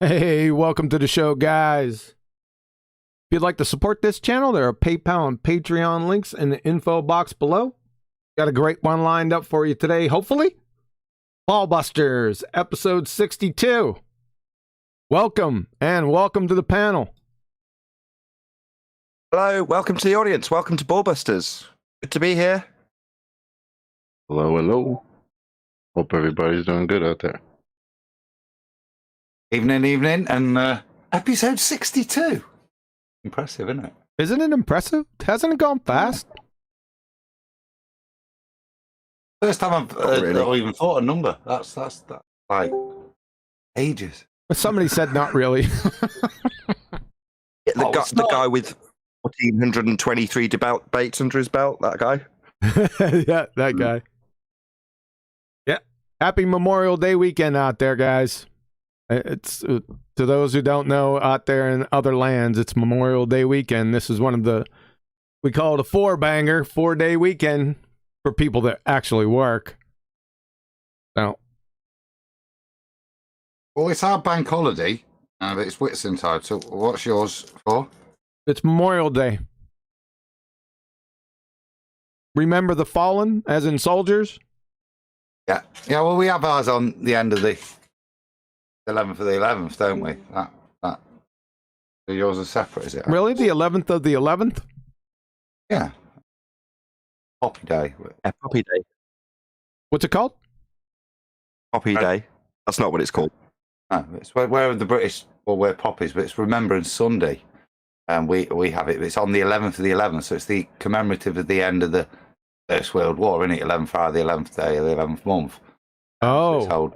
Hey, welcome to the show, guys. If you'd like to support this channel, there are PayPal and Patreon links in the info box below. Got a great one lined up for you today, hopefully. Ballbusters, episode 62. Welcome, and welcome to the panel. Hello, welcome to the audience. Welcome to Ballbusters. Good to be here. Hello, hello. Hope everybody's doing good out there. Evening, and episode 62. Impressive, isn't it? Isn't it impressive? Hasn't it gone fast? First time I've really. even thought a number. That's like ages. Somebody said not really. The guy with 1,423 debates under his belt, that guy. Yeah, that guy. Yeah. Happy Memorial Day weekend out there, guys. It's to those who don't know, out there in other lands, it's Memorial Day weekend. This is one of the, we call it a 4-day weekend for people that actually work. So, Well, it's our bank holiday, but it's Whitsun time. So, what's yours for? it's Memorial Day. Remember the fallen, as in soldiers? Yeah. Well, we have ours on the end of the 11th of the 11th, don't we? That. So yours is separate, is it? Really? The 11th of the 11th? Yeah. Poppy Day. Yeah, Poppy Day. What's it called? Poppy Day. That's not what it's called. No, it's where the British wear poppies, but it's Remembrance Sunday, and we have it. It's on the 11th of the 11th, so it's the commemorative of the end of the First World War, isn't it? 11th hour, the 11th day of the 11th month. So it's held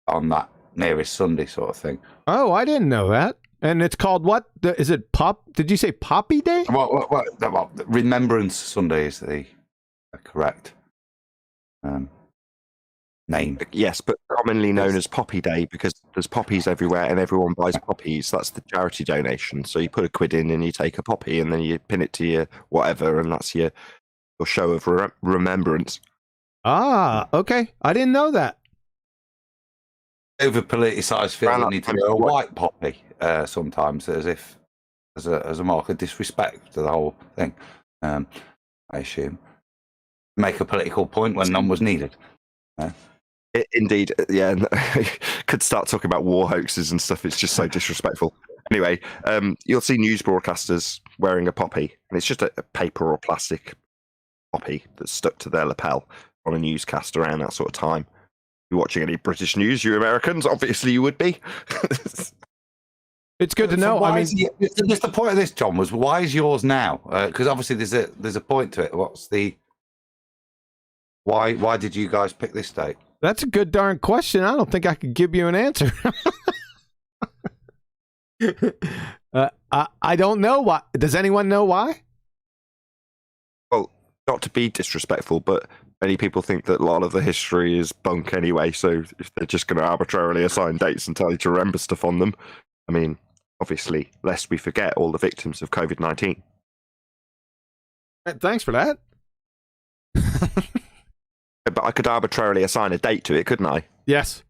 on that nearest Sunday, sort of thing. Oh, I didn't know that. And it's called what? Is it Pop? Did you say Poppy Day? What, Remembrance Sunday is the correct name. Yes, but commonly known as Poppy Day because there's poppies everywhere and everyone buys poppies. That's the charity donation. So you put £1 in and you take a poppy and then you pin it to your whatever, and that's your show of remembrance. Ah, okay. I didn't know that. Over politicized feel that need to wear a white poppy sometimes, as a mark of disrespect to the whole thing. I assume make a political point when none was needed. Indeed, yeah. Could start talking about war hoaxes and stuff. It's just so disrespectful. Anyway, you'll see news broadcasters wearing a poppy, and it's just a paper or plastic poppy that's stuck to their lapel on a newscast around that sort of time. You're watching any British news, you Americans? Obviously, you would be. It's good to know. So I mean, just the point of this, John, was why is yours now? Because obviously there's a point to it. What's the why did you guys pick this date? that's a good darn question. I don't think I could give you an answer. I don't know why. Does anyone know why? Well, not to be disrespectful, but many people think that a lot of the history is bunk anyway, so if they're just going to arbitrarily assign dates and tell you to remember stuff on them, I mean, obviously, lest we forget all the victims of COVID-19. Thanks for that. But I could arbitrarily assign a date to it, couldn't I? Yes.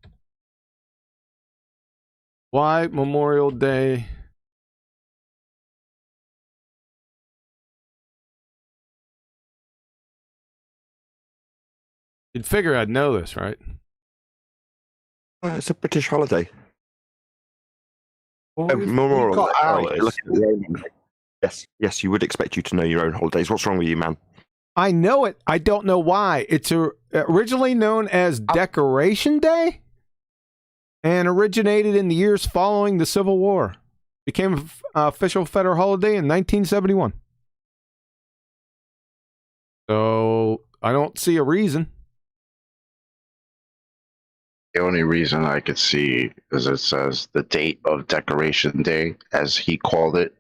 Why Memorial Day? You'd figure I'd know this, right? It's a British holiday. Well, Memorial got Day. Sorry, ours. you're looking at your own holiday. Yes, you would expect you to know your own holidays. What's wrong with you, man? I know it. I don't know why. It's originally known as Decoration Day and originated in the years following the Civil War. Became an official federal holiday in 1971. So I don't see a reason. The only reason I could see is it says the date of Decoration Day, as he called it,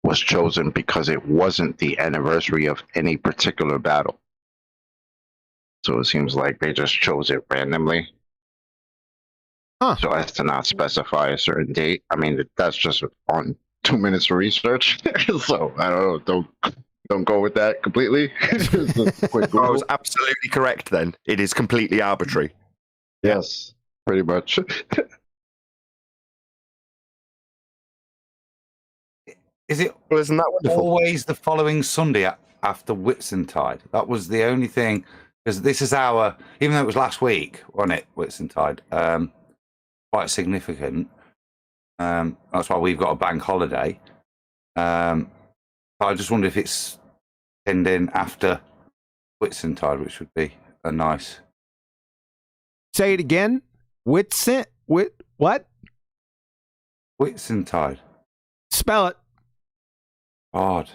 was chosen because it wasn't the anniversary of any particular battle. So it seems like they just chose it randomly. Huh. So as to not specify a certain date. I mean, that's just on 2 minutes of research. So I don't know. Don't go with that completely. Just a quick I Google. was absolutely correct then. It is completely arbitrary. Yes, pretty much. Is it Well, isn't that wonderful? always the following Sunday after Whitsuntide? That was the only thing, because this is our, even though it was last week, wasn't it, Whitsuntide? Quite significant. That's why we've got a bank holiday. I just wonder if it's pinned in after Whitsuntide, which would be a nice. Say it again. What? Whitsuntide. Spell it. God.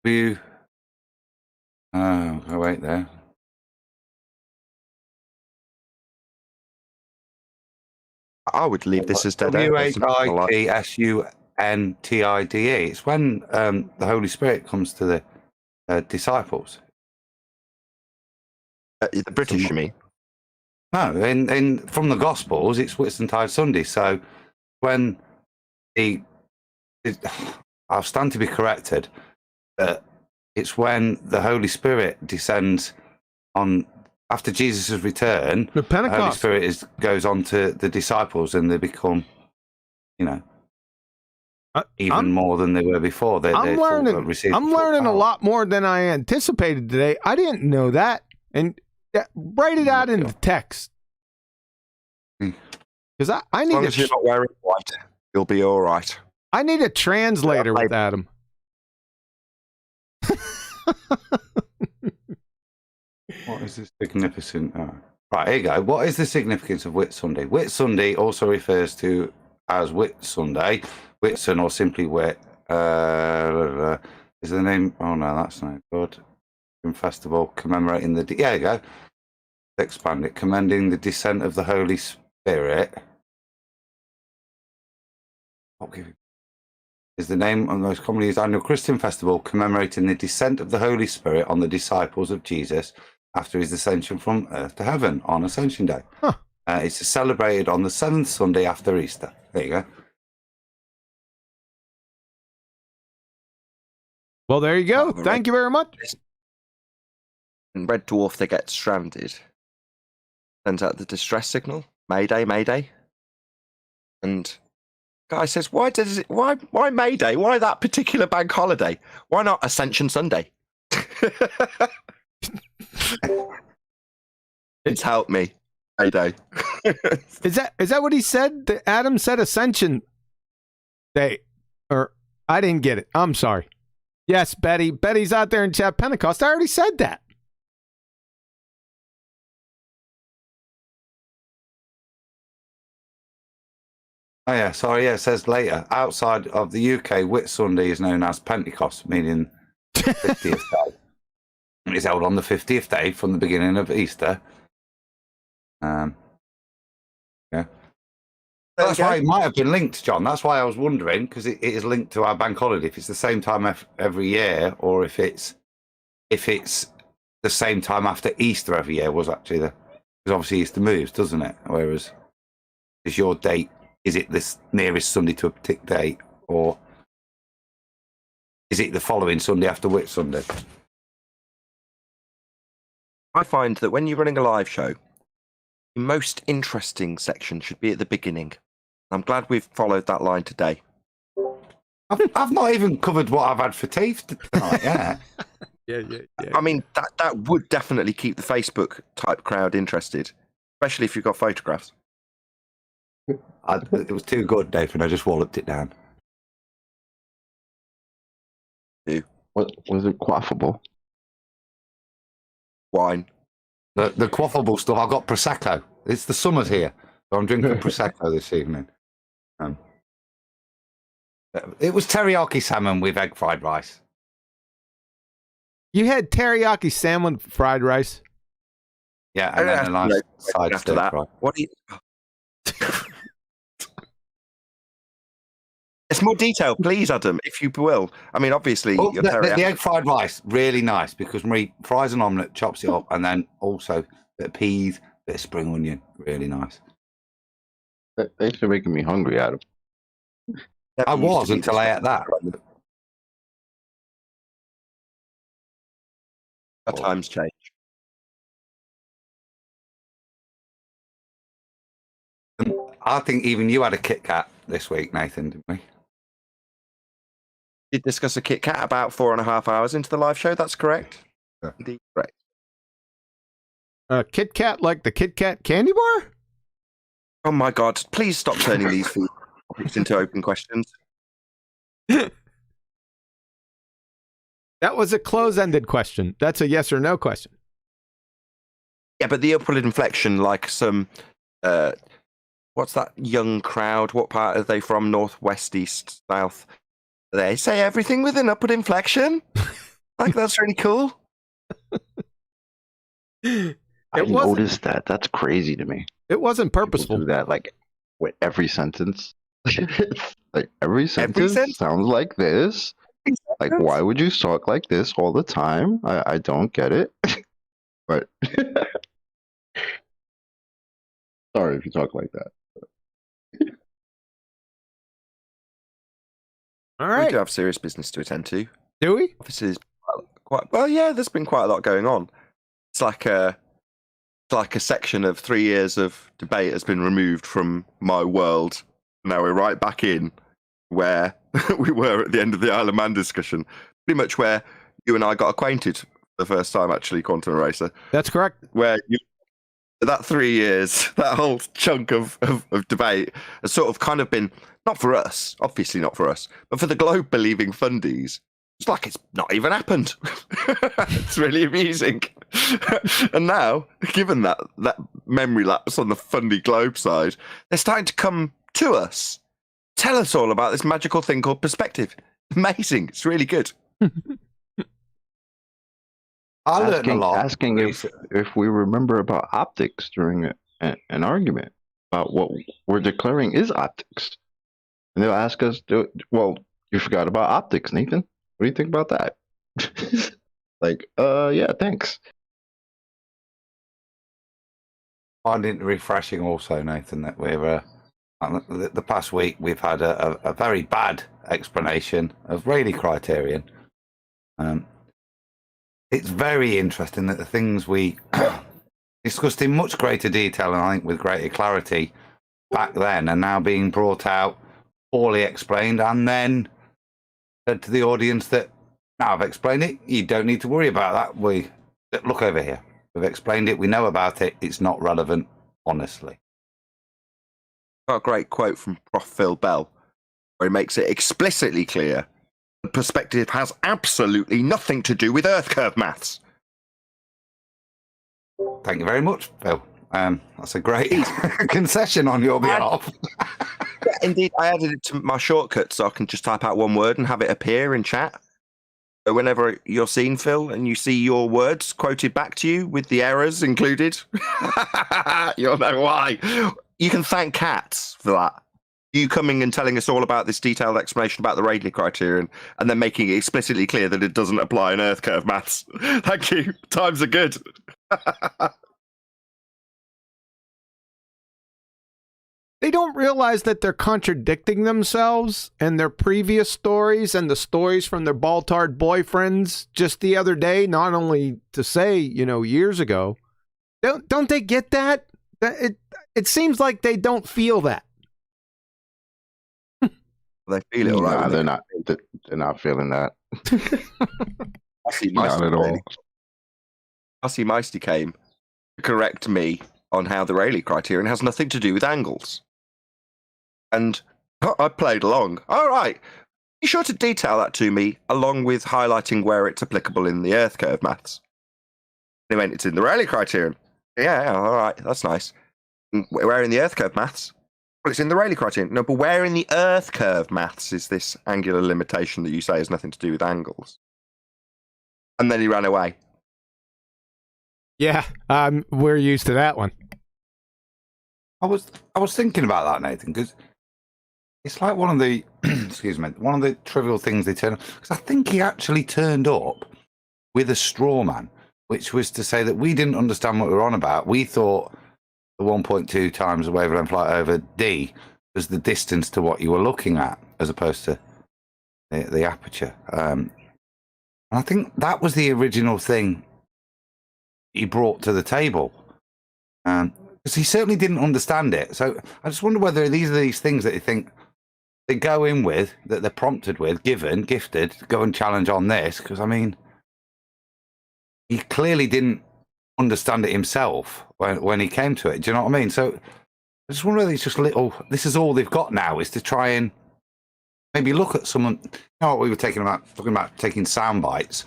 You. Oh, wait there. I would leave this as dead air. Whitsuntide. It's when the Holy Spirit comes to the disciples. The British, you mean? No, in from the Gospels, it's Whitsuntide Sunday. So when I'll stand to be corrected. It's when the Holy Spirit descends on after Jesus' return. The The Holy Pentecost. Spirit goes on to the disciples, and they become, even more than they were before. I'm learning a lot more than I anticipated today. I didn't know that. And write it out in the text. Because I As long need as you're not wearing white, you'll be all right. I need a translator with Adam. What is the significance? Right, here you go. What is the significance of Whitsunday? Whitsunday also refers to as Whitsunday. Whitsun, or simply Whit, is the name. Oh no, that's not good. Festival commemorating the. Yeah, you go. Expand it. Commending the descent of the Holy Spirit. Is the name of the most commonly used annual Christian festival commemorating the descent of the Holy Spirit on the disciples of Jesus after his ascension from earth to heaven on Ascension Day. Huh. It's celebrated on the 7th Sunday after Easter. There you go. Well, there you go. Oh, Thank you very much. And Red Dwarf, they get stranded. Sends out the distress signal. Mayday, Mayday. And guy says, why Mayday? Why that particular bank holiday? Why not Ascension Sunday? It's helped me. Mayday. Is that what he said? Adam said Ascension Day. Or I didn't get it. I'm sorry. Yes, Betty. Betty's out there in chat. Pentecost. I already said that. Oh yeah, sorry. Yeah, it says later. Outside of the UK, Whitsunday is known as Pentecost, meaning 50th day. It's held on the 50th day from the beginning of Easter. Yeah. That's why it might have been linked, John. That's why I was wondering, because it is linked to our bank holiday. If it's the same time every year, or if it's the same time after Easter every year, was actually because obviously Easter moves, doesn't it? Whereas is your date? Is it this nearest Sunday to a particular date, or is it the following Sunday after Whitsunday? I find that when you're running a live show, the most interesting section should be at the beginning. I'm glad we've followed that line today. I've not even covered what I've had for tea tonight. Yeah. Yeah. I mean, that would definitely keep the Facebook type crowd interested, especially if you've got photographs. It was too good, Nathan. I just walloped it down. What was it? Quaffable. Wine. The quaffable stuff. I've got Prosecco. It's the summer's here, so I'm drinking Prosecco this evening. It was teriyaki salmon with egg fried rice. You had teriyaki salmon fried rice. Yeah, and then a nice side after stir that. fry. What do you? It's more detail, please, Adam, if you will. I mean, obviously, Oh, your the egg fried rice, really nice, because Marie fries an omelette, chops it up, and then also a bit of peas, bit of spring onion, really nice. Thanks for making me hungry, Adam. I was until I ate that. Our times change. I think even you had a Kit Kat this week, Nathan, didn't we? did discuss a Kit Kat about 4.5 hours into the live show. That's correct. Yeah. Indeed, correct. Kit Kat, like the Kit Kat candy bar? Oh my God! Please stop turning these food topics into open questions. That was a close-ended question. That's a yes or no question. Yeah, but the upward inflection, like some, what's that young crowd? What part are they from? Northwest, east, south? They say everything with an upward inflection. Like, that's really cool. I noticed that. That's crazy to me. It wasn't People purposeful. do that like with every sentence. Like every sentence sentence? sounds like this. Like, why would you talk like this all the time? I don't get it. But sorry if you talk like that. All We right. do have serious business to attend to. Do we? Obviously, there's quite well. Yeah, there's been quite a lot going on. It's like a section of 3 years of debate has been removed from my world. Now we're right back in where we were at the end of the Isle of Man discussion. Pretty much where you and I got acquainted for the first time, actually, Quantum Eraser. That's correct. Where that 3 years, that whole chunk of debate has sort of kind of been, not for us, obviously not for us, but for the globe-believing fundies. It's like it's not even happened. It's really amusing. And now, given that memory lapse on the fundy globe side, they're starting to come to us. Tell us all about this magical thing called perspective. Amazing. It's really good. I learned a lot. Asking if we remember about optics during an argument about what we're declaring is optics. And they'll ask us, well, you forgot about optics, Nathan. What do you think about that? Like, yeah, thanks. Finding it refreshing also, Nathan, that we're the past week we've had a very bad explanation of Rayleigh criterion. It's very interesting that the things we discussed in much greater detail and I think with greater clarity back then are now being brought out, poorly explained, and then said to the audience that now I've explained it, you don't need to worry about that. Look over here. We've explained it. We know about it. It's not relevant, honestly. Got a great quote from Prof. Phil Bell, where he makes it explicitly clear that perspective has absolutely nothing to do with Earth curve maths. Thank you very much, Phil. That's a great concession on your behalf. Yeah, indeed, I added it to my shortcut so I can just type out one word and have it appear in chat. So whenever you're seeing Phil and you see your words quoted back to you with the errors included, you'll know why. You can thank cats for that. You coming and telling us all about this detailed explanation about the Rayleigh criterion and then making it explicitly clear that it doesn't apply in Earth curve maths. Thank you. Times are good. They don't realize that they're contradicting themselves and their previous stories and the stories from their ball-tarred boyfriends just the other day, not only to say, years ago. Don't they get that? It seems like they don't feel that. They feel it all right. Nah, they're not feeling that. I see Not at all. Hussy Meisty came to correct me on how the Rayleigh criterion has nothing to do with angles. And I played along. All right. Be sure to detail that to me, along with highlighting where it's applicable in the Earth curve maths. He went, it's in the Rayleigh criterion. Yeah, all right, that's nice. Where in the Earth curve maths? Well, it's in the Rayleigh criterion. No, but where in the Earth curve maths is this angular limitation that you say has nothing to do with angles? And then he ran away. Yeah, we're used to that one. I was thinking about that, Nathan, because it's like one of the one of the trivial things they turn up. Because I think he actually turned up with a straw man, which was to say that we didn't understand what we were on about. We thought the 1.2 times the wavelength light over d was the distance to what you were looking at, as opposed to the aperture. And I think that was the original thing he brought to the table. Because he certainly didn't understand it. So I just wonder whether these are these things that you think, they go in with, that they're prompted with, gifted, to go and challenge on this, because, I mean, he clearly didn't understand it himself when he came to it. Do you know what I mean? So I just wonder whether it's just this is all they've got now, is to try and maybe look at someone, you know what we were talking about taking sound bites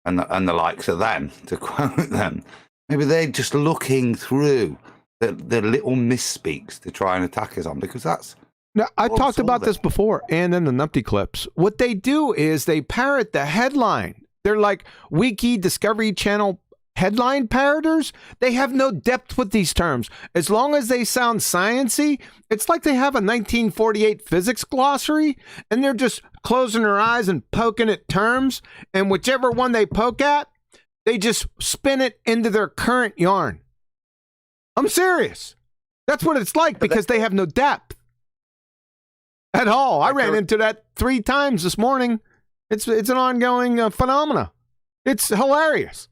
and the likes of them, to quote them. Maybe they're just looking through the little misspeaks to try and attack us on, because that's... Now, I've talked about this before, and in the Numpty clips. What they do is they parrot the headline. They're like Wiki Discovery Channel headline parroters. They have no depth with these terms. As long as they sound sciency, it's like they have a 1948 physics glossary, and they're just closing their eyes and poking at terms, and whichever one they poke at, they just spin it into their current yarn. I'm serious. That's what it's like, because they have no depth at all. I ran into that 3 times this morning. It's an ongoing phenomena. It's hilarious.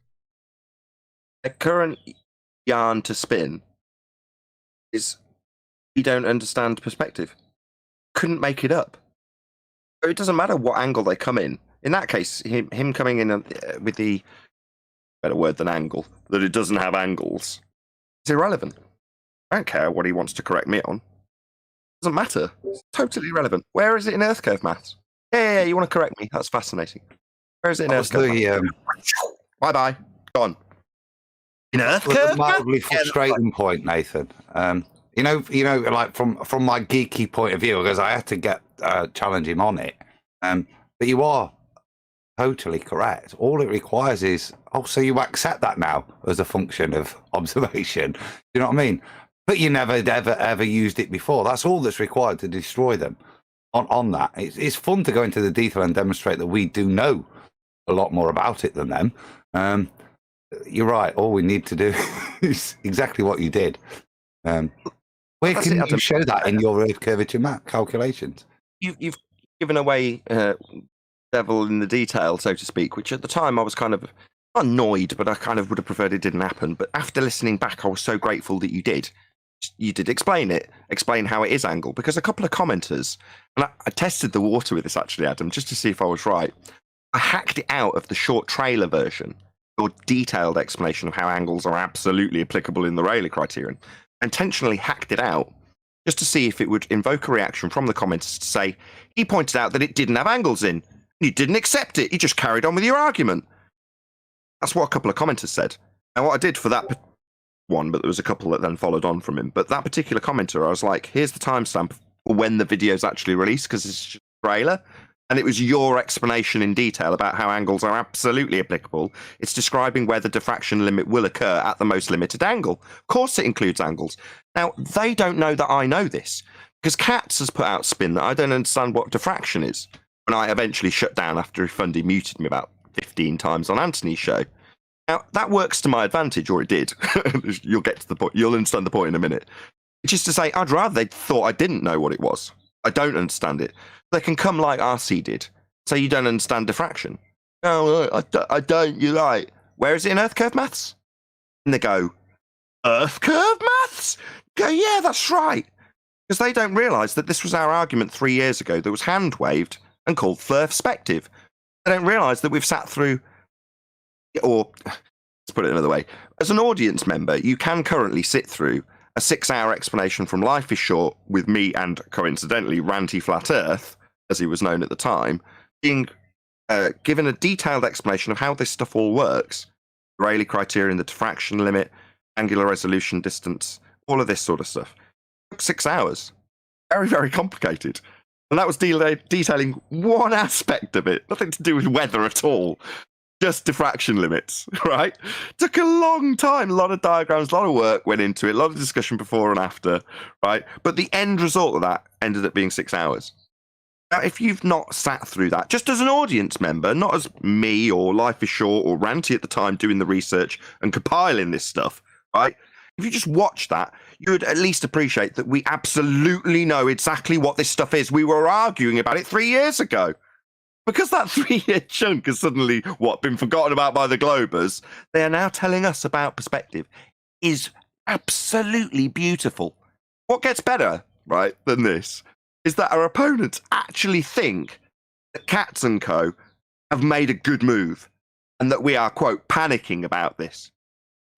A current yarn to spin is you don't understand perspective. Couldn't make it up. It doesn't matter what angle they come in. In that case, him coming in with the better word than angle, that it doesn't have angles, it's irrelevant. I don't care what he wants to correct me on. Doesn't matter. It's totally irrelevant. Where is it in Earth curve maths? Yeah, you want to correct me? That's fascinating. Where is it in Earth curve maths? Bye-bye. Gone. In Earth curve? The mildly frustrating point, Nathan. You know, like from my geeky point of view, because I had to get challenge him on it. But you are totally correct. All it requires is, so you accept that now as a function of observation. You know what I mean? But you never, ever used it before. That's all that's required to destroy them. On that, it's fun to go into the detail and demonstrate that we do know a lot more about it than them. You're right. All we need to do is exactly what you did. Where can you show that in your Earth curvature map calculations? You've given away devil in the detail, so to speak, which at the time I was kind of annoyed, but I kind of would have preferred it didn't happen. But after listening back, I was so grateful that you did. You did explain how it is angled, because a couple of commenters, and I tested the water with this actually, Adam, just to see if I was right. I hacked it out of the short trailer version, your detailed explanation of how angles are absolutely applicable in the Rayleigh criterion. I intentionally hacked it out just to see if it would invoke a reaction from the commenters to say, he pointed out that it didn't have angles in. You didn't accept it. You just carried on with your argument. That's what a couple of commenters said. And what I did for that one, but there was a couple that then followed on from him. But that particular commenter, I was like, here's the timestamp for when the video's actually released, because it's just a trailer. And it was your explanation in detail about how angles are absolutely applicable. It's describing where the diffraction limit will occur at the most limited angle. Of course it includes angles. Now, they don't know that I know this, because Katz has put out spin that I don't understand what diffraction is, when I eventually shut down after Fundy muted me about 15 times on Anthony's show. Now, that works to my advantage, or it did. You'll get to the point. You'll understand the point in a minute. Which is to say, I'd rather they thought I didn't know what it was. I don't understand it. They can come like RC did. Say you don't understand diffraction. Oh, I don't. You're right. Where is it in Earth curve maths? And they go, Earth curve maths? Go, yeah, that's right. Because they don't realise that this was our argument 3 years ago that was hand-waved and called perspective. They don't realise that we've sat through, or let's put it another way, as an audience member, you can currently sit through a 6-hour explanation from Life is Short with me and, coincidentally, Ranty Flat Earth, as he was known at the time, being given a detailed explanation of how this stuff all works. The Rayleigh criterion, the diffraction limit, angular resolution distance, all of this sort of stuff. It took 6 hours. Very, very complicated. And that was detailing one aspect of it, nothing to do with weather at all. Just diffraction limits, right? Took a long time, a lot of diagrams, a lot of work went into it, a lot of discussion before and after, right? But the end result of that ended up being 6 hours. Now, if you've not sat through that, just as an audience member, not as me or Life is Short or Ranty at the time doing the research and compiling this stuff, right? If you just watch that, you would at least appreciate that we absolutely know exactly what this stuff is. We were arguing about it 3 years ago. Because that 3-year chunk has suddenly, been forgotten about by the Globers, they are now telling us about perspective is absolutely beautiful. What gets better, right, than this? is that our opponents actually think that Katz and Co. have made a good move and that we are, quote, panicking about this.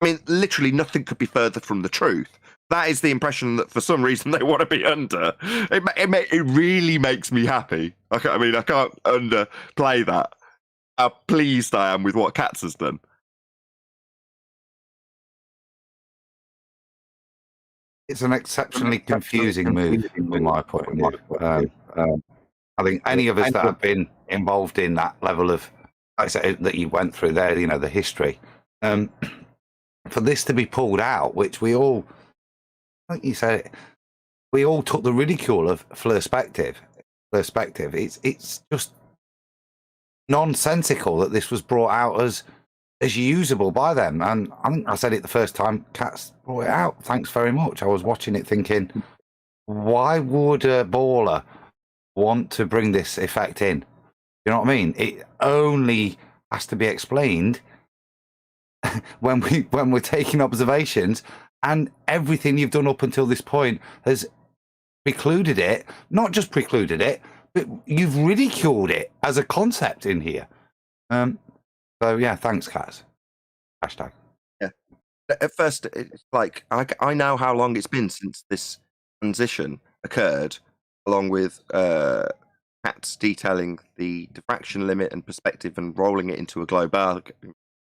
I mean, literally nothing could be further from the truth. That is the impression that for some reason they want to be under. It really makes me happy. I can't underplay that. How pleased I am with what Katz has done. It's an exceptionally confusing move from my point of view. I think any of us that have been involved in that level of, like I say, that you went through there, you know, the history, for this to be pulled out, which we all, like you said, we all took the ridicule of perspective. It's just nonsensical that this was brought out as usable by them. And I think I said it the first time Katz brought it out. Thanks very much. I was watching it thinking, why would a baller want to bring this effect in? You know what I mean? It only has to be explained when we're taking observations, and everything you've done up until this point has precluded it. Not just precluded it, but you've ridiculed it as a concept in here. So yeah, thanks, Katz. Hashtag. Yeah. At first, it's like I know how long it's been since this transition occurred, along with Katz detailing the diffraction limit and perspective and rolling it into a global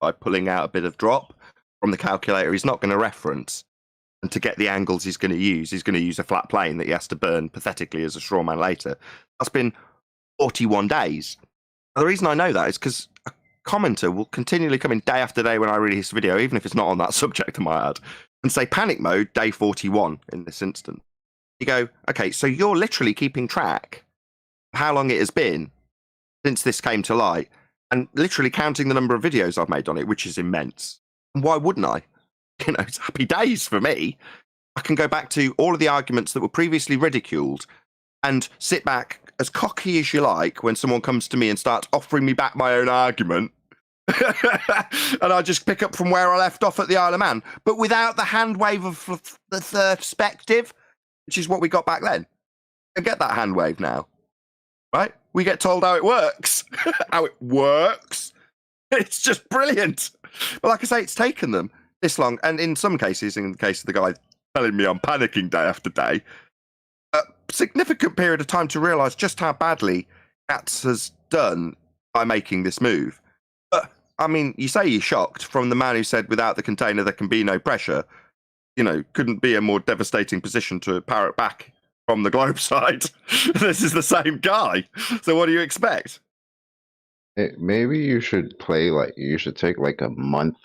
by pulling out a bit of drop from the calculator he's not going to reference. And to get the angles he's going to use a flat plane that he has to burn pathetically as a straw man later. That's been 41 days. And the reason I know that is because a commenter will continually come in day after day when I release a video, even if it's not on that subject, I might add, and say panic mode, day 41 in this instance. You go, okay, so you're literally keeping track of how long it has been since this came to light, and literally counting the number of videos I've made on it, which is immense. And why wouldn't I? You know, it's happy days for me. I can go back to all of the arguments that were previously ridiculed and sit back as cocky as you like when someone comes to me and starts offering me back my own argument. And I just pick up from where I left off at the Isle of Man, but without the hand wave of the perspective, which is what we got back then. I get that hand wave now, right? We get told how it works. How it works. It's just brilliant. But like I say, it's taken them this long, and in some cases, in the case of the guy telling me I'm panicking day after day, a significant period of time to realise just how badly Katz has done by making this move. But I mean, you say you're shocked from the man who said without the container there can be no pressure. You know, couldn't be a more devastating position to power it back from the globe side. This is the same guy. So what do you expect? Maybe you should take like a month,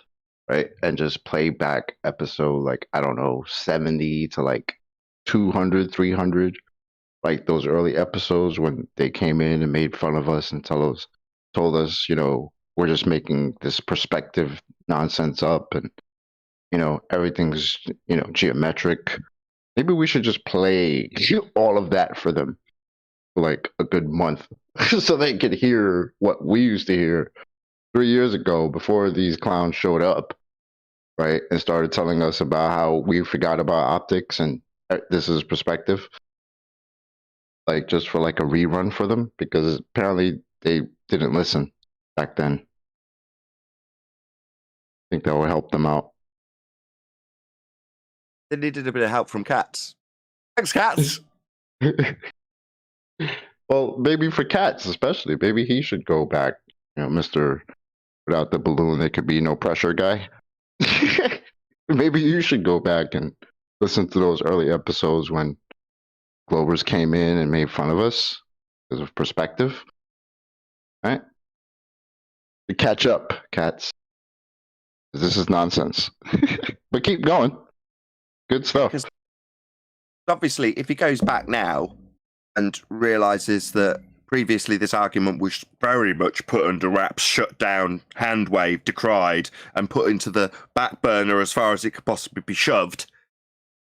right? And just play back episode, like, I don't know, 70 to like 200, 300. Like those early episodes when they came in and made fun of us and told us, you know, we're just making this perspective nonsense up and, you know, everything's, you know, geometric. Maybe we should just play all of that for them for like a good month so they could hear what we used to hear 3 years ago before these clowns showed up, right? And started telling us about how we forgot about optics and this is perspective. Like just for like a rerun for them, because apparently they didn't listen back then. I think that will help them out. They needed a bit of help from Katz. Thanks, Katz. Well, maybe for Katz especially, maybe he should go back. You know, Mr. Without the balloon, there could be no pressure guy. Maybe you should go back and listen to those early episodes when Glovers came in and made fun of us because of perspective. Right? To catch up, Katz. This is nonsense. But keep going. Good stuff. Because obviously, if he goes back now and realizes that previously this argument was very much put under wraps, shut down, hand waved, decried, and put into the back burner as far as it could possibly be shoved,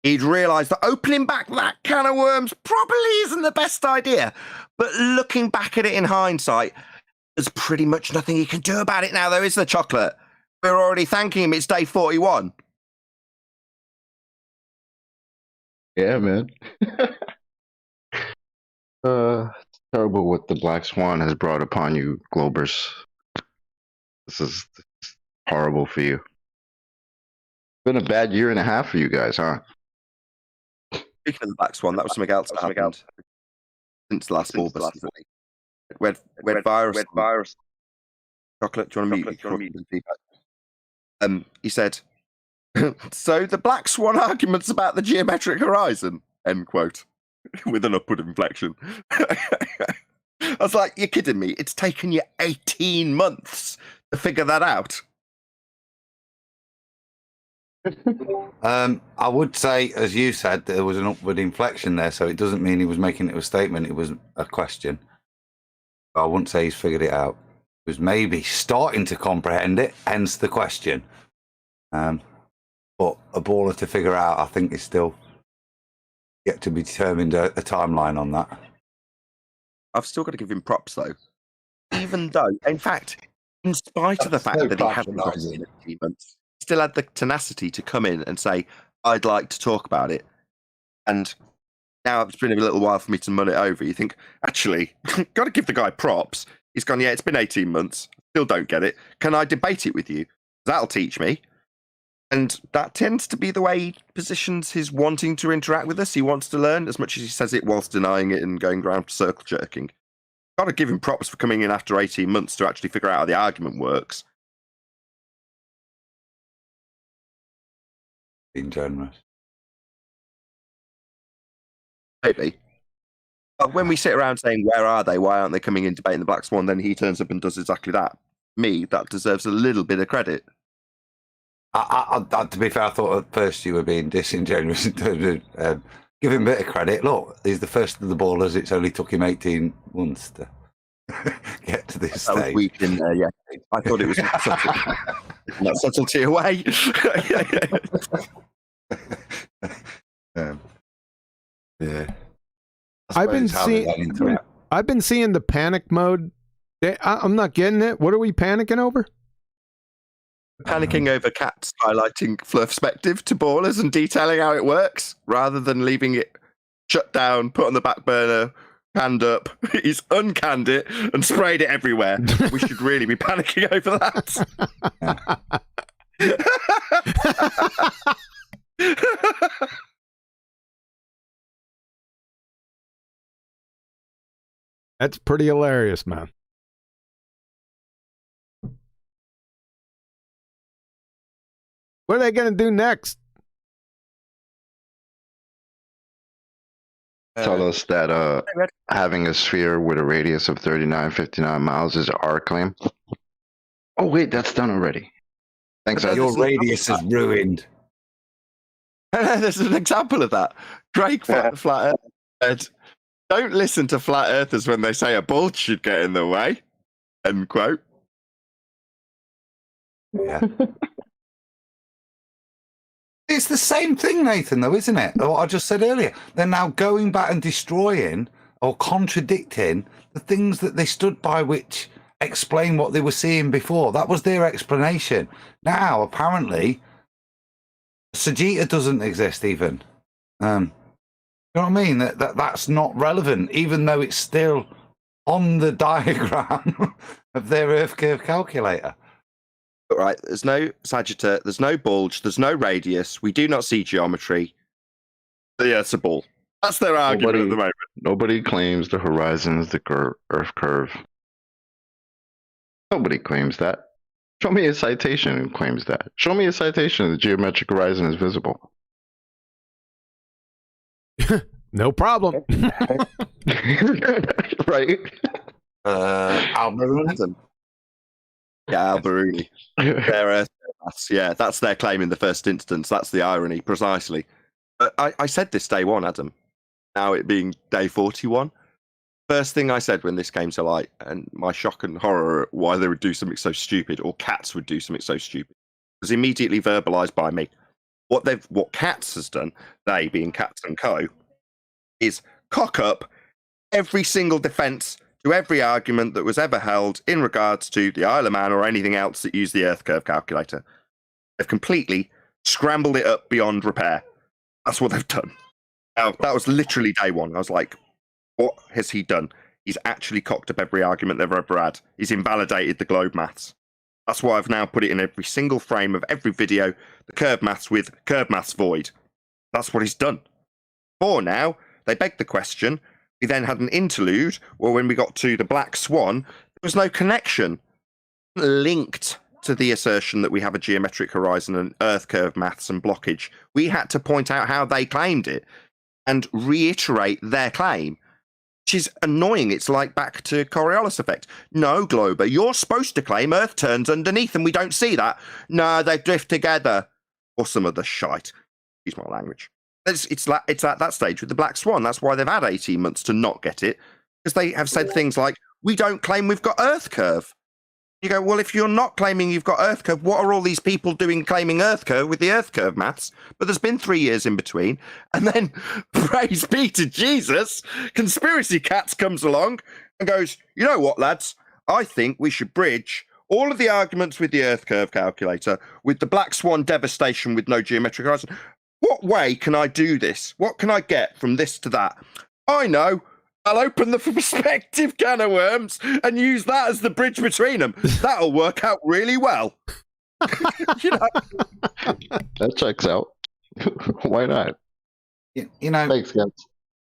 he'd realise that opening back that can of worms probably isn't the best idea. But looking back at it in hindsight, there's pretty much nothing he can do about it now, though, is there, Chocolate? We're already thanking him. It's day 41. Yeah, man. It's terrible what the Black Swan has brought upon you, Globers. This is horrible for you. It's been a bad year and a half for you guys, huh? Speaking of the Black Swan, that was something else that happened since the last Ballbusters. We had virus. Chocolate, do you want to mute feedback? He said, so the Black Swan arguments about the geometric horizon, end quote, with an upward inflection. I was like, you're kidding me. It's taken you 18 months to figure that out. I would say, as you said, there was an upward inflection there, so it doesn't mean he was making it a statement. It was a question. But I wouldn't say he's figured it out. He was maybe starting to comprehend it, hence the question. But a baller to figure out, I think, is still yet to be determined a timeline on that. I've still got to give him props, though. Even though, in fact, in spite of the fact that he hasn't got it in 18 months, still had the tenacity to come in and say, I'd like to talk about it. And now it's been a little while for me to mull it over. You think, actually, got to give the guy props. He's gone, yeah, it's been 18 months. Still don't get it. Can I debate it with you? That'll teach me. And that tends to be the way he positions his wanting to interact with us. He wants to learn as much as he says it whilst denying it and going around circle jerking. Got to give him props for coming in after 18 months to actually figure out how the argument works. Being generous. Maybe. But when we sit around saying, where are they? Why aren't they coming in debating the Black Swan? Then he turns up and does exactly that. Me, that deserves a little bit of credit. To be fair, I thought at first you were being disingenuous in terms of give him a bit of credit. Look, he's the first of the ballers. It's only took him 18 months to get to this That stage. was weak in there, yeah. I thought it was that subtlety away. Yeah. I've been seeing the panic mode. I'm not getting it. What are we panicking over? Panicking over cats highlighting perspective to ballers and detailing how it works, rather than leaving it shut down, put on the back burner, canned up. He's uncanned it and sprayed it everywhere. We should really be panicking over that. That's pretty hilarious, man. What are they going to do next? Tell us that having a sphere with a radius of 3959 miles is our claim. Oh, wait, that's done already. Thanks. Your radius is ruined. There's an example of that. Craig Flat Earth said, don't listen to flat earthers when they say a bulge should get in the way. End quote. Yeah. It's the same thing, Nathan, though, isn't it? What I just said earlier. They're now going back and destroying or contradicting the things that they stood by, which explain what they were seeing before. That was their explanation. Now, apparently, Sagitta doesn't exist even. You know what I mean? That's not relevant, even though it's still on the diagram of their Earth curve calculator. Right, there's no Sagitta, there's no bulge, there's no radius, we do not see geometry. The Earth's a ball. That's their argument at the moment. Nobody claims the horizon is the Earth curve. Nobody claims that. Show me a citation who claims that. Show me a citation the geometric horizon is visible. No problem. Right? Alberuni? Yeah, Alberuni. Yeah, that's their claim in the first instance. That's the irony, precisely. I said this day one, Adam. Now it being day 41. First thing I said when this came to light, and my shock and horror at why they would do something so stupid, or cats would do something so stupid, was immediately verbalized by me. What Cats has done, they being Cats and Co, is cock up every single defense to every argument that was ever held in regards to the Isle of Man or anything else that used the Earth curve calculator. They've completely scrambled it up beyond repair. That's what they've done. Now, that was literally day one. I was like, What has he done? He's actually cocked up every argument they've ever had. He's invalidated the globe maths. That's why I've now put it in every single frame of every video, the curve maths with curve maths void. That's what he's done. For now, they begged the question. We then had an interlude where when we got to the Black Swan, there was no connection linked to the assertion that we have a geometric horizon and earth curve maths and blockage. We had to point out how they claimed it and reiterate their claim, which is annoying. It's like back to Coriolis effect. No, Glober, you're supposed to claim Earth turns underneath and we don't see that. No, they drift together. Or some other shite. Excuse my language. It's at that stage with the Black Swan. That's why they've had 18 months to not get it, because they have said things like, we don't claim we've got Earth curve. You go, well, if you're not claiming you've got Earth curve, what are all these people doing claiming Earth curve with the Earth curve maths? But there's been 3 years in between. And then, praise be to Jesus, Conspiracy Cats comes along and goes, you know what, lads? I think we should bridge all of the arguments with the Earth curve calculator with the Black Swan devastation with no geometric horizon. What way can I do this? What can I get from this to that? I know. I'll open the perspective can of worms and use that as the bridge between them. That'll work out really well. You know? That checks out. Why not? You know, Thanks, guys.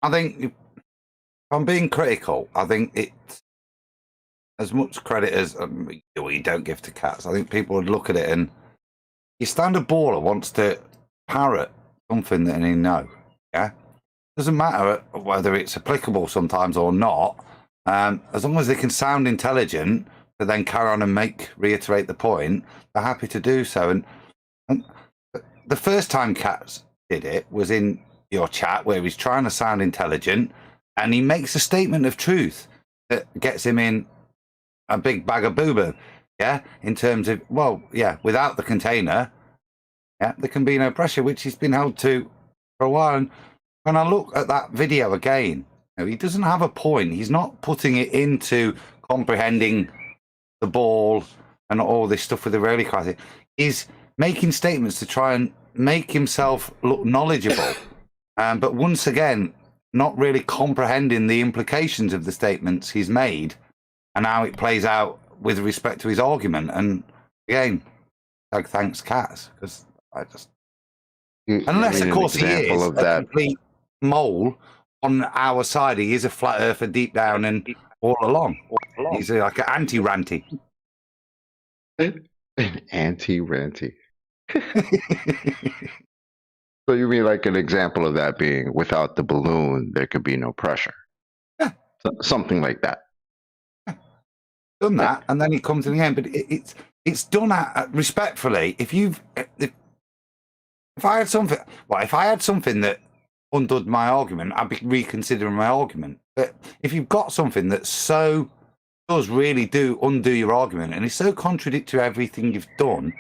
I think if I'm being critical, I think it's as much credit as you don't give to cats. I think people would look at it and your standard baller wants to parrot something that they know. Yeah. Doesn't matter whether it's applicable sometimes or not, as long as they can sound intelligent to then carry on and reiterate the point, they're happy to do so. And the first time Cats did it was in your chat where he's trying to sound intelligent and he makes a statement of truth that gets him in a big bag of boo-boo, yeah, in terms of, well, yeah, without the container, yeah, there can be no pressure, which he's been held to for a while. And when I look at that video again, you know, he doesn't have a point. He's not putting it into comprehending the ball and all this stuff with the Rayleigh crisis. He's making statements to try and make himself look knowledgeable. But once again, not really comprehending the implications of the statements he's made and how it plays out with respect to his argument. And again, thanks, Cats, because I just... Unless, of course, he is a complete mole on our side. He is a flat earther deep down and all along. He's like an anti-ranty. An anti-ranty. So you mean like an example of that being without the balloon, there could be no pressure? Yeah. Something like that. Yeah. Done that, and then it comes in the end. But it's done respectfully. If I had something, well, if I had something that undid my argument, I'd be reconsidering my argument. But if you've got something that does really undo your argument, and it's so contradictory to everything you've done,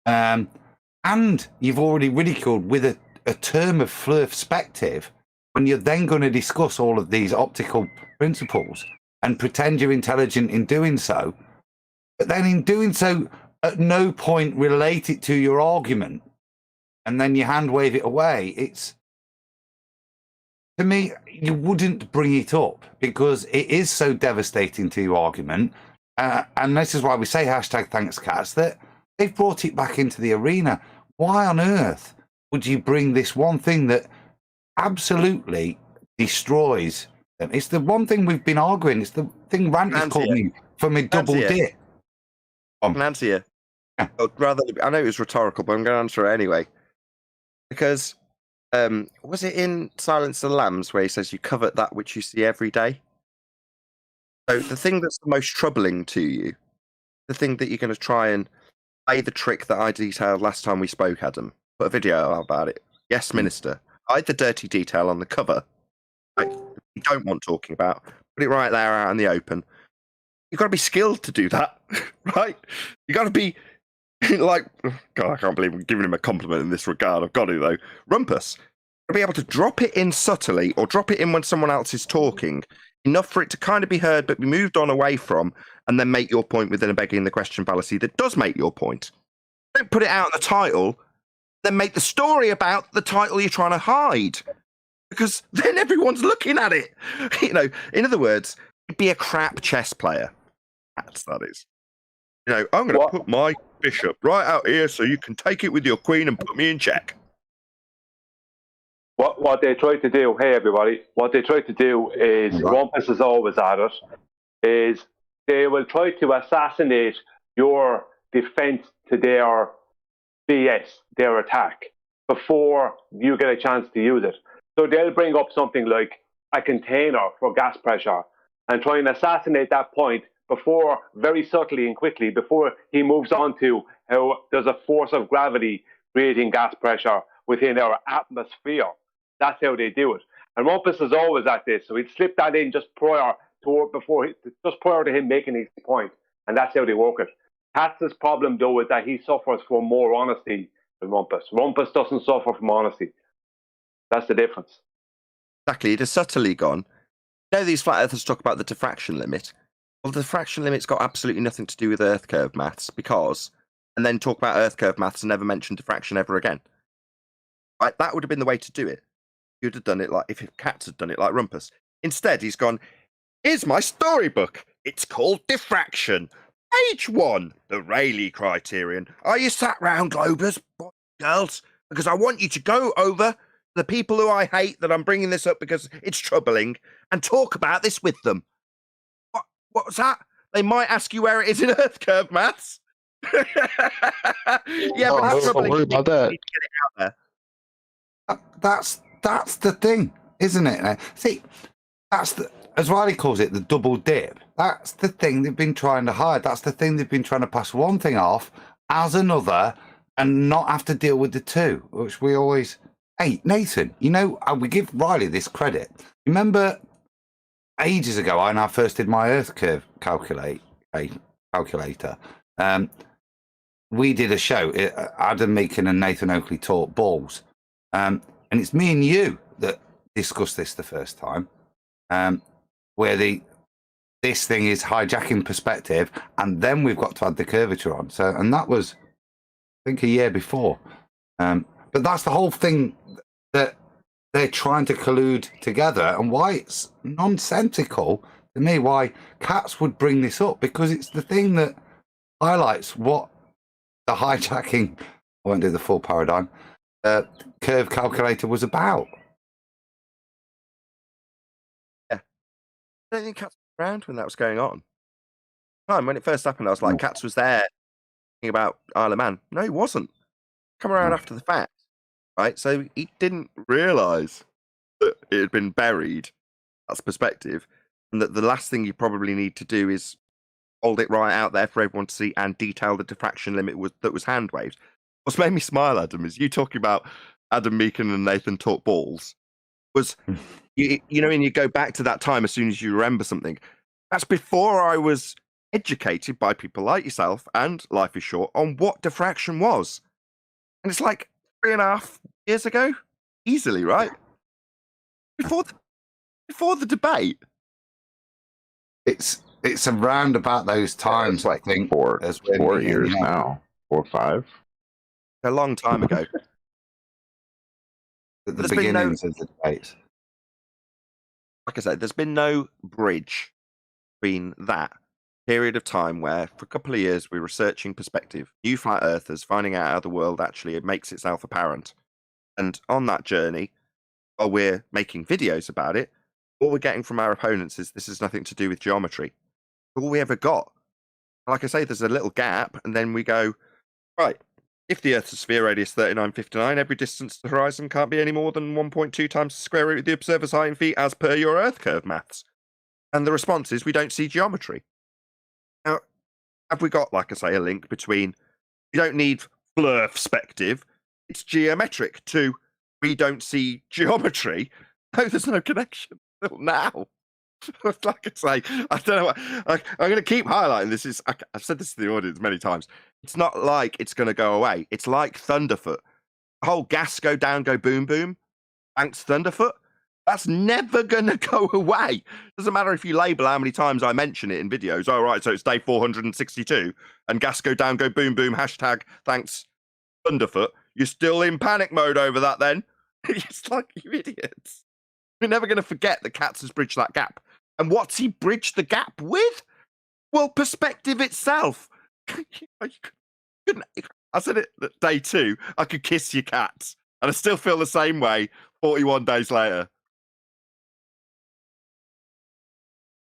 and you've already ridiculed with a term of perspective, when you're then going to discuss all of these optical principles and pretend you're intelligent in doing so, but then in doing so, at no point relate it to your argument, and then you hand wave it away, it's, to me, you wouldn't bring it up because it is so devastating to your argument. And this is why we say #ThanksCats, that they've brought it back into the arena. Why on earth would you bring this one thing that absolutely destroys them? It's the one thing we've been arguing. It's the thing Rant has called me for my double dip. I can answer you. Yeah. I know it was rhetorical, but I'm going to answer it anyway. Because, was it in Silence of the Lambs where he says you covet that which you see every day? So the thing that's the most troubling to you, the thing that you're going to try and play the trick that I detailed last time we spoke, Adam, put a video out about it. Yes, Minister. Hide the dirty detail on the cover. Right? You don't want talking about. Put it right there out in the open. You've got to be skilled to do that, right? You've got to be like, God, I can't believe I'm giving him a compliment in this regard. I've got to, though. Rumpus. To be able to drop it in subtly or drop it in when someone else is talking, enough for it to kind of be heard but be moved on away from, and then make your point within a begging the question fallacy that does make your point. Don't put it out in the title, then make the story about the title you're trying to hide. because then everyone's looking at it. You know, in other words, you'd be a crap chess player. That is. You know, I'm going to put my bishop right out here so you can take it with your queen and put me in check. What they try to do, hey everybody, what they try to do is, Rumpus is always at it, is they will try to assassinate your defense to their BS, their attack, before you get a chance to use it. So they'll bring up something like a container for gas pressure and try and assassinate that point before, very subtly and quickly, before he moves on to how there's a force of gravity creating gas pressure within our atmosphere. That's how they do it. And Rumpus is always at this, so he'd slip that in just prior to him making his point, and that's how they work it. Katz's problem, though, is that he suffers from more honesty than Rumpus. Rumpus doesn't suffer from honesty. That's the difference. Exactly, it has subtly gone. You know, these flat earthers talk about the diffraction limit. Well, the diffraction limit's got absolutely nothing to do with Earth curve maths, and then talk about Earth curve maths and never mention diffraction ever again. Right, that would have been the way to do it. You'd have done it like if Katz had done it like Rumpus. Instead, he's gone, here's my storybook. It's called Diffraction. Page 1, the Rayleigh criterion. Are you sat round, Globers, boys and girls? Because I want you to go over the people who I hate that I'm bringing this up because it's troubling and talk about this with them. What's that? They might ask you where it is in Earth curve maths. Yeah, but that's don't worry about that. Get it out there. That's the thing, isn't it? See, that's the, as Riley calls it, the double dip. That's the thing they've been trying to hide. That's the thing they've been trying to pass one thing off as another and not have to deal with the two, which we always... Hey, Nathan, you know, we give Riley this credit. Remember ages ago when I first did my Earth curve calculator, we did a show. Adam Meakin and Nathan Oakley taught balls. And it's me and you that discussed this the first time, where this thing is hijacking perspective, and then we've got to add the curvature on. So, and that was, I think, a year before. But that's the whole thing that they're trying to collude together, and why it's nonsensical to me why Katz would bring this up, because it's the thing that highlights what the hijacking, I won't do the full paradigm, curve calculator was about. Yeah. I don't think Katz was around when that was going on. When it first happened, I was like, Katz was there thinking about Isle of Man. No, he wasn't. Come around after the fact, right? So he didn't realise that it had been buried. That's perspective. And that the last thing you probably need to do is hold it right out there for everyone to see and detail the diffraction limit that was hand waved. What's made me smile, Adam, is you talking about Adam Meakin and Nathan Talk Balls. Was, you know, and you go back to that time as soon as you remember something. That's before I was educated by people like yourself and Life is Short on what diffraction was. And it's like 3.5 years ago, easily, right? Before the debate. It's around about those times, I think. 4 years now, 4 or 5. A long time ago. At the beginnings of the debate. Like I said, there's been no bridge between that period of time where for a couple of years we were researching perspective, new flat earthers, finding out how the world actually makes itself apparent. And on that journey, while we're making videos about it, what we're getting from our opponents is this has nothing to do with geometry. All we ever got. Like I say, there's a little gap, and then we go, right, if the Earth's sphere radius 3959, every distance to the horizon can't be any more than 1.2 times the square root of the observer's height in feet as per your Earth curve maths. And the response is we don't see geometry. Now, have we got, like I say, a link between you don't need blur perspective, it's geometric, to we don't see geometry? No, there's no connection till now. Like I say, I don't know what, I'm going to keep highlighting this. I've said this to the audience many times. It's not like it's going to go away. It's like Thunderfoot. The whole gas go down, go boom, boom. Thanks, Thunderfoot. That's never going to go away. Doesn't matter if you label how many times I mention it in videos. Oh, right, so it's day 462 and gas go down, go boom, boom, hashtag thanks, Thunderfoot. You're still in panic mode over that then. It's like, you idiots. We're never going to forget that Katz has bridged that gap. And what's he bridged the gap with? Well, perspective itself. I said it day 2. I could kiss your cats, and I still feel the same way 41 days later.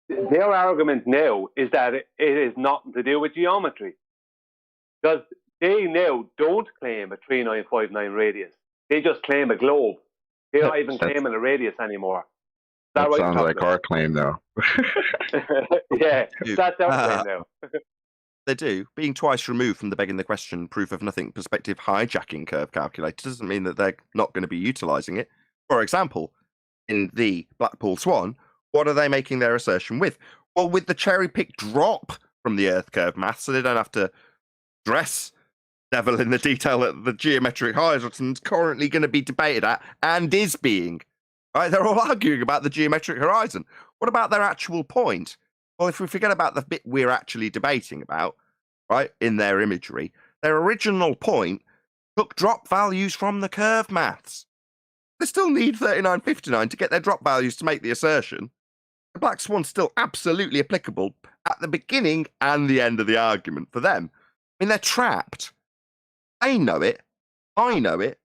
Their argument now is that it is nothing to do with geometry. Because they now don't claim a 3959 radius. They just claim a globe. They're not even claiming a radius anymore. That right, sounds like our claim, though. Yeah, that's our claim now. They do. Being twice removed from the begging the question, proof of nothing perspective hijacking curve calculator doesn't mean that they're not going to be utilizing it. For example, in the Black Swan, what are they making their assertion with? Well, with the cherry-picked drop from the Earth curve math, so they don't have to dress devil in the detail that the geometric horizon's currently going to be debated at and is being. Right? They're all arguing about the geometric horizon. What about their actual point? Well, if we forget about the bit we're actually debating about, right, in their imagery, their original point took drop values from the curve maths. They still need 3959 to get their drop values to make the assertion. The Black Swan's still absolutely applicable at the beginning and the end of the argument for them. I mean, they're trapped. They know it. I know it.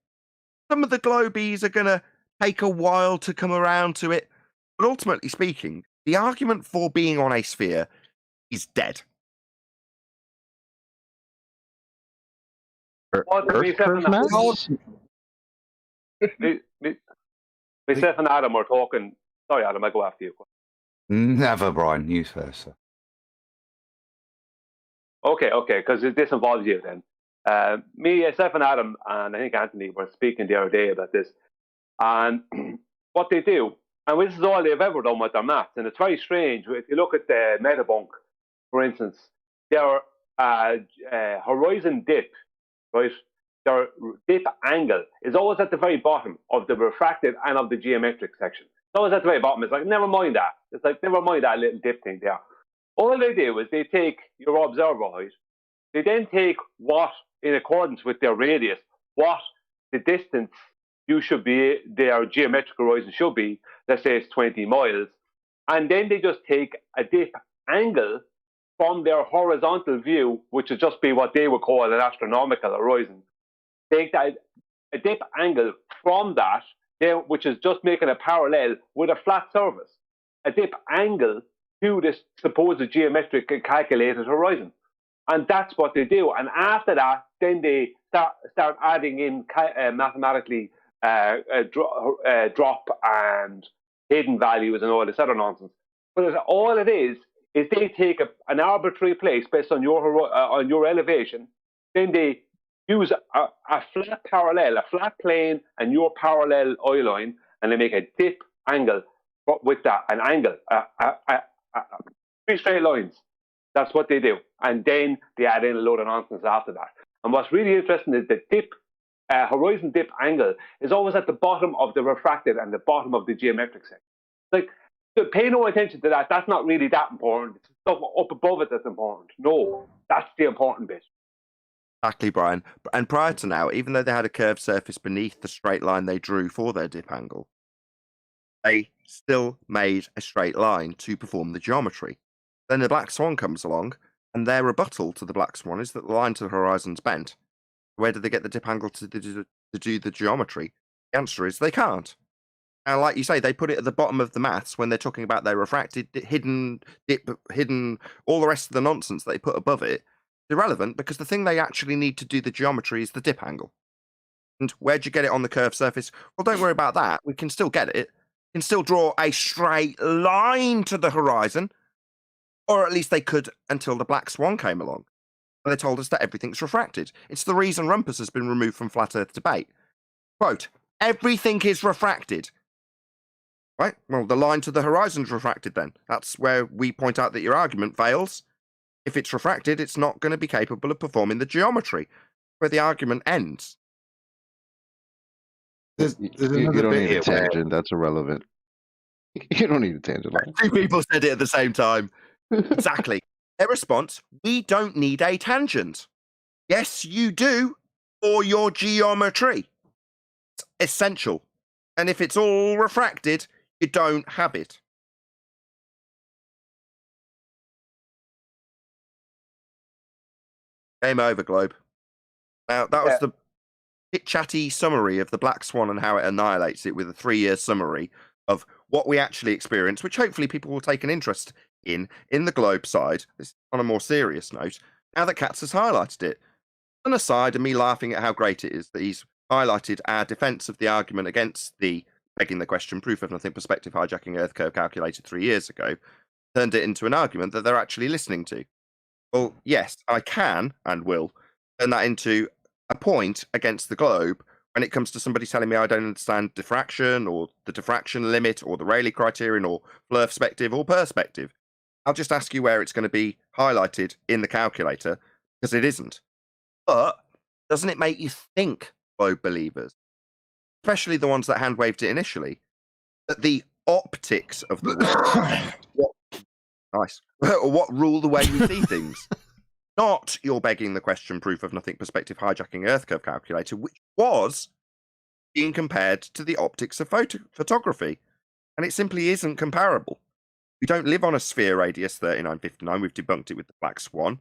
Some of the globies are going to take a while to come around to it. But ultimately speaking, the argument for being on a sphere is dead. Myself and Adam were talking. Sorry, Adam, I go after you. Never, Brian. You first, sir. Okay, because this involves you then. Me, myself and Adam, and I think Anthony were speaking the other day about this. And what they do, and this is all they've ever done with their maths, and it's very strange. If you look at the Metabunk, for instance, their horizon dip, right? Their dip angle is always at the very bottom of the refractive and of the geometric section. It's always at the very bottom. It's like, never mind that. It's like, never mind that little dip thing there. All they do is they take your observer height. They then take what, in accordance with their radius, what the distance you should be, their geometric horizon should be. Let's say it's 20 miles. And then they just take a dip angle from their horizontal view, which would just be what they would call an astronomical horizon. Take that a dip angle from that, which is just making a parallel with a flat surface. A dip angle to this supposed geometric calculated horizon. And that's what they do. And after that, then they start adding in mathematically drop and hidden values and all this other nonsense. But all it is they take an arbitrary place based on your elevation, then they use a flat parallel, a flat plane, and your parallel eye line, and they make a dip angle with that, an angle, 3 straight lines. That's what they do. And then they add in a load of nonsense after that. And what's really interesting is the horizon dip angle is always at the bottom of the refractive and the bottom of the geometric section. Like, pay no attention to that. That's not really that important. It's stuff up above it that's important. No, that's the important bit. Exactly, Brian. And prior to now, even though they had a curved surface beneath the straight line they drew for their dip angle, they still made a straight line to perform the geometry. Then the Black Swan comes along, and their rebuttal to the Black Swan is that the line to the horizon's bent. Where did they get the dip angle to do the geometry? The answer is they can't. And like you say, they put it at the bottom of the maths when they're talking about their refracted, hidden, dip, hidden, all the rest of the nonsense they put above it. Irrelevant, because the thing they actually need to do the geometry is the dip angle. And where'd you get it on the curved surface? Well, don't worry about that. We can still get it. We can still draw a straight line to the horizon. Or at least they could until the Black Swan came along. And they told us that everything's refracted. It's the reason Rumpus has been removed from Flat Earth debate. Quote, everything is refracted. Right? Well, the line to the horizon's refracted then. That's where we point out that your argument fails. If it's refracted, it's not going to be capable of performing the geometry, where the argument ends. You don't need a tangent. That's irrelevant. You don't need a tangent. Two people said it at the same time. Exactly. Their response, we don't need a tangent. Yes, you do, for your geometry. It's essential. And if it's all refracted, You don't have it. Game over, Globe. Now, that was the chit-chatty summary of the Black Swan and how it annihilates it with a 3-year summary of what we actually experience, which hopefully people will take an interest in the Globe side. This on a more serious note, now that Katz has highlighted it. An aside and me laughing at how great it is that he's highlighted our defence of the argument against the begging the question, proof of nothing, perspective hijacking Earth curve calculated 3 years ago, turned it into an argument that they're actually listening to. Well, yes, I can and will turn that into a point against the Globe when it comes to somebody telling me I don't understand diffraction or the diffraction limit or the Rayleigh criterion or Fleur perspective or perspective. I'll just ask you where it's going to be highlighted in the calculator, because it isn't. But doesn't it make you think, Globe believers, especially the ones that hand waved it initially, that the optics of the what rule the way we see things? Not your begging the question, proof of nothing, perspective hijacking Earth curve calculator, which was being compared to the optics of photography, and it simply isn't comparable. We don't live on a sphere radius 3959. We've debunked it with the Black Swan.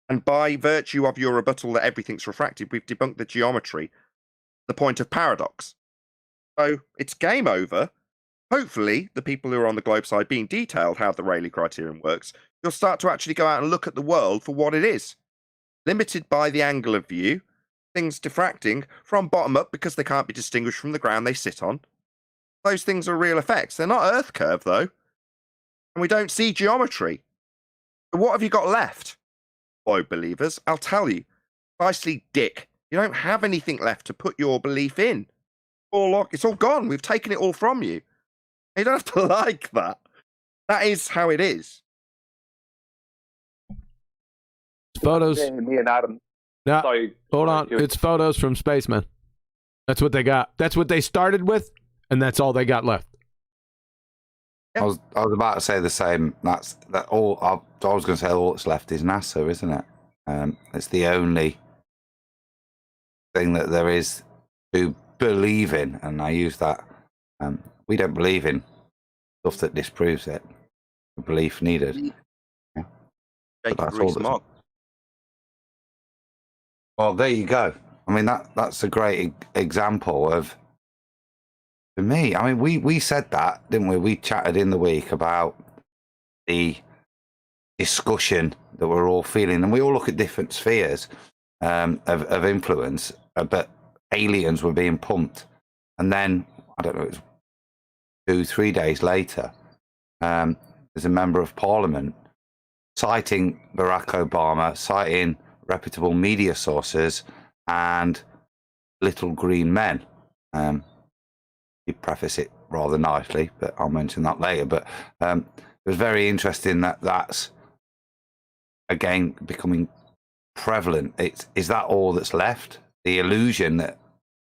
And by virtue of your rebuttal that everything's refracted, we've debunked the geometry, the point of paradox. So it's game over. Hopefully, the people who are on the Globe side being detailed how the Rayleigh criterion works, you'll start to actually go out and look at the world for what it is. Limited by the angle of view, things diffracting from bottom up because they can't be distinguished from the ground they sit on. Those things are real effects. They're not Earth curve, though. And we don't see geometry. So what have you got left? Globe believers, I'll tell you, precisely dick. You don't have anything left to put your belief in. It's all gone. We've taken it all from you. You don't have to like that. That is how it is. Photos. Me and Adam. No, Sorry. hold on. It's photos from spacemen. That's what they got. That's what they started with, and that's all they got left. I was about to say the same. I was going to say all that's left is NASA, isn't it? It's the only thing that there is to believe in, and I use that. We don't believe in stuff that disproves it. The belief needed. Yeah. That's all. Well, there you go. I mean, that's a great example of. For me, I mean, we said that, didn't we? We chatted in the week about the discussion that we're all feeling, and we all look at different spheres of influence, but aliens were being pumped. And then, I don't know, it was 2-3 days later, there's a member of parliament citing Barack Obama, citing reputable media sources, and little green men. You preface it rather nicely, but I'll mention that later. But it was very interesting that's again becoming prevalent. Is that all that's left? The illusion that,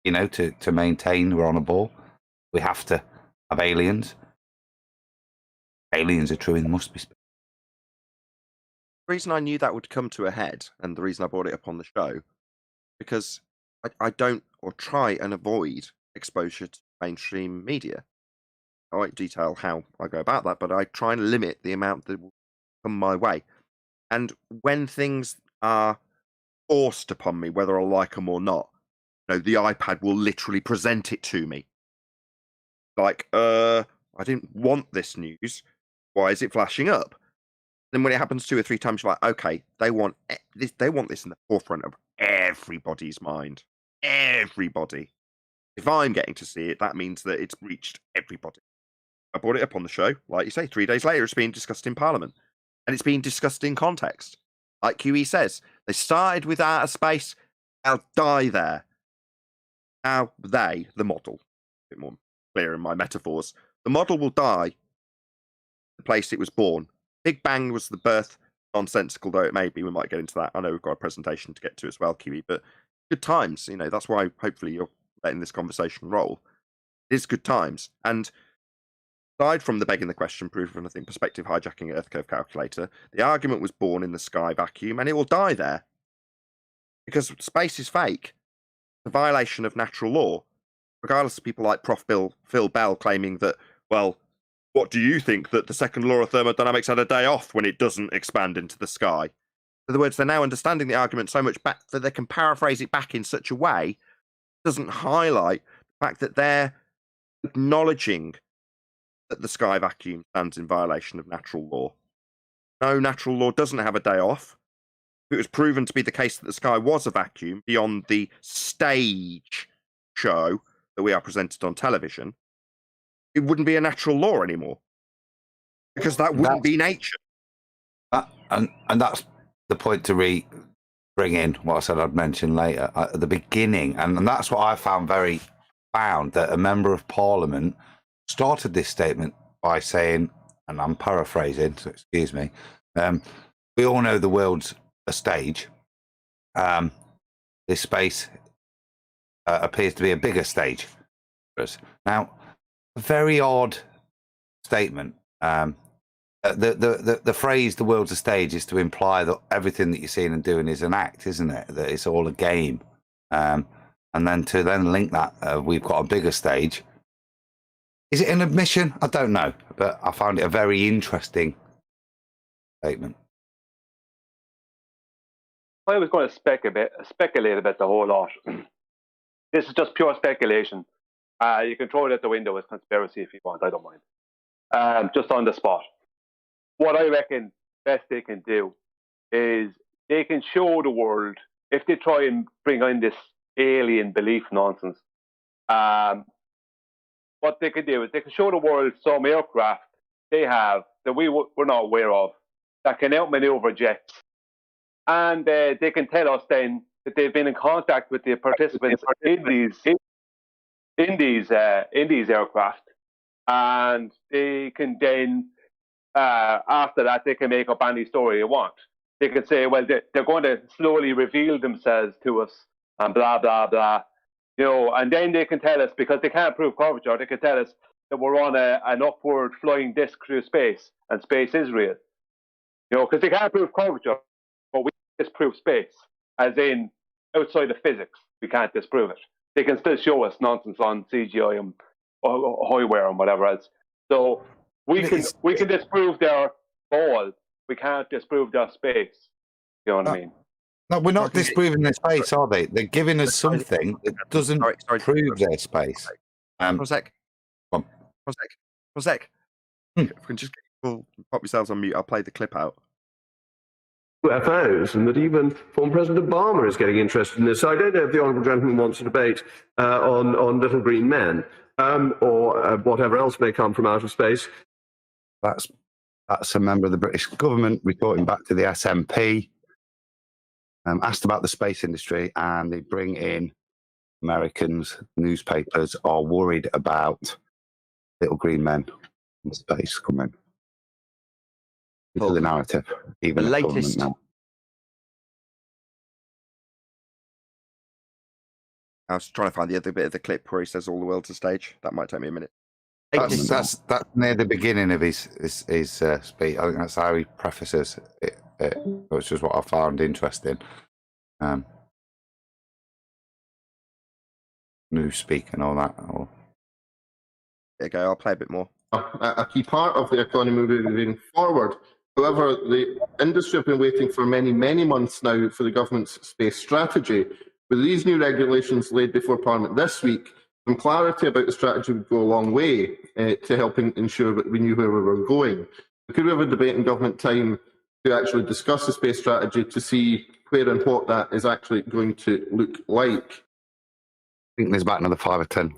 you know, to maintain we're on a ball, we have to have aliens. Aliens are true, and there must be. The reason I knew that would come to a head, and the reason I brought it up on the show, because I don't, or try and avoid exposure to mainstream media. I won't detail how I go about that, but I try and limit the amount that will come my way. And when things are forced upon me, whether I like them or not, you know, the iPad will literally present it to me. Like, I didn't want this news. Why is it flashing up? Then when it happens 2 or 3 times, you're like, okay, they want this in the forefront of everybody's mind. Everybody. If I'm getting to see it, that means that it's reached everybody. I brought it up on the show. Like you say, 3 days later, it's being discussed in Parliament. And it's being discussed in context. Like QE says, they started with outer space, they'll die there. Now the model, a bit more clear in my metaphors, the model will die the place it was born. Big Bang was the birth, nonsensical though it may be. We might get into that. I know we've got a presentation to get to as well, QE, but good times. You know, that's why hopefully you're letting this conversation roll. It is good times. And aside from the begging the question, proof of nothing, perspective hijacking Earth curve calculator, the argument was born in the sky vacuum, and it will die there. Because space is fake. The violation of natural law. Regardless of people like Phil Bell claiming that well, what do you think that the second law of thermodynamics had a day off when it doesn't expand into the sky? In other words, they're now understanding the argument so much back that they can paraphrase it back in such a way that doesn't highlight the fact that they're acknowledging that the sky vacuum stands in violation of natural law. No, natural law doesn't have a day off. If it was proven to be the case that the sky was a vacuum beyond the stage show that we are presented on television, it wouldn't be a natural law anymore, because that wouldn't be nature. And that's the point to bring in what I said I'd mention later at the beginning, and that's what I found very profound, that a member of Parliament started this statement by saying, and I'm paraphrasing, so excuse me, we all know the world's a stage. This space appears to be a bigger stage for us. Now, a very odd statement. The phrase "the world's a stage" is to imply that everything that you're seeing and doing is an act, isn't it? That it's all a game. And then to link that we've got a bigger stage. Is it an admission? I don't know, but I found it a very interesting statement. I was going to speculate about the whole lot. This is just pure speculation. You can throw it out the window as conspiracy if you want. I don't mind. Just on the spot. What I reckon best they can do is they can show the world, if they try and bring in this alien belief nonsense, what they can do is they can show the world some aircraft they have that we're not aware of that can outmaneuver jets. And they can tell us then that they've been in contact with the participants in these aircraft, and they can then after that they can make up any story they want. They can say, well, they're going to slowly reveal themselves to us and blah blah blah, and then they can tell us, because they can't prove curvature, they can tell us that we're on an upward flying disc through space and space is real, because they can't prove curvature, but we disprove space, as in outside of physics. We can't disprove it. They can still show us nonsense on CGI and highware and whatever else. So we can disprove their ball. We can't disprove their space. You know what I mean? No, we're not disproving their space, are they? They're giving us something that doesn't prove their space. For a sec. For a sec. If we can just pop yourselves on mute, I'll play the clip out. UFOs, and that even former President Obama is getting interested in this. So I don't know if the honourable gentleman wants a debate on little green men or whatever else may come from outer space. That's a member of the British government reporting back to the SNP, asked about the space industry, and they bring in Americans. Newspapers are worried about little green men in space coming. Into the narrative, even the latest. Now. I was trying to find the other bit of the clip where he says all the world's a stage. That might take me a minute. That's near the beginning of his speech. I think that's how he prefaces it, which is what I found interesting. Newspeak and all that. There you go. I'll play a bit more. A key part of the economy moving forward. However, the industry have been waiting for many, many months now for the government's space strategy. With these new regulations laid before Parliament this week, some clarity about the strategy would go a long way to helping ensure that we knew where we were going. Could we have a debate in government time to actually discuss the space strategy to see where and what that is actually going to look like? I think there's about another 5 or 10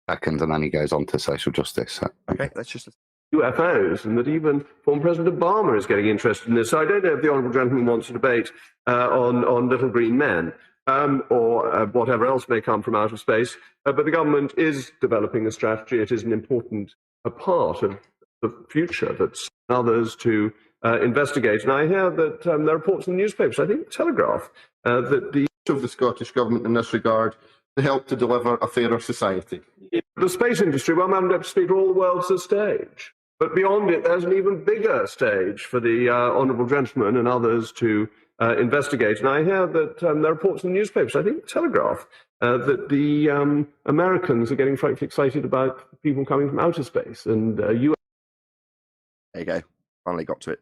seconds, and then he goes on to social justice. So. Okay, let's just... UFOs, and that even former President Obama is getting interested in this. So I don't know if the honourable gentleman wants a debate on little green men or whatever else may come from outer space, but the government is developing a strategy. It is an important part of the future that's others to investigate. And I hear that there are reports in the newspapers, I think the Telegraph, that the of the Scottish Government in this regard to help to deliver a fairer society. The space industry, well, Madam Deputy Speaker, all the world's a stage. But beyond it, there's an even bigger stage for the honourable gentleman and others to investigate. And I hear that there are reports in the newspapers, I think Telegraph, that the Americans are getting frightfully excited about people coming from outer space. And There you go. Finally got to it.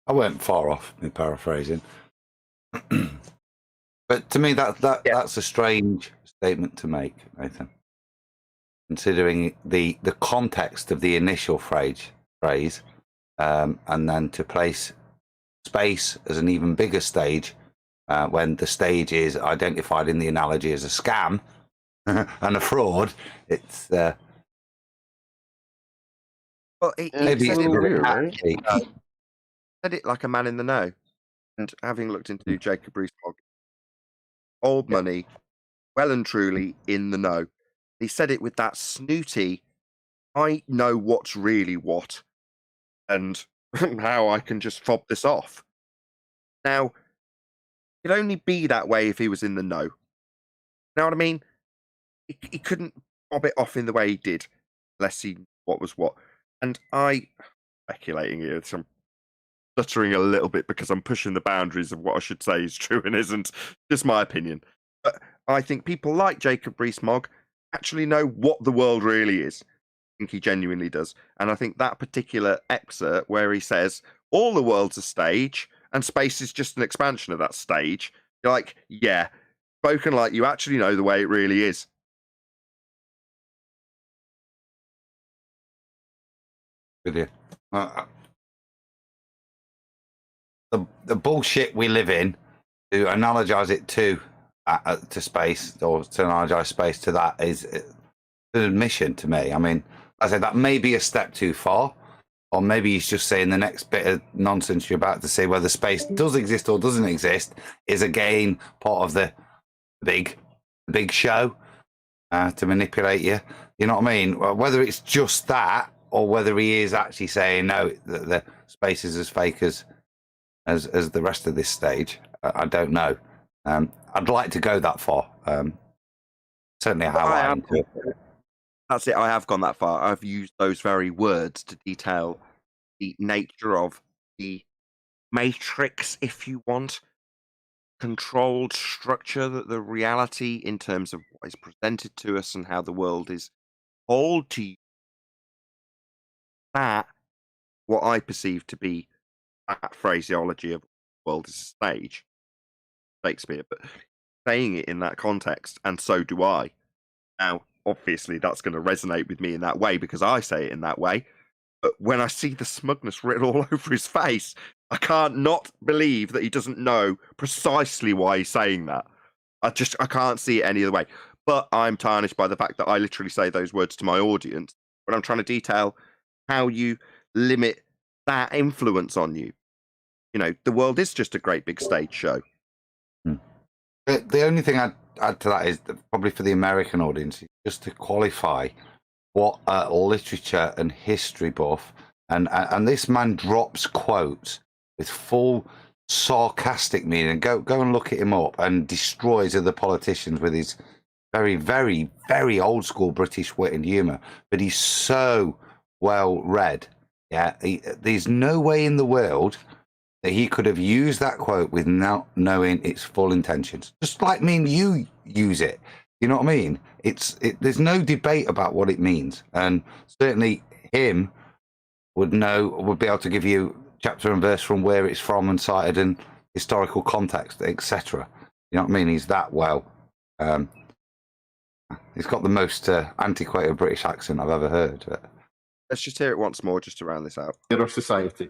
I weren't far off in paraphrasing. But to me, that's a strange statement to make, Nathan. Considering the context of the initial phrase, and then to place space as an even bigger stage, when the stage is identified in the analogy as a scam and a fraud, it's Well, it maybe said it's it, weird, right? said it like a man in the know. And having looked into Jacob Rees-Mogg, old money, well and truly in the know. He said it with that snooty, I know what's really what, and how I can just fob this off. Now, it'd only be that way if he was in the know. You know what I mean? He couldn't fob it off in the way he did, unless he knew what was what. And speculating here, so I'm stuttering a little bit because I'm pushing the boundaries of what I should say is true and isn't. Just my opinion. But I think people like Jacob Rees-Mogg actually know what the world really is. I think he genuinely does. And I think that particular excerpt where he says, all the world's a stage and space is just an expansion of that stage, you're like, yeah, spoken like you actually know the way it really is. with you. The bullshit we live in, to analogize it to space, or to analogize space to that, is an admission to me. I mean, I said that may be a step too far, or maybe he's just saying the next bit of nonsense you're about to say, whether space does exist or doesn't exist, is again part of the big show to manipulate you. You know what I mean? Well, whether it's just that, or whether he is actually saying no, that the space is as fake as the rest of this stage, I don't know. I'd like to go that far. Certainly how I am. That's it. I have gone that far. I've used those very words to detail the nature of the matrix, if you want, controlled structure, that the reality in terms of what is presented to us and how the world is told to you. That, what I perceive to be that phraseology of the world is a stage, Shakespeare, but saying it in that context, and so do I. Now, obviously, that's going to resonate with me in that way because I say it in that way. But when I see the smugness written all over his face, I can't not believe that he doesn't know precisely why he's saying that. I can't see it any other way. But I'm tarnished by the fact that I literally say those words to my audience when I'm trying to detail how you limit that influence on you. You know, the world is just a great big stage show. The only thing I'd add to that is that probably for the American audience, just to qualify what literature and history buff, and this man drops quotes with full sarcastic meaning. Go and look at him up, and destroys other politicians with his very, very, very old school British wit and humour. But he's so well read. Yeah, there's no way in the world that he could have used that quote without knowing its full intentions. Just like me and you use it. You know what I mean? There's no debate about what it means. And certainly him would be able to give you chapter and verse from where it's from and cited and historical context, etc. You know what I mean? He's that well. He's got the most antiquated British accent I've ever heard. Let's just hear it once more just to round this out. In our society.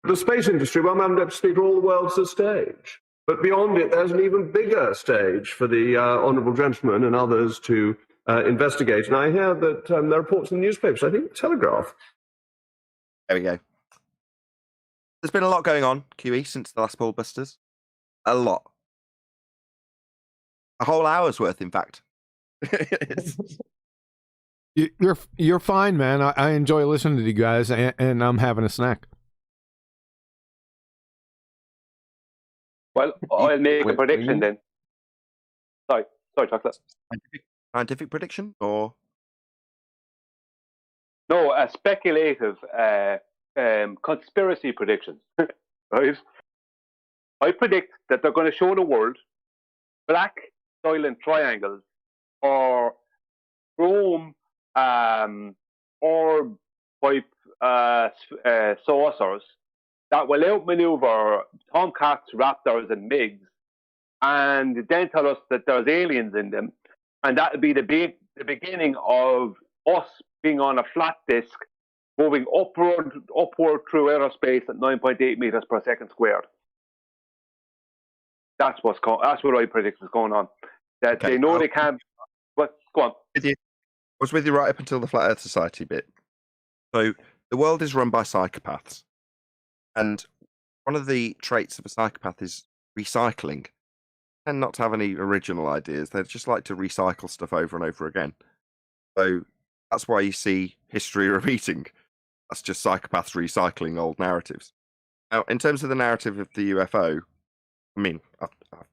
The space industry, well, Madam Deputy Speaker, all the world's a stage. But beyond it, there's an even bigger stage for the honourable gentleman and others to investigate. And I hear that there are reports in the newspapers, I think Telegraph. There we go. There's been a lot going on, QE, since the last Ballbusters. A lot. A whole hour's worth, in fact. You're fine, man. I enjoy listening to you guys, and I'm having a snack. Well, I'll make a prediction then. Sorry, Chocolate. Scientific prediction, or no, a speculative conspiracy prediction, right? I predict that they're going to show the world black silent triangles or chrome orb type saucers that will outmaneuver tomcats, raptors, and MiGs, and then tell us that there's aliens in them, and that would be the beginning of us being on a flat disk, moving upward through aerospace at 9.8 meters per second squared. That's what I predict is going on. That Okay, they know they can't. But go on. I was with you right up until the Flat Earth Society bit. So the world is run by psychopaths, and one of the traits of a psychopath is recycling. They tend not to have any original ideas. They just like to recycle stuff over and over again. So that's why you see history repeating. That's just psychopaths recycling old narratives. Now, in terms of the narrative of the UFO, I mean, I want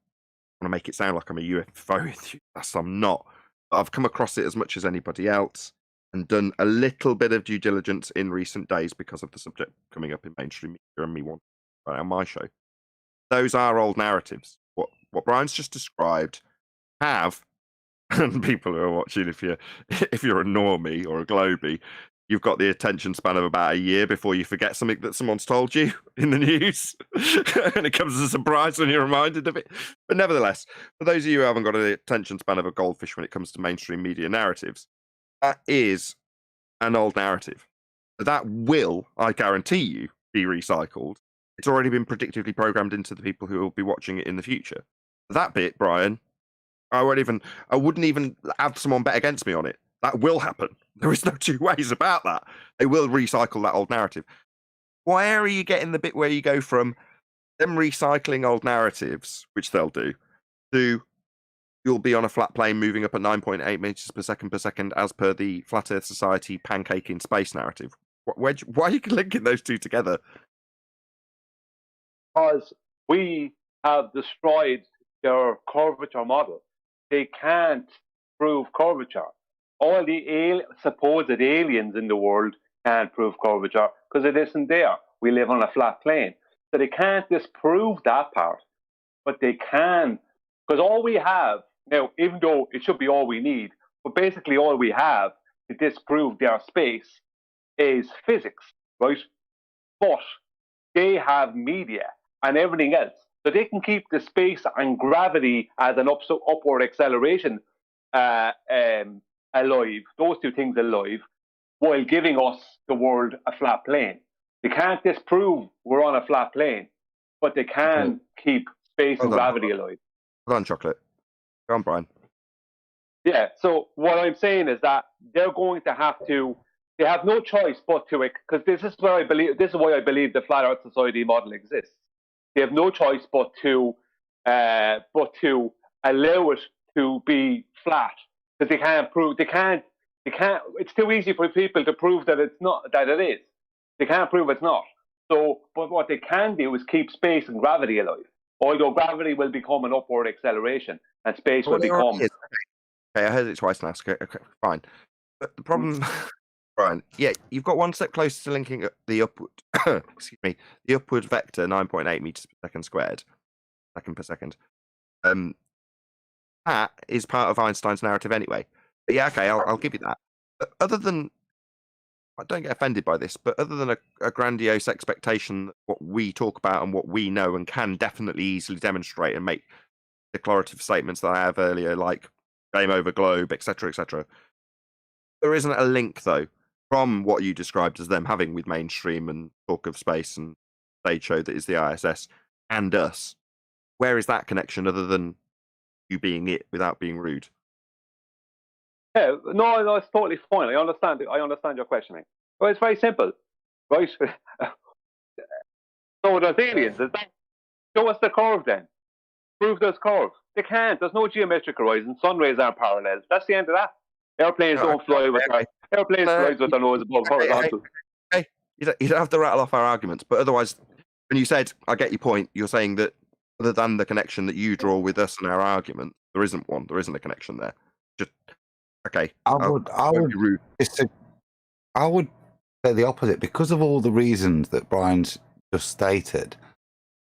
to make it sound like I'm a UFO enthusiast. I'm not. I've come across it as much as anybody else and done a little bit of due diligence in recent days because of the subject coming up in mainstream media and me wanting to on my show. Those are old narratives. What Brian's just described have, and people who are watching, if you're a normie or a globie, you've got the attention span of about a year before you forget something that someone's told you in the news. And it comes as a surprise when you're reminded of it. But nevertheless, for those of you who haven't got the attention span of a goldfish when it comes to mainstream media narratives, that is an old narrative. That will, I guarantee you, be recycled. It's already been predictively programmed into the people who will be watching it in the future. That bit, Brian, I wouldn't even have someone bet against me on it. That will happen. There is no two ways about that. They will recycle that old narrative. Where are you getting the bit where you go from them recycling old narratives, which they'll do, to you'll be on a flat plane moving up at 9.8 meters per second as per the Flat Earth Society pancake in space narrative? Why are you linking those two together? Because we have destroyed their curvature model. They can't prove curvature. All the supposed aliens in the world can't prove curvature because it isn't there. We live on a flat plane. So they can't disprove that part. But they can, because all we have, now, even though it should be all we need, but basically all we have to disprove their space is physics, right? But they have media and everything else. So they can keep the space and gravity as an upward acceleration alive, those two things alive, while giving us the world a flat plane. They can't disprove we're on a flat plane, but they can keep space and gravity alive. Hold on, Chocolate. Go on, Brian. Yeah, so what I'm saying is that they're going to have to, they have no choice but to, because this is why I believe the Flat Earth Society model exists. They have no choice but to allow it to be flat, because they can't, it's too easy for people to prove that it's not, that it is. They can't prove it's not. So, but what they can do is keep space and gravity alive. Although gravity will become an upward acceleration and space will become. Okay, I heard it twice now. Okay, fine. But the problem, Brian, yeah, you've got one step closer to linking the upward, the upward vector, 9.8 meters per second squared, second per second. That is part of Einstein's narrative anyway. But yeah, okay, I'll give you that. But other than, I don't get offended by this, but other than a grandiose expectation that what we talk about and what we know and can definitely easily demonstrate and make declarative statements that I have earlier, like game over globe, etc., etc. There isn't a link, though, from what you described as them having with mainstream and talk of space and stage show that is the ISS and us. Where is that connection other than you being it without being rude? Yeah, no, it's totally fine. I understand your questioning. Well, it's very simple, right? So there's aliens. Show us the curve then. Prove those curves. They can't. There's no geometric horizon. Sun rays aren't parallel. That's the end of that. Airplanes don't fly with airplanes fly with their nose above horizontal. Hey, you don't have to rattle off our arguments, but otherwise, when you said, I get your point, you're saying that other than the connection that you draw with us and our argument, there isn't one. There isn't a connection there. Just okay. I would say the opposite because of all the reasons that Brian's just stated.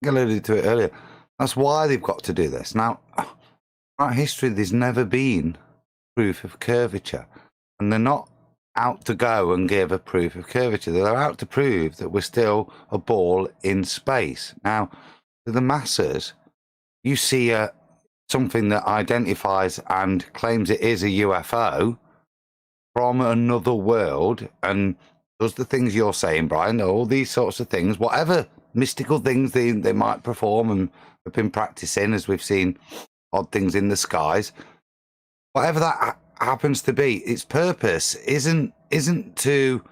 I alluded to it earlier. That's why they've got to do this. Now, throughout history, there's never been proof of curvature. And they're not out to go and give a proof of curvature. They're out to prove that we're still a ball in space. Now, to the masses, you see something that identifies and claims it is a UFO from another world and does the things you're saying, Brian, all these sorts of things, whatever mystical things they might perform and have been practicing, as we've seen odd things in the skies, whatever that happens to be, its purpose isn't to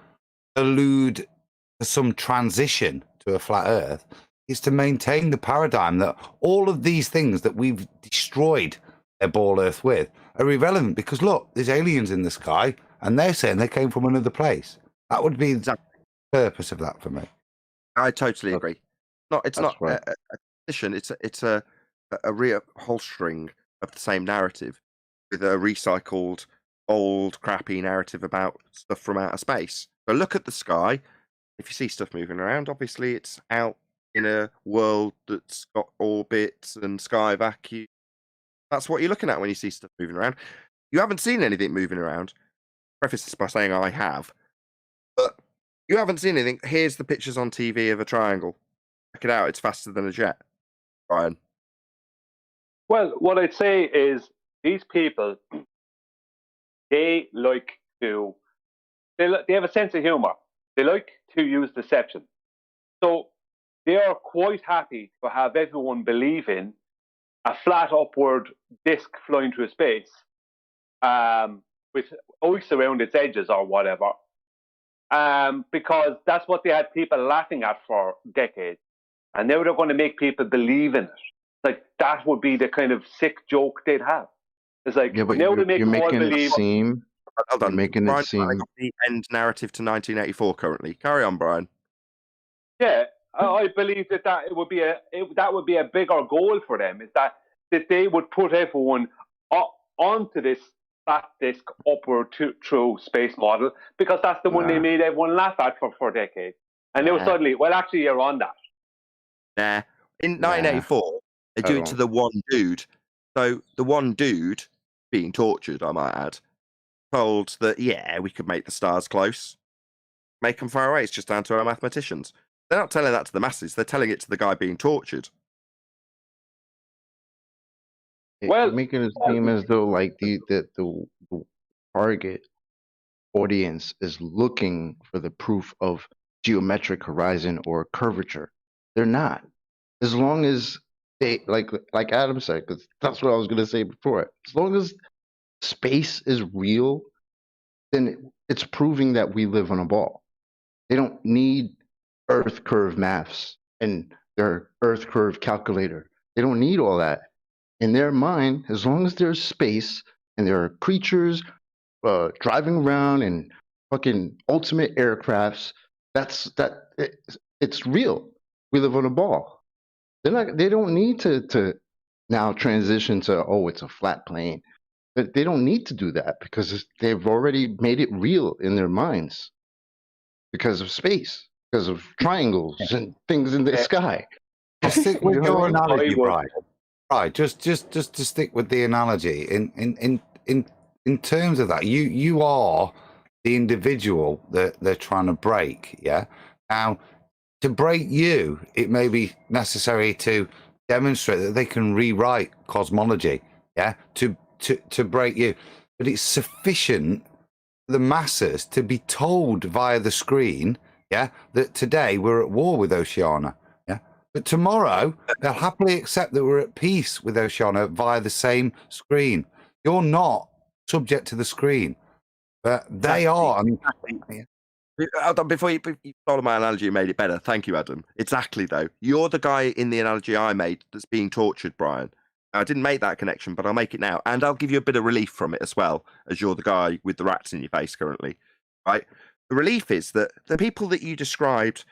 allude to some transition to a flat earth. It's to maintain the paradigm that all of these things that we've destroyed their ball earth with are irrelevant, because look, there's aliens in the sky and they're saying they came from another place. That would be the purpose of that for me. I totally agree. It's not right. a addition. It's a reupholstering of the same narrative with a recycled, old, crappy narrative about stuff from outer space. So look at the sky. If you see stuff moving around, obviously it's out in a world that's got orbits and sky vacuum. That's what you're looking at when you see stuff moving around. You haven't seen anything moving around. Preface this by saying I have. But you haven't seen anything. Here's the pictures on TV of a triangle. Check it out. It's faster than a jet. Brian. Well, what I'd say is these people, they like to, they have a sense of humor. They like to use deception. So they are quite happy to have everyone believe in a flat upward disk flying through space with ice around its edges or whatever, because that's what they had people laughing at for decades. And now they're going to make people believe in it. Like, that would be the kind of sick joke they'd have. It's like, Yeah, but now they make you're them all making it believe. seem. Hold You're on. making Brian, it seem. I got the end narrative to 1984 currently. Carry on, Brian. Yeah, I believe that it would be that would be a bigger goal for them, is that they would put everyone onto this flat disk upward through space model, because that's the one they made everyone laugh at for decades. And now suddenly, well, actually, you're on that. Nah. In 1984, they do it to the one dude. So the one dude being tortured, I might add, told that, yeah, we could make the stars close, make them far away. It's just down to our mathematicians. They're not telling that to the masses. They're telling it to the guy being tortured. Well, making it seem as though like the target audience is looking for the proof of geometric horizon or curvature. They're not. As long as they like Adam said, because that's what I was going to say before. As long as space is real, then it's proving that we live on a ball. They don't need Earth curve maths and their Earth curve calculator. They don't need all that. In their mind, as long as there's space and there are creatures driving around in fucking ultimate aircrafts, it's real. We live on a ball. They don't need to now transition to, oh, it's a flat plane. But they don't need to do that because they've already made it real in their minds because of space, because of triangles and things in the sky. Just stick with your analogy, Brian. Right, just to stick with the analogy. In terms of that, you are the individual that they're trying to break. Yeah. Now, to break you, it may be necessary to demonstrate that they can rewrite cosmology. Yeah. To break you, but it's sufficient for the masses to be told via the screen. Yeah. That today we're at war with Oceania. But tomorrow, they'll happily accept that we're at peace with Oceania via the same screen. You're not subject to the screen, but they are. Before you followed my analogy, you made it better. Thank you, Adam. Exactly, though. You're the guy in the analogy I made that's being tortured, Brian. I didn't make that connection, but I'll make it now. And I'll give you a bit of relief from it as well, as you're the guy with the rats in your face currently. Right? The relief is that the people that you described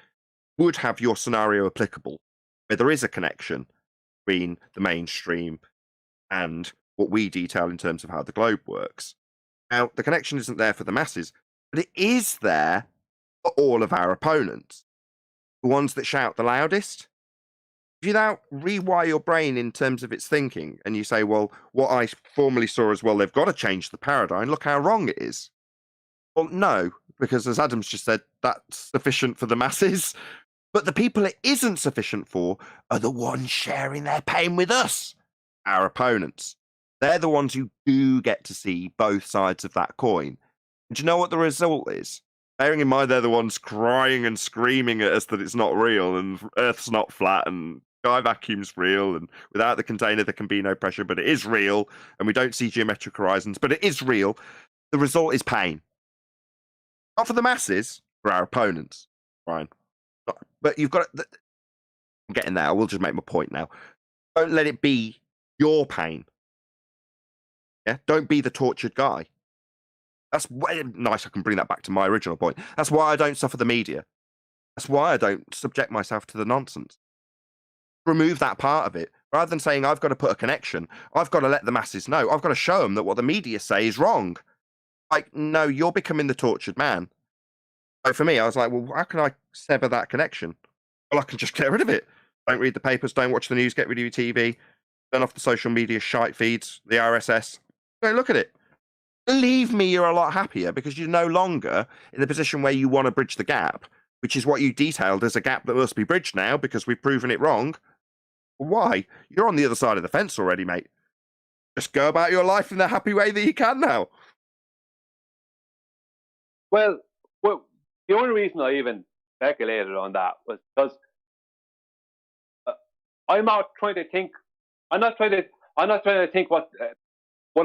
would have your scenario applicable, where there is a connection between the mainstream and what we detail in terms of how the globe works. Now, the connection isn't there for the masses, but it is there for all of our opponents. The ones that shout the loudest. if you now rewire your brain in terms of its thinking and you say, well, what I formerly saw as, well, they've got to change the paradigm, look how wrong it is. Well, no, because as Adam's just said, that's sufficient for the masses. But the people it isn't sufficient for are the ones sharing their pain with us, our opponents. They're the ones who do get to see both sides of that coin. And do you know what the result is? Bearing in mind they're the ones crying and screaming at us that it's not real and Earth's not flat and sky vacuum's real and without the container there can be no pressure, but it is real and we don't see geometric horizons, but it is real. The result is pain. Not for the masses, for our opponents, Brian. But you've got to, I'm getting there. I will just make my point now. Don't let it be your pain. Yeah, don't be the tortured guy. That's nice. I can bring that back to my original point. That's why I don't suffer the media. That's why I don't subject myself to the nonsense. Remove that part of it. Rather than saying I've got to put a connection, I've got to let the masses know. I've got to show them that what the media say is wrong. Like, no, you're becoming the tortured man. So for me, I was like, well, how can I sever that connection? Well, I can just get rid of it. Don't read the papers, don't watch the news, get rid of your TV, turn off the social media shite feeds, the RSS. Don't look at it. Believe me, you're a lot happier because you're no longer in the position where you want to bridge the gap, which is what you detailed as a gap that must be bridged now because we've proven it wrong. Why? You're on the other side of the fence already, mate. Just go about your life in the happy way that you can now. Well, the only reason I even speculated on that was because I'm not trying to think. I'm not trying to think what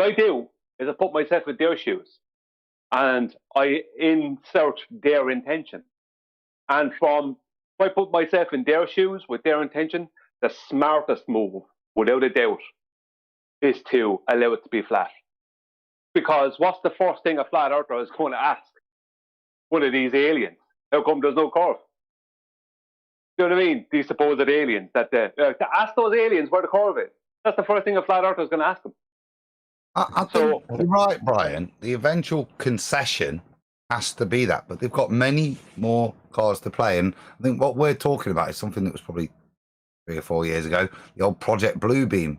I do is I put myself in their shoes and I insert their intention. And if I put myself in their shoes with their intention, the smartest move, without a doubt, is to allow it to be flat. Because what's the first thing a flat earther is going to ask one of these aliens? How come there's no curve? You know what I mean? These supposed aliens to ask those aliens where the curve is. That's the first thing a flat earther is going to ask them. I think you're right, Brian. The eventual concession has to be that, but they've got many more cards to play. And I think what we're talking about is something that was probably 3 or 4 years ago. The old Project Bluebeam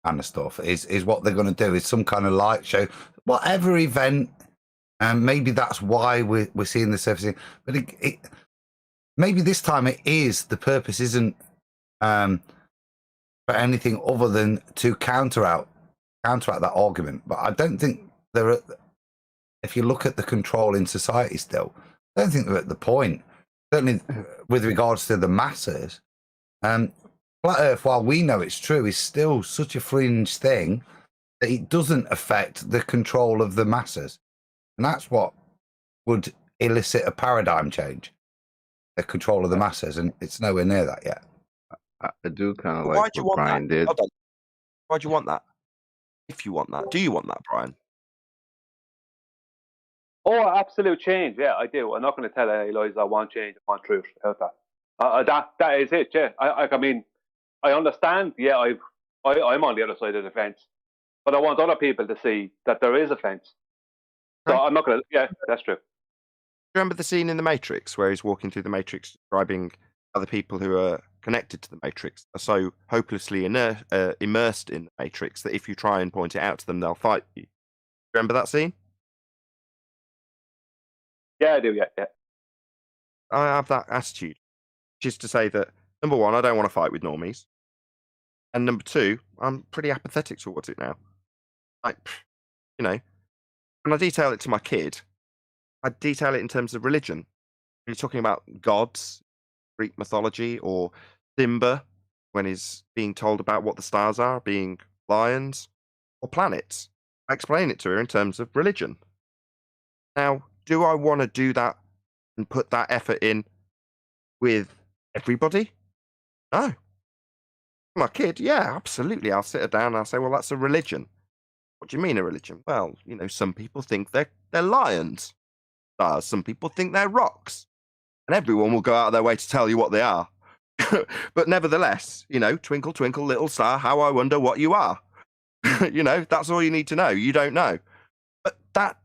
kind of stuff is what they're going to do. Is some kind of light show, whatever event, and maybe that's why we're seeing the surfacing. But maybe this time it is the purpose isn't for anything other than to counteract that argument. But I don't think they're at, if you look at the control in society still, I don't think they're at the point, certainly with regards to the masses. Flat Earth, while we know it's true, is still such a fringe thing that it doesn't affect the control of the masses. And that's what would elicit a paradigm change, the control of the masses. And it's nowhere near that yet. I do kind of like what Brian did. Why do you want that? If you want that, do you want that, Brian? Oh, absolute change. Yeah, I do. I'm not going to tell any lies. I want change. I want truth. How's that? That is it. Yeah. I mean, I understand. Yeah, I'm on the other side of the fence, but I want other people to see that there is a fence. So right. I'm not going to. Yeah, that's true. Remember the scene in The Matrix where he's walking through the Matrix, describing other people who are connected to the Matrix are so hopelessly immersed in the Matrix that if you try and point it out to them, they'll fight you. Remember that scene? Yeah, I do. Yeah. I have that attitude, which is to say that, number one, I don't want to fight with normies. And number two, I'm pretty apathetic towards it now. Like, you know, when I detail it to my kid, I detail it in terms of religion. When you're talking about gods, Greek mythology, or Simba, when he's being told about what the stars are, being lions or planets, I explain it to her in terms of religion. Now, do I want to do that and put that effort in with everybody? No. My kid, yeah, absolutely. I'll sit her down and I'll say, well, that's a religion. What do you mean a religion? Well, you know, some people think they're lions. Some people think they're rocks. And everyone will go out of their way to tell you what they are. But nevertheless, you know, twinkle, twinkle, little star, how I wonder what you are. You know, that's all you need to know. You don't know. But that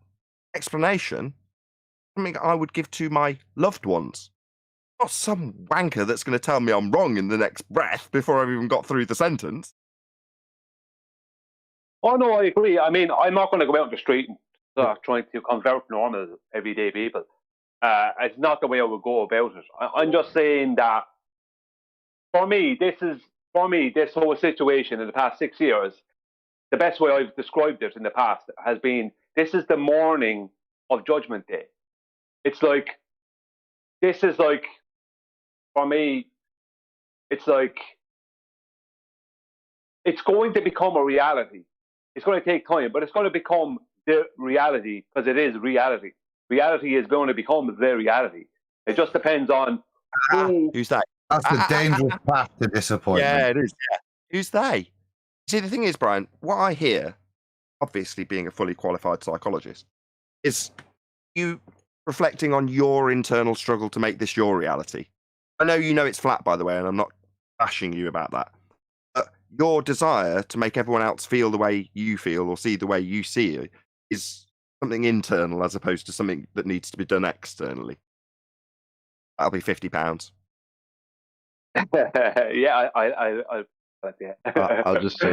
explanation, something I would give to my loved ones. not some wanker that's going to tell me I'm wrong in the next breath before I've even got through the sentence. Oh, no, I agree. I mean, I'm not going to go out on the street and trying to convert normal, everyday people. It's not the way I would go about it. I'm just saying that for me, this whole situation in the past 6 years, the best way I've described it in the past has been, this is the morning of Judgment Day. It's like, this is like, for me, it's like, it's going to become a reality. It's going to take time, but it's going to become the reality because it is reality. Reality is going to become the reality. It just depends on who's that? That's a dangerous path to disappointment. Yeah, it is. Yeah. Who's they? See, the thing is, Brian, what I hear, obviously being a fully qualified psychologist, is you reflecting on your internal struggle to make this your reality. I know you know it's flat, by the way, and I'm not bashing you about that. But your desire to make everyone else feel the way you feel or see the way you see it is something internal as opposed to something that needs to be done externally. That'll be £50. Yeah, I'll just say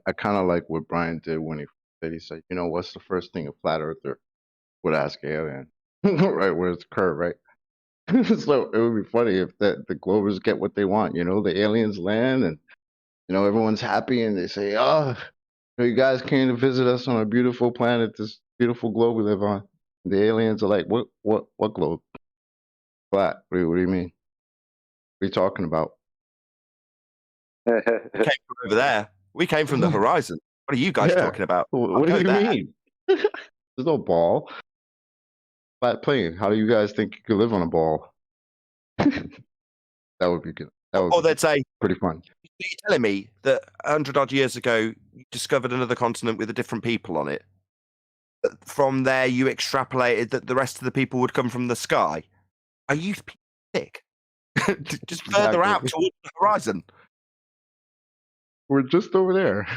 I kind of like what Brian did when he said, you know, what's the first thing a flat earther would ask alien? Right, where's the curve, right? So it would be funny if the Glovers get what they want, you know, the aliens land and, you know, everyone's happy and they say, oh, you guys came to visit us on a beautiful planet, this beautiful globe we live on. And the aliens are like, what globe? Flat. What do you mean? What are you talking about? We came from over there. We came from the horizon. What are you guys talking about? What do you mean? There's no ball. Flat plane. How do you guys think you could live on a ball? That would be good. Or they'd say, pretty fun. You're telling me that 100 odd years ago you discovered another continent with a different people on it. From there, you extrapolated that the rest of the people would come from the sky. Are you sick? Just further out towards the horizon. We're just over there.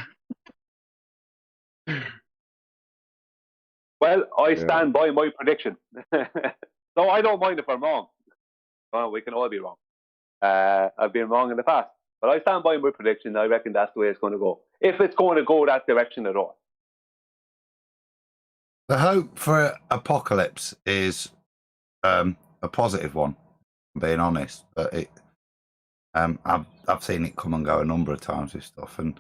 Well, I stand by my prediction. So I don't mind if I'm wrong. Well, we can all be wrong. I've been wrong in the past. But I stand by my prediction. I reckon that's the way it's going to go. If it's going to go that direction at all. The hope for apocalypse is a positive one, being honest. But I've seen it come and go a number of times with stuff, and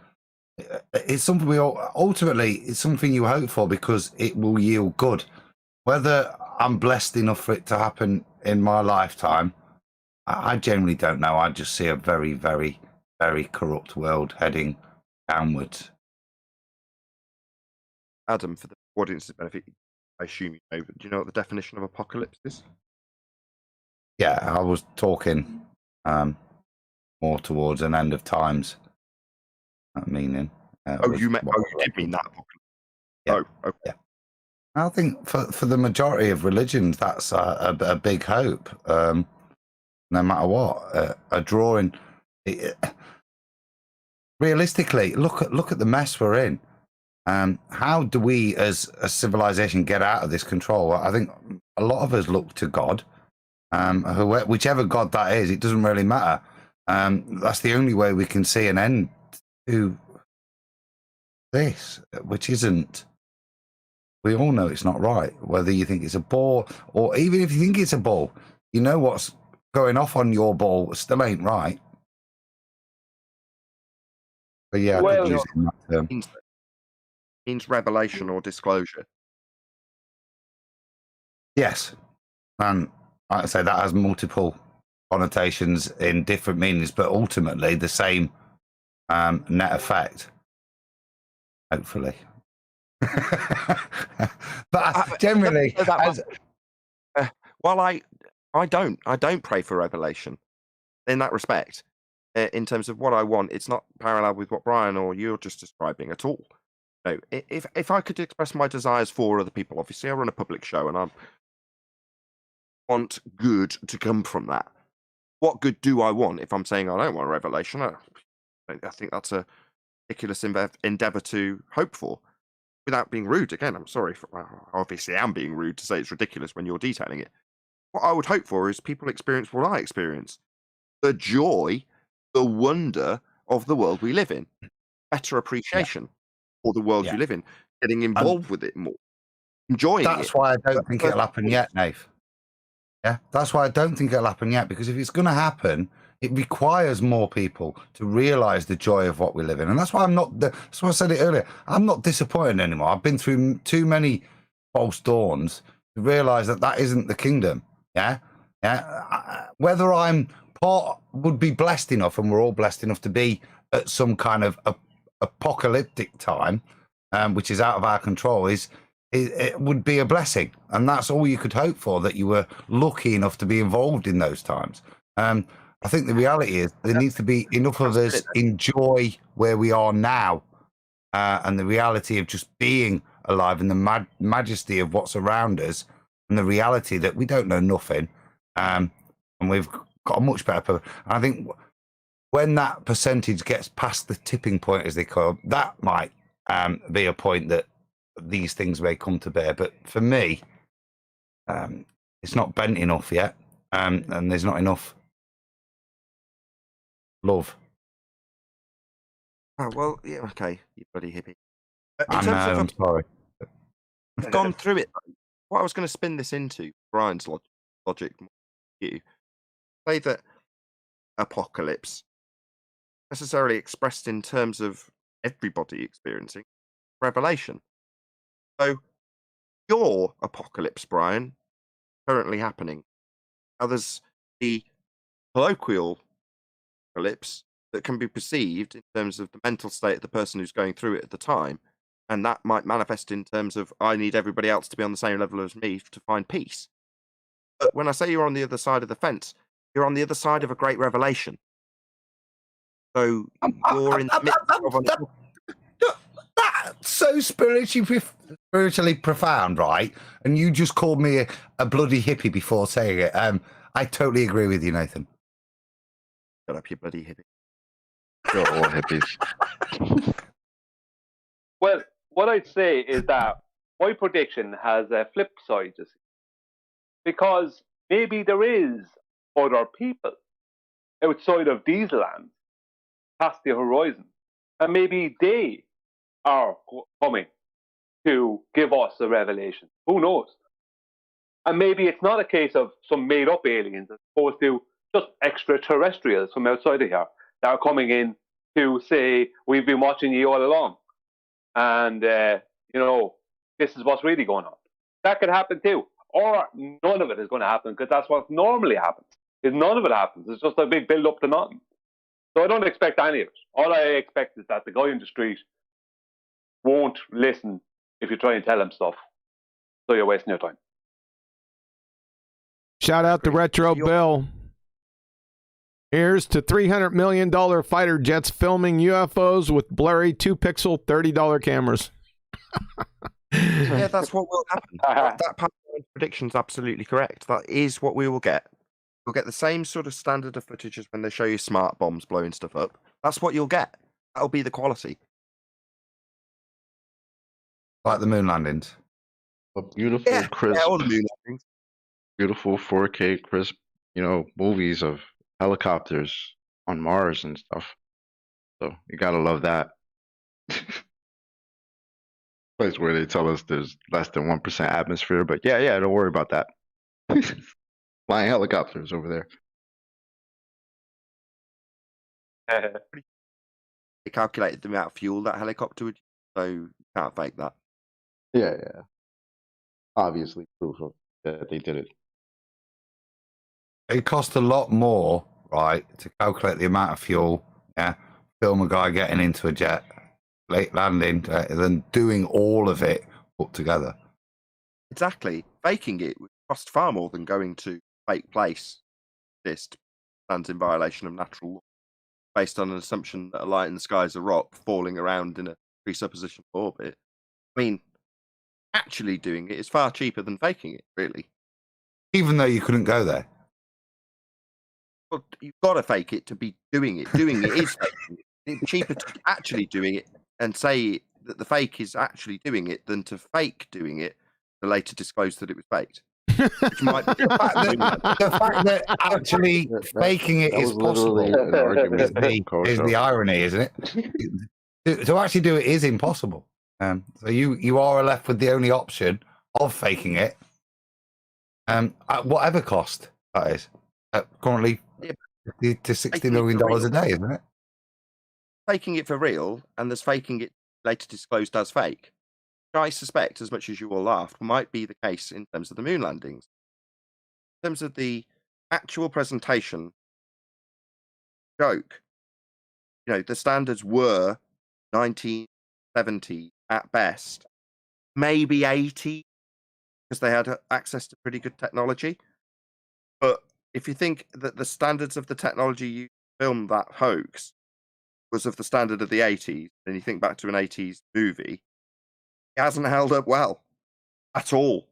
it's something ultimately it's something you hope for because it will yield good. Whether I'm blessed enough for it to happen in my lifetime, I genuinely don't know. I just see a very, very, very corrupt world heading downwards. Adam, for the audience's benefit, I assume you know, but do you know what the definition of apocalypse is? Yeah, I was talking more towards an end of times meaning. You did mean that apocalypse. Yeah. Oh, okay. Yeah. I think for the majority of religions, that's a big hope. No matter what, a drawing. Realistically, look at the mess we're in. How do we, as a civilization, get out of this control? I think a lot of us look to God, whichever God that is. It doesn't really matter. That's the only way we can see an end to this, which isn't. We all know it's not right. Whether you think it's a ball, or even if you think it's a ball, you know what's going off on your ball still ain't right. But yeah, I could use it in that term. Means revelation or disclosure. Yes, and like I say, that has multiple connotations in different meanings, but ultimately the same net effect. Hopefully. But generally, while I don't pray for revelation in that respect. In terms of what I want, it's not parallel with what Brian or you're just describing at all. No, if I could express my desires for other people, obviously I run a public show and I want good to come from that. What good do I want if I'm saying I don't want a revelation? I think that's a ridiculous endeavor to hope for. Without being rude, again, I'm sorry. Obviously, I'm being rude to say it's ridiculous when you're detailing it. what I would hope for is people experience what I experience. The joy, the wonder of the world we live in. Better appreciation for the world you live in. Getting involved with it more. Enjoying it. That's why I don't think it'll happen yet, Nath. Yeah, that's why I don't think it'll happen yet, because if it's going to happen, it requires more people to realise the joy of what we live in. And that's why that's why I said it earlier, I'm not disappointed anymore. I've been through too many false dawns to realise that that isn't the kingdom. Yeah? Whether I'm would be blessed enough, and we're all blessed enough to be at some kind of apocalyptic time, which is out of our control, it would be a blessing. And that's all you could hope for, that you were lucky enough to be involved in those times. I think the reality is there needs to be enough of us enjoy where we are now, and the reality of just being alive, and the majesty of what's around us, and the reality that we don't know nothing, and we've got a much better. I think when that percentage gets past the tipping point, as they call it, that might be a point that these things may come to bear. But for me, it's not bent enough yet, and there's not enough love. Oh, well, yeah, okay, you bloody hippie. I'm sorry. I've gone through it. What I was going to spin this into, Brian's logic, you say that apocalypse, necessarily expressed in terms of everybody experiencing revelation. So, your apocalypse, Brian, currently happening. Now, there's the colloquial apocalypse that can be perceived in terms of the mental state of the person who's going through it at the time, and that might manifest in terms of, I need everybody else to be on the same level as me to find peace. But when I say you're on the other side of the fence, you're on the other side of a great revelation. So you're in the midst of that's so spiritually profound, right? And you just called me a bloody hippie before saying it. I totally agree with you, Nathan. Shut up, you bloody hippie. You're all hippies. Well, what I'd say is that my prediction has a flip side, you see. Because maybe there is other people outside of these lands, past the horizon, and maybe they are coming to give us a revelation. Who knows? And maybe it's not a case of some made-up aliens as opposed to just extraterrestrials from outside of here that are coming in to say, we've been watching you all along. And, this is what's really going on. That could happen too. Or none of it is going to happen, because that's what normally happens. If none of it happens, it's just a big build-up to nothing. So I don't expect any of it. All I expect is that the guy in the street won't listen if you try and tell him stuff. So you're wasting your time. Shout out to Retro Bill. Here's to $300 million fighter jets filming UFOs with blurry 2-pixel $30 cameras. Yeah, that's what will happen. That part of the prediction is absolutely correct. That is what we will get. You'll get the same sort of standard of footage as when they show you smart bombs blowing stuff up. That's what you'll get. That'll be the quality. Like the moon landings. A beautiful, crisp, all the moon landings. Beautiful 4K crisp, movies of helicopters on Mars and stuff. So you gotta love that. Place where they tell us there's less than 1% atmosphere, but yeah, don't worry about that. Flying helicopters over there. They calculated the amount of fuel that helicopter would use, so you can't fake that. Yeah. Obviously proof of that they did it. It cost a lot more, right, to calculate the amount of fuel, film a guy getting into a jet, late landing, than doing all of it put together. Exactly. Faking it would cost far more than going to a fake place. This stands in violation of natural law, based on an assumption that a light in the sky is a rock falling around in a presupposition orbit. I mean, actually doing it is far cheaper than faking it, really. Even though you couldn't go there. Well, you've got to fake it to be doing it. Doing it is faking it. It's cheaper to actually doing it and say that the fake is actually doing it than to fake doing it to later disclose that it was faked. which might be The fact that actually faking it That is was literally possible an argument. is the irony, isn't it? To actually do it is impossible. So you are left with the only option of faking it, at whatever cost that is. Currently, $50 to $60 million a day, isn't it? faking it for real, and there's faking it later disclosed as fake. I suspect, as much as you all laughed, might be the case in terms of the moon landings. In terms of the actual presentation joke, the standards were 1970 at best, maybe 80, because they had access to pretty good technology. But if you think that the standards of the technology you filmed that hoax was of the standard of the 80s, and you think back to an 80s movie, it hasn't held up well at all.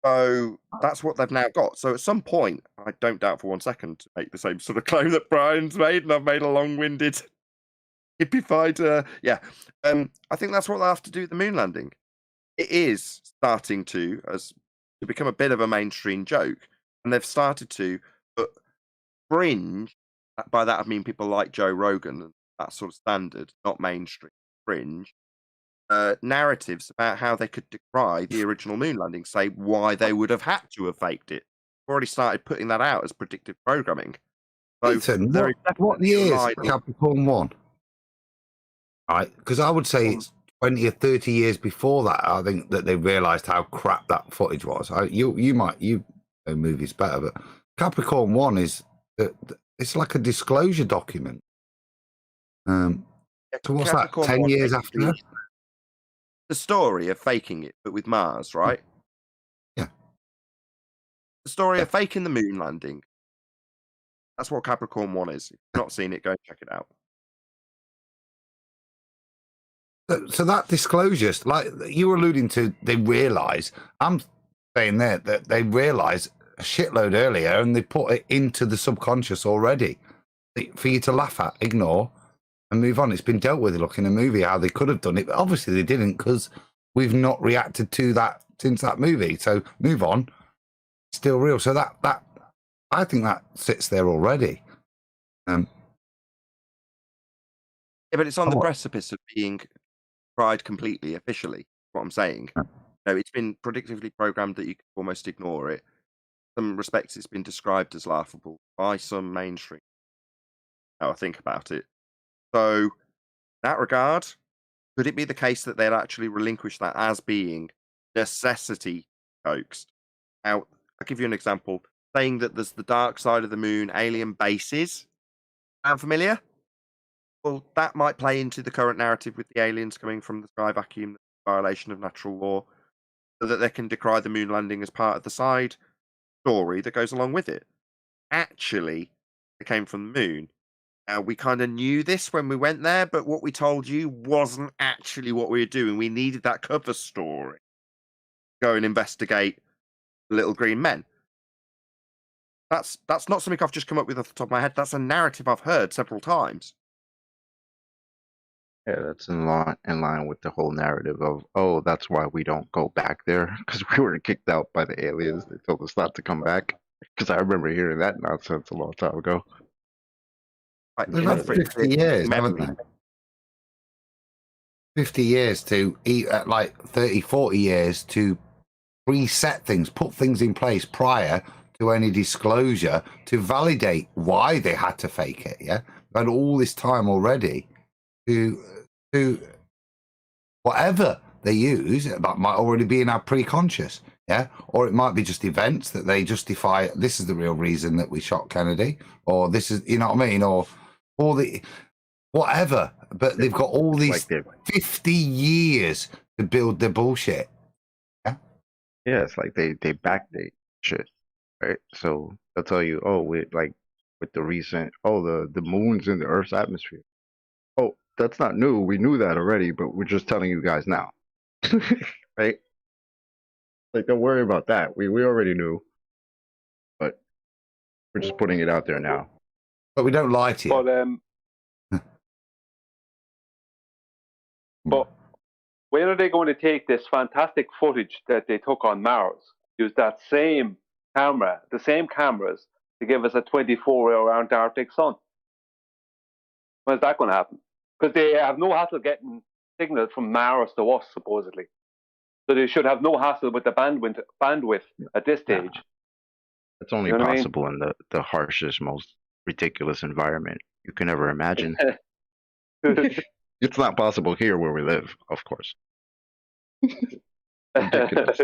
So that's what they've now got. So at some point, I don't doubt for 1 second to make the same sort of claim that Brian's made, and I've made a long-winded, hippified, I think that's what they'll have to do with the moon landing. It is starting to become a bit of a mainstream joke, and they've started to, but fringe, by that I mean people like Joe Rogan and that sort of standard, not mainstream, fringe, narratives about how they could decry the original moon landing, say why they would have had to have faked it. We've already started putting that out as predictive programming. So Ethan, there is what definitely year a is line of- Capricorn 1? Right, because I would say it's 20 or 30 years before that, I think, that they realised how crap that footage was. You know movies better, but Capricorn 1 is it's like a disclosure document. So what's Capricorn that? 10 1 years basically after? the story of faking it, but with Mars, right? Yeah. The story of faking the moon landing. That's what Capricorn 1 is. If you've not seen it, go check it out. So that disclosure, like you were alluding to, they realise. I'm saying there that they realise a shitload earlier, and they put it into the subconscious already for you to laugh at, ignore, and move on. It's been dealt with. Look in a movie how they could have done it, but obviously they didn't because we've not reacted to that since that movie. So move on. Still real. So that I think that sits there already. Yeah, but it's on the precipice of being tried completely officially. What I'm saying. It's been predictively programmed that you can almost ignore it. In some respects, it's been described as laughable by some mainstream. How I think about it. So, in that regard, could it be the case that they'd actually relinquish that as being necessity hoaxed? Now, I'll give you an example. Saying that there's the dark side of the moon alien bases. Sound familiar? Well, that might play into the current narrative with the aliens coming from the sky vacuum, the violation of natural law, so that they can decry the moon landing as part of the side story that goes along with it. Actually, they came from the moon. We kind of knew this when we went there, but what we told you wasn't actually what we were doing. We needed that cover story. Go and investigate the little green men. That's not something I've just come up with off the top of my head. That's a narrative I've heard several times. Yeah, that's in line with the whole narrative of, oh, that's why we don't go back there, because we were kicked out by the aliens. They told us not to come back. Because I remember hearing that nonsense a long time ago. They've had 50 years, haven't they? 50 years to eat, like 30, 40 years to reset things, put things in place prior to any disclosure to validate why they had to fake it. Yeah, they've had all this time already to whatever they use. That might already be in our pre-conscious. Yeah, or it might be just events that they justify. This is the real reason that we shot Kennedy, or this is, you know what I mean, or all the whatever. But they've got all these 50 years to build their bullshit. Yeah, yeah, it's like they backdate shit, right? So they'll tell you, oh, with the recent, the moon's in the Earth's atmosphere. Oh, that's not new. We knew that already, but we're just telling you guys now, right? Like, don't worry about that. We already knew, but we're just putting it out there now. But we don't lie to you. But where are they going to take this fantastic footage that they took on Mars? use that same camera, the same cameras, to give us a 24-hour Antarctic sun. When's that going to happen? Because they have no hassle getting signals from Mars to us, supposedly. So they should have no hassle with the bandwidth at this stage. It's only possible in the harshest, most ridiculous environment you can ever imagine. It's not possible here where we live, of course. Ridiculous.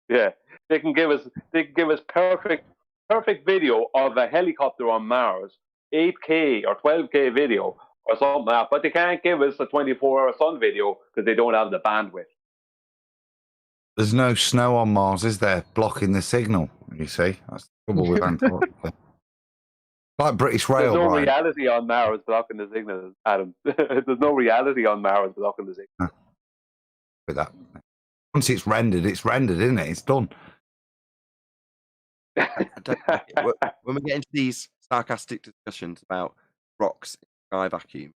Yeah. They can give us perfect video of a helicopter on Mars, 8K or 12K video or something like that, but they can't give us a 24-hour sun video because they don't have the bandwidth. There's no snow on Mars, is there? Blocking the signal. You see, that's the trouble with Antarctica. Like British Rail. There's no reality on Mars blocking the signal, Adam. There's no reality on Mars blocking the signal. With that, once it's rendered, isn't it? It's done. When we get into these sarcastic discussions about rocks in the sky vacuum,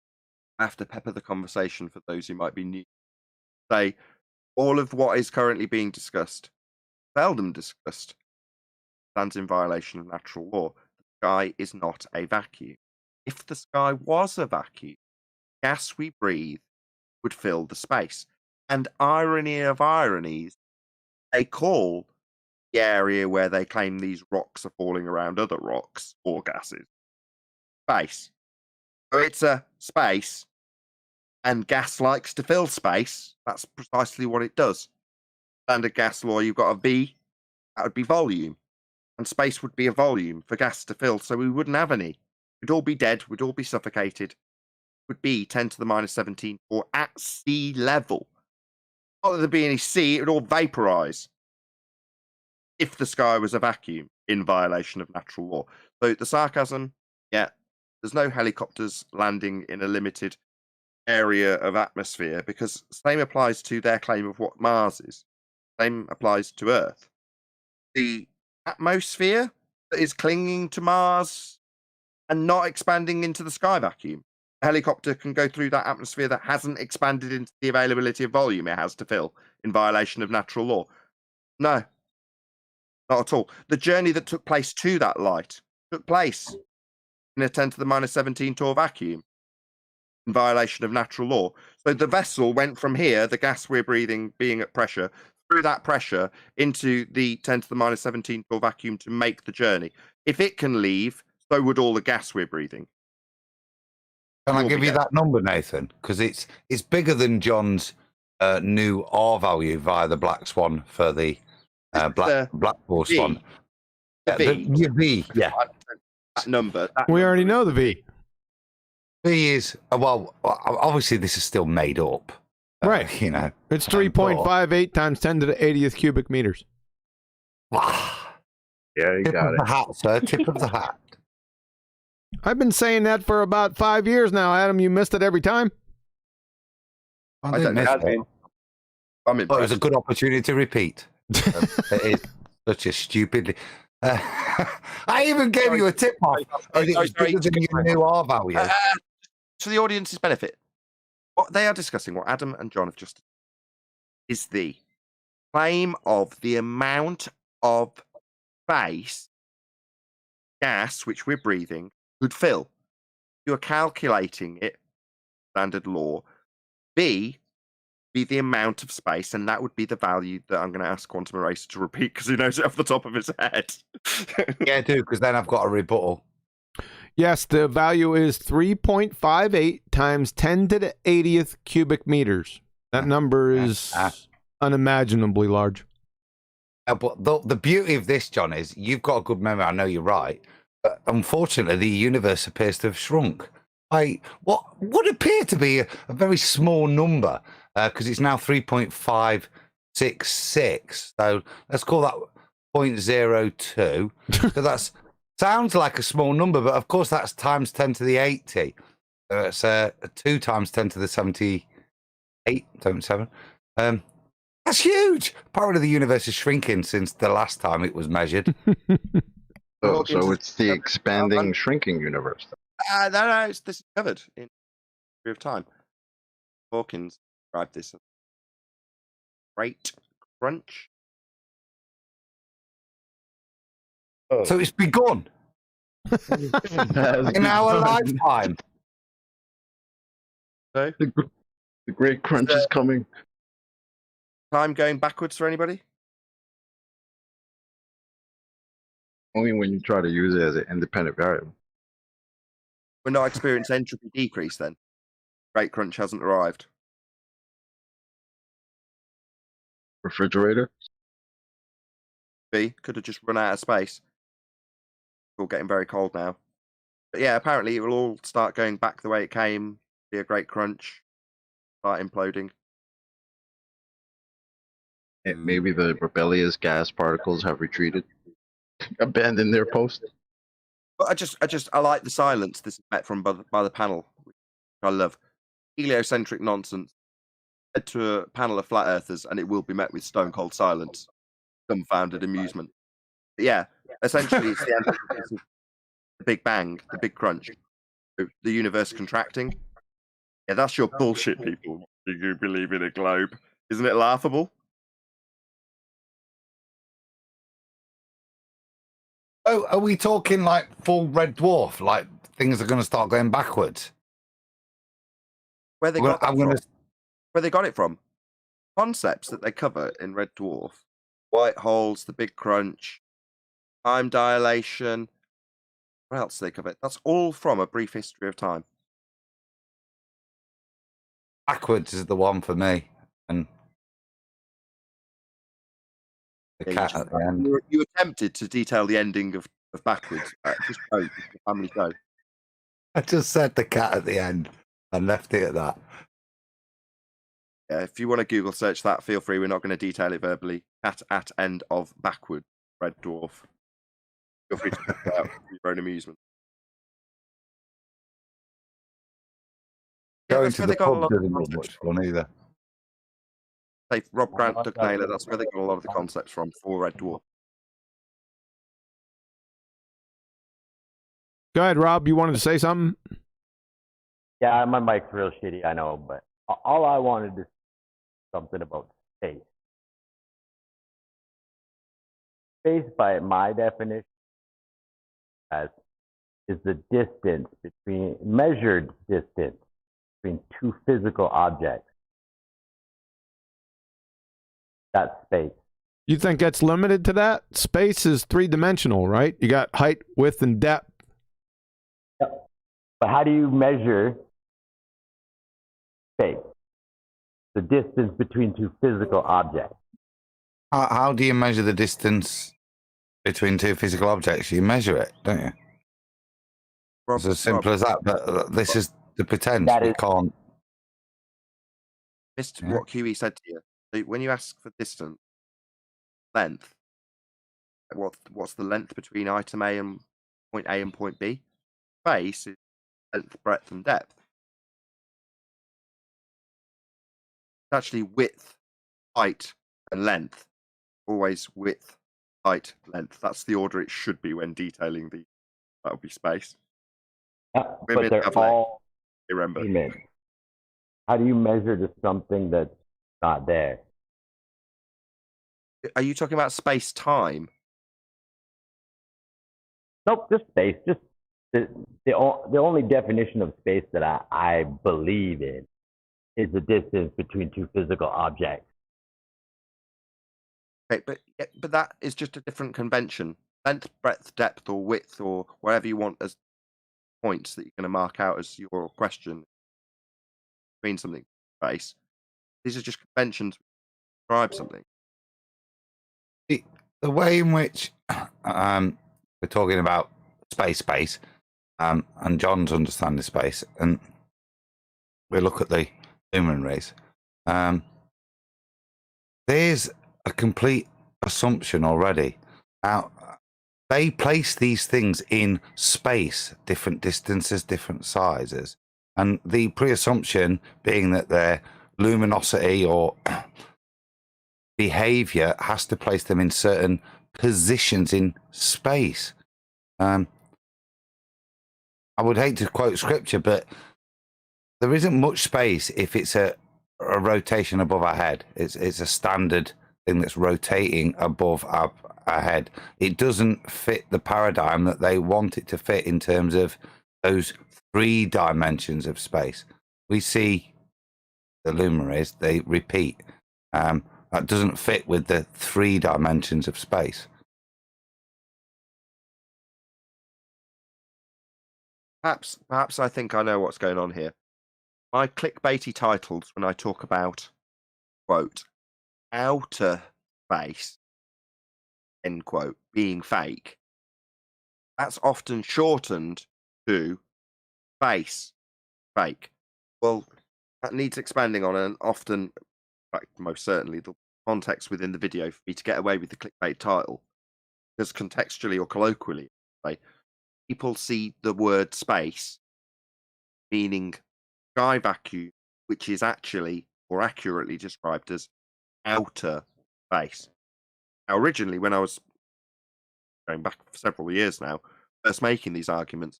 I have to pepper the conversation for those who might be new. Say, all of what is currently being discussed, seldom discussed, stands in violation of natural law. The sky is not a vacuum. If the sky was a vacuum, gas we breathe would fill the space. And irony of ironies, they call the area where they claim these rocks are falling around other rocks or gases space. So it's a space, and gas likes to fill space. That's precisely what it does. Standard gas law, you've got a V, that would be volume. And space would be a volume for gas to fill, so we wouldn't have any. We'd all be dead, we'd all be suffocated. It would be 10 to the minus 17 or at sea level. Not that there'd be any sea, it would all vaporize. If the sky was a vacuum in violation of natural law. So the sarcasm, yeah, there's no helicopters landing in a limited area of atmosphere because same applies to their claim of what Mars is. Same applies to Earth. The atmosphere that is clinging to Mars and not expanding into the sky vacuum. A helicopter can go through that atmosphere that hasn't expanded into the availability of volume it has to fill in violation of natural law. No, not at all. The journey that took place to that light took place in a 10 to the minus 17 tour vacuum in violation of natural law. So the vessel went from here, the gas we're breathing being at pressure, through that pressure into the 10 to the minus 17 tour vacuum to make the journey. If it can leave, so would all the gas we're breathing. Can I give you that number, Nathan? Because it's bigger than John's new R value via the Black Swan for the Black Swan. The V. Yeah. That number. We already know the V. V is, well, obviously this is still made up. Right. You know. It's 3.58 times 10 to the 80th cubic meters. Yeah, you Tip got of it. the hat, sir. Tip of the hat. I've been saying that for about 5 years now, Adam. You missed it every time. I didn't miss it. I'm Well, it was a good opportunity to repeat. It is such a stupid. I even gave you a tip off. And it was bigger than your new R value. For the audience's benefit, what they are discussing, what Adam and John have just is the claim of the amount of space, gas, which we're breathing, could fill. You're calculating it, standard law. B, be the amount of space, and that would be the value that I'm going to ask Quantum Eraser to repeat because he knows it off the top of his head. Yeah, I do, because then I've got a rebuttal. Yes, the value is 3.58 times 10 to the 80th cubic meters. That number is unimaginably large. But the beauty of this, John, is you've got a good memory. I know you're right. But unfortunately, the universe appears to have shrunk by what would appear to be a very small number, because it's now 3.566. So let's call that 0.02. So that sounds like a small number, but of course that's times 10 to the 80. It's 2 times 10 to the 78, 77. That's huge. Apparently the universe is shrinking since the last time it was measured. So it's the expanding, shrinking universe. No, this is covered in a period of time. Hawkins described this as great crunch. So it's begun in our lifetime. So, The great crunch is coming. time going backwards for anybody? Only when you try to use it as an independent variable. We're not experiencing entropy decrease then. Great crunch hasn't arrived. Refrigerator? B could have just run out of space. It's all getting very cold now. But yeah, apparently it will all start going back the way it came. Be a great crunch. Start imploding. Maybe the rebellious gas particles have retreated, abandoned their post. But I like the silence this is met from by the panel, which I love. Heliocentric nonsense. Head to a panel of flat earthers, and it will be met with stone cold silence, dumbfounded amusement. But yeah, essentially, it's the antithesis of the Big Bang, the Big Crunch, the universe contracting. Yeah, that's your bullshit, people. Do you believe in a globe? Isn't it laughable? Oh, are we talking like full red dwarf? Like things are going to start going backwards? Where they got it from? Concepts that they cover in Red Dwarf: white holes, the Big Crunch, time dilation. What else do they cover? That's all from A Brief History of Time. Backwards is the one for me, and the cat at the end. You attempted to detail the ending of Backwards. Just don't. It's a family show. I just said the cat at the end and left it at that. Yeah, if you want to Google search that, feel free. We're not going to detail it verbally. At end of Backward, Red Dwarf. Feel free to check it out for your own amusement. Going to the pub doesn't look much fun either. Say Rob Grant, Doug Naylor, that's where they got a lot of the concepts from for Red Dwarf. Go ahead, Rob. You wanted to say something? Yeah, my mic's real shitty, I know, but all I wanted to say something about space. Space, by my definition, is the distance between, measured distance between two physical objects. That's space. You think that's limited to that? Space is three-dimensional, right? You got height, width, and depth. Yep. But how do you measure space? The distance between two physical objects. How do you measure the distance between two physical objects? You measure it, don't you? It's as simple as that. But this is the pretense. We can't. Missed what QE said to you. So when you ask for distance, length, what's the length between item A and point A and point B? Space is length, breadth, and depth. It's actually width, height, and length. Always width, height, length. That's the order it should be when detailing the. That would be space. But they're all immense. How do you measure to something that's not there? Are you talking about space-time? Nope, just space. Just the only definition of space that I believe in is the distance between two physical objects. Okay, but that is just a different convention. Length, breadth, depth, or width, or whatever you want as points that you're going to mark out as your question between something space. These are just conventions to describe something. The way in which we're talking about space, and John's understanding space, and we look at the human race, there's a complete assumption already. Now, they place these things in space, different distances, different sizes, and the pre-assumption being that their luminosity or behavior has to place them in certain positions in space. I would hate to quote scripture, but there isn't much space if it's a rotation above our head. It's a standard thing that's rotating above ahead. It doesn't fit the paradigm that they want it to fit in terms of those 3 dimensions of space. We see the luminaries, they repeat. That doesn't fit with the 3 dimensions of space. Perhaps I think I know what's going on here. My clickbaity titles when I talk about, quote, outer space, end quote, being fake, that's often shortened to space, fake. Well, that needs expanding on, and often, in fact, most certainly, the context within the video for me to get away with the clickbait title. Because contextually or colloquially, people see the word space meaning sky vacuum, which is actually, or accurately described as, outer space. Now, originally, when I was going back for several years now, first making these arguments,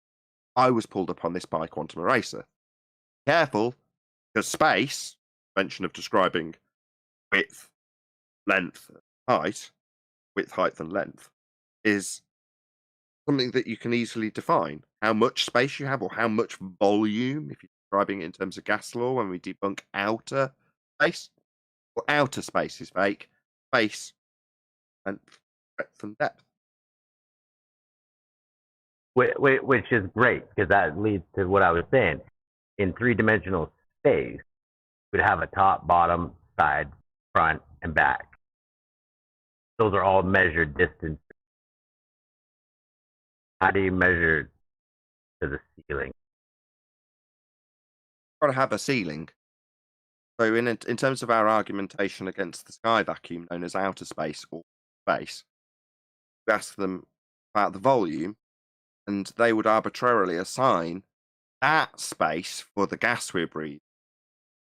I was pulled upon this by Quantum Eraser. Careful, because space, mention of describing width, length, height, width, height, and length, is something that you can easily define. How much space you have, or how much volume, if you're describing it in terms of gas law, when we debunk outer space. Well, outer space is fake. Space and breadth and depth. Which is great, because that leads to what I was saying. In 3-dimensional space, we'd have a top, bottom, side, front, and back. Those are all measured distances. How do you measure to the ceiling? Got to have a ceiling. So in terms of our argumentation against the sky vacuum known as outer space or space, we ask them about the volume, and they would arbitrarily assign that space for the gas we breathe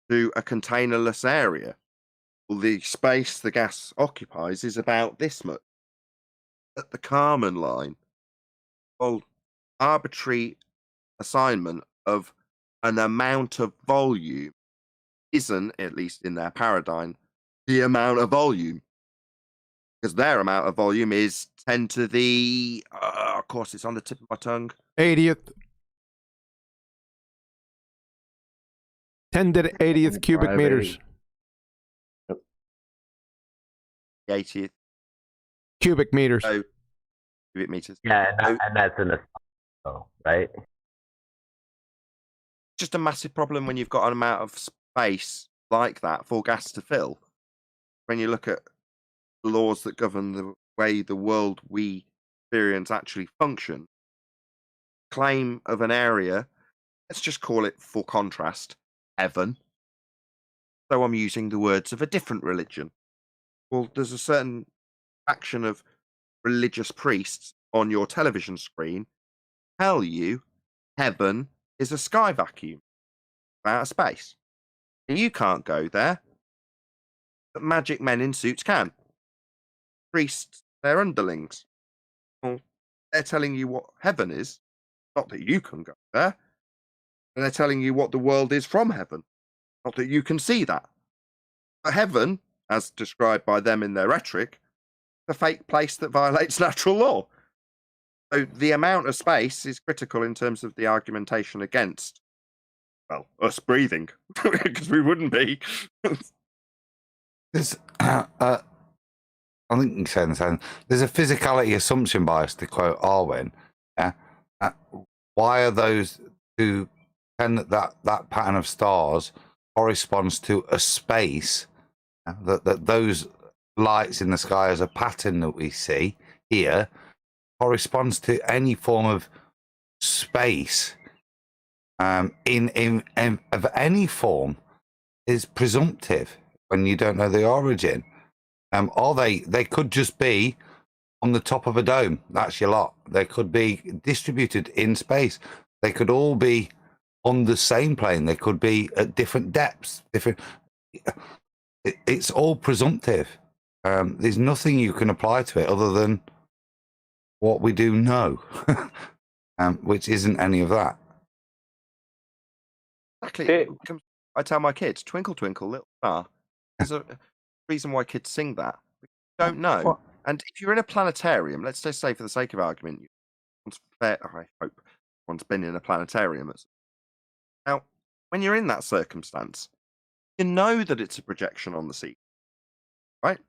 to a containerless area. Well, the space the gas occupies is about this much. At the Kármán line, well, arbitrary assignment of an amount of volume isn't, at least in their paradigm, the amount of volume. Because their amount of volume is 10 to the, of course, it's on the tip of my tongue. 80th. 10 to the 80th cubic meters. 80th. Cubic meters. So, cubic meters. Yeah, and that's an assumption, right? Just a massive problem when you've got an amount of space like that for gas to fill. When you look at the laws that govern the way the world we experience actually function, claim of an area, let's just call it, for contrast, heaven. So I'm using the words of a different religion. Well, there's a certain faction of religious priests on your television screen tell you heaven is a sky vacuum out of space. And you can't go there, but magic men in suits can. Priests, they're underlings. Well, they're telling you what heaven is, not that you can go there. And they're telling you what the world is from heaven, not that you can see that. But heaven, as described by them in their rhetoric, is a fake place that violates natural law. So the amount of space is critical in terms of the argumentation against, well, us breathing, because we wouldn't be. There's, I think you said the same. There's a physicality assumption bias, to quote Arwen. Yeah? Why are those who tend that pattern of stars corresponds to a space, that those lights in the sky as a pattern that we see here corresponds to any form of space in of any form is presumptive when you don't know the origin. Or they could just be on the top of a dome. That's your lot. They could be distributed in space. They could all be on the same plane. They could be at different depths. It's all presumptive. There's nothing you can apply to it other than what we do know, which isn't any of that. Exactly. I tell my kids, twinkle, twinkle, little star. There's a reason why kids sing that. We don't know. And if you're in a planetarium, let's just say for the sake of argument, I hope one's been in a planetarium. Now, when you're in that circumstance, you know that it's a projection on the ceiling, right?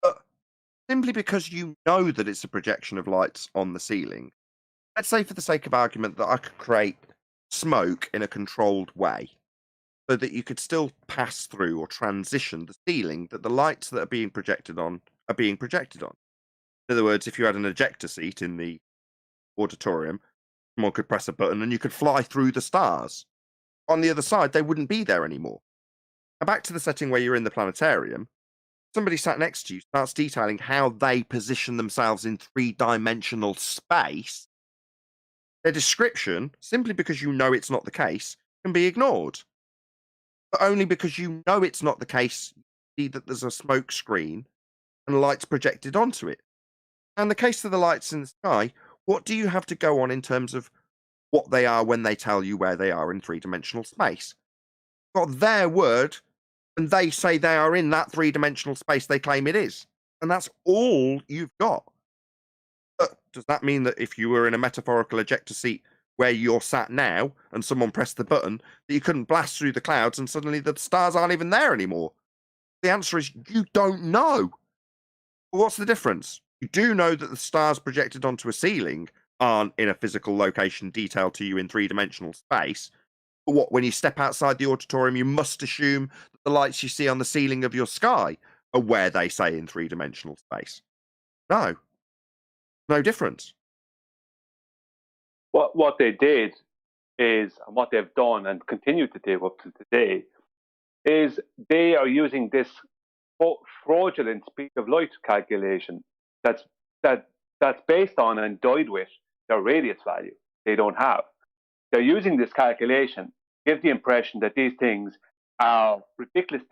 But simply because you know that it's a projection of lights on the ceiling, let's say for the sake of argument that I could create smoke in a controlled way so that you could still pass through or transition the ceiling that the lights that are being projected on are being projected on. In other words, if you had an ejector seat in the auditorium, someone could press a button and you could fly through the stars. On the other side, they wouldn't be there anymore. Now, back to the setting where you're in the planetarium, somebody sat next to you starts detailing how they position themselves in three-dimensional space. Their description, simply because you know it's not the case, can be ignored. But only because you know it's not the case, you see that there's a smoke screen and lights projected onto it. And in the case of the lights in the sky, what do you have to go on in terms of what they are when they tell you where they are in three-dimensional space? You've got their word, and they say they are in that three-dimensional space they claim it is. And that's all you've got. But does that mean that if you were in a metaphorical ejector seat where you're sat now and someone pressed the button, that you couldn't blast through the clouds and suddenly the stars aren't even there anymore? The answer is you don't know. But what's the difference? You do know that the stars projected onto a ceiling aren't in a physical location detailed to you in three-dimensional space. But what, when you step outside the auditorium, you must assume that the lights you see on the ceiling of your sky are where they say in three-dimensional space. No. No difference. What they did is, and what they've done and continue to do up to today, is they are using this fraudulent speed of light calculation that's based on and endowed with their radius value they don't have. They're using this calculation to give the impression that these things are ridiculous.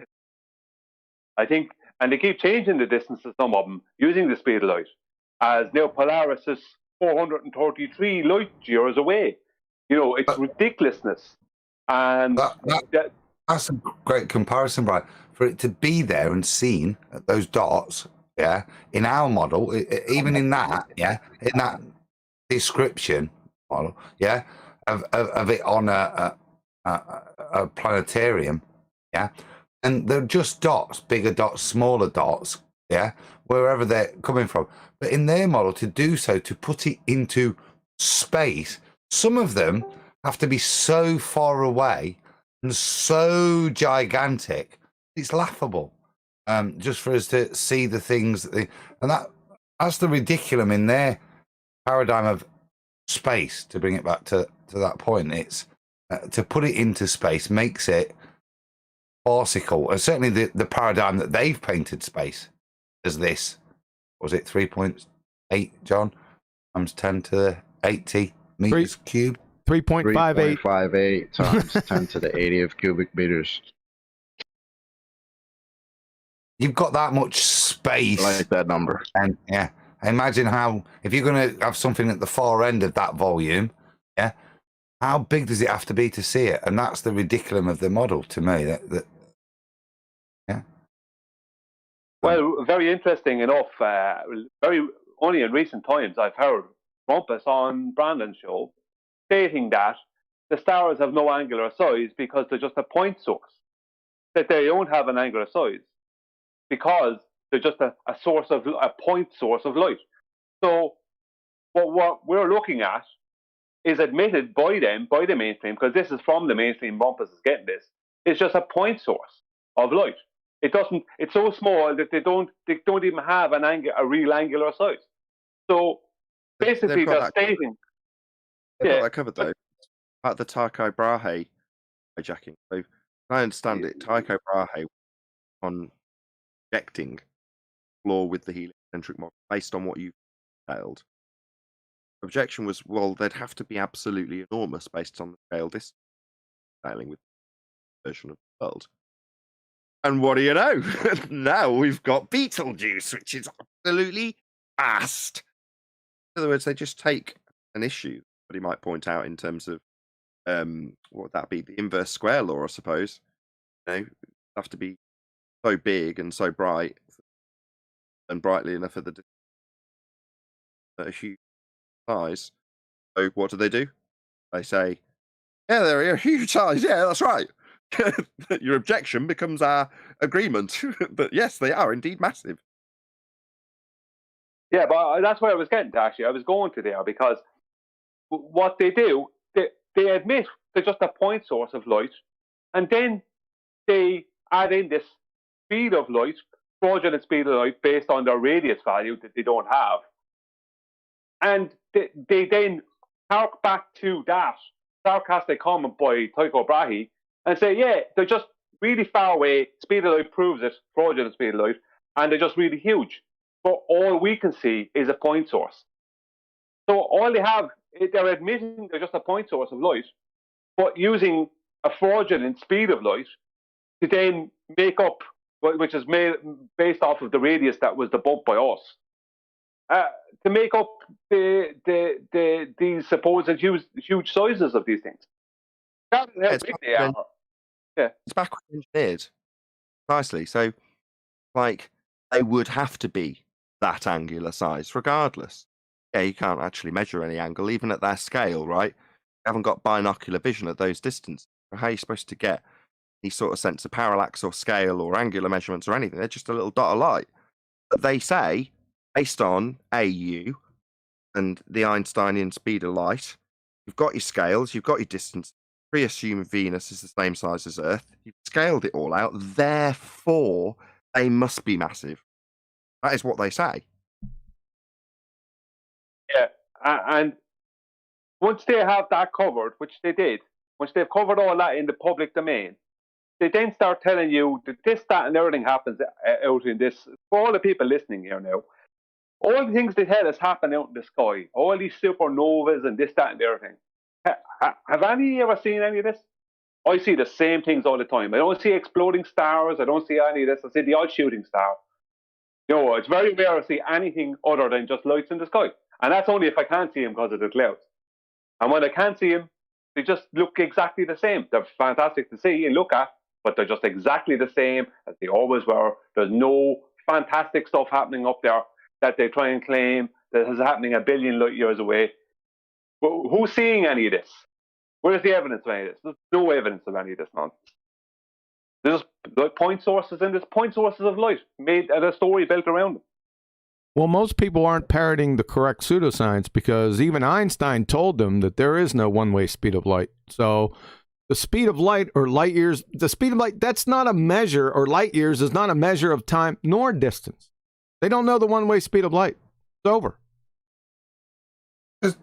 I think, and they keep changing the distance of some of them using the speed of light, as now Polaris is 433 light years away. You know, it's ridiculousness. And that's a great comparison, Brian. For it to be there and seen at those dots, yeah, in our model, even in that, yeah, in that description model, yeah, of it on a planetarium, yeah, and they're just dots, bigger dots, smaller dots, yeah, wherever they're coming from. But in their model, to do so, to put it into space, some of them have to be so far away and so gigantic, it's laughable. Just for us to see the things that that's the ridiculum in their paradigm of space. To bring it back to that point, it's to put it into space makes it farcical. And certainly the paradigm that they've painted space as this, was it 3.8, John, times 10 to the 80 meters cubed? 3.58. 3.58 times 10 to the 80 of cubic meters. You've got that much space. I like that number. And yeah, imagine how, if you're going to have something at the far end of that volume, yeah, how big does it have to be to see it? And that's the ridiculum of the model to me. Yeah. Well, very interesting enough. Only in recent times I've heard Rumpus on Brandon's show stating that the stars have no angular size because they're just a point source, that they don't have an angular size because they're just a point source of light. So what we're looking at is admitted by them, by the mainstream, because this is from the mainstream. Rumpus is getting this. It's just a point source of light. It doesn't. It's so small that they don't even have a real angular size. So basically, they're stating. They've got that covered though. At the Tycho Brahe hijacking. So I understand it. Tycho Brahe on projecting flaw with the heliocentric model based on what you detailed. Objection was, well, they'd have to be absolutely enormous based on the scale distance dealing with the version of the world. And what do you know? Now we've got Betelgeuse, which is absolutely vast. In other words, they just take an issue that he might point out in terms of what would that be? The inverse square law, I suppose. You know, have to be so big and so bright and brightly enough at a huge size. So what do? They say, yeah, they're a huge size. Yeah, that's right. Your objection becomes our agreement. But yes, they are indeed massive. Yeah, but that's where I was getting to, actually. I was going to there because what they do, they admit they're just a point source of light, and then they add in this speed of light, fraudulent speed of light, based on their radius value that they don't have. And they then hark back to that sarcastic comment by Tycho Brahe and say, yeah, they're just really far away. Speed of light proves it, fraudulent speed of light, and they're just really huge. But all we can see is a point source. So all they have, they're admitting they're just a point source of light, but using a fraudulent speed of light to then make up, which is made based off of the radius that was debunked by us, to make up these supposed huge sizes of these things. That's how big they are. Yeah, it's backward engineered, precisely. So, like, they would have to be that angular size, regardless. Yeah, you can't actually measure any angle, even at their scale, right? You haven't got binocular vision at those distances. How are you supposed to get any sort of sense of parallax or scale or angular measurements or anything? They're just a little dot of light. But they say, based on AU and the Einsteinian speed of light, you've got your scales, you've got your distance. Pre-assume Venus is the same size as Earth. You've scaled it all out. Therefore, they must be massive. That is what they say. Yeah, and once they have that covered, which they did, once they've covered all that in the public domain, they then start telling you that this, that, and everything happens out in this. For all the people listening here now, all the things they tell us happen out in the sky, all these supernovas and this, that, and everything. Have any ever seen any of this? I see the same things all the time. I don't see exploding stars. I don't see any of this. I see the odd shooting star. You know, it's very rare to see anything other than just lights in the sky. And that's only if I can't see them because of the clouds. And when I can't see them, they just look exactly the same. They're fantastic to see and look at, but they're just exactly the same as they always were. There's no fantastic stuff happening up there that they try and claim that is happening a billion light years away. But who's seeing any of this? Where's the evidence of any of this? There's no evidence of any of this nonsense. There's just point sources, and there's point sources of light made and a story built around them. Well, most people aren't parroting the correct pseudoscience because even Einstein told them that there is no one-way speed of light. So the speed of light or light years, the speed of light, that's not a measure, or light years is not a measure of time nor distance. They don't know the one-way speed of light. It's over.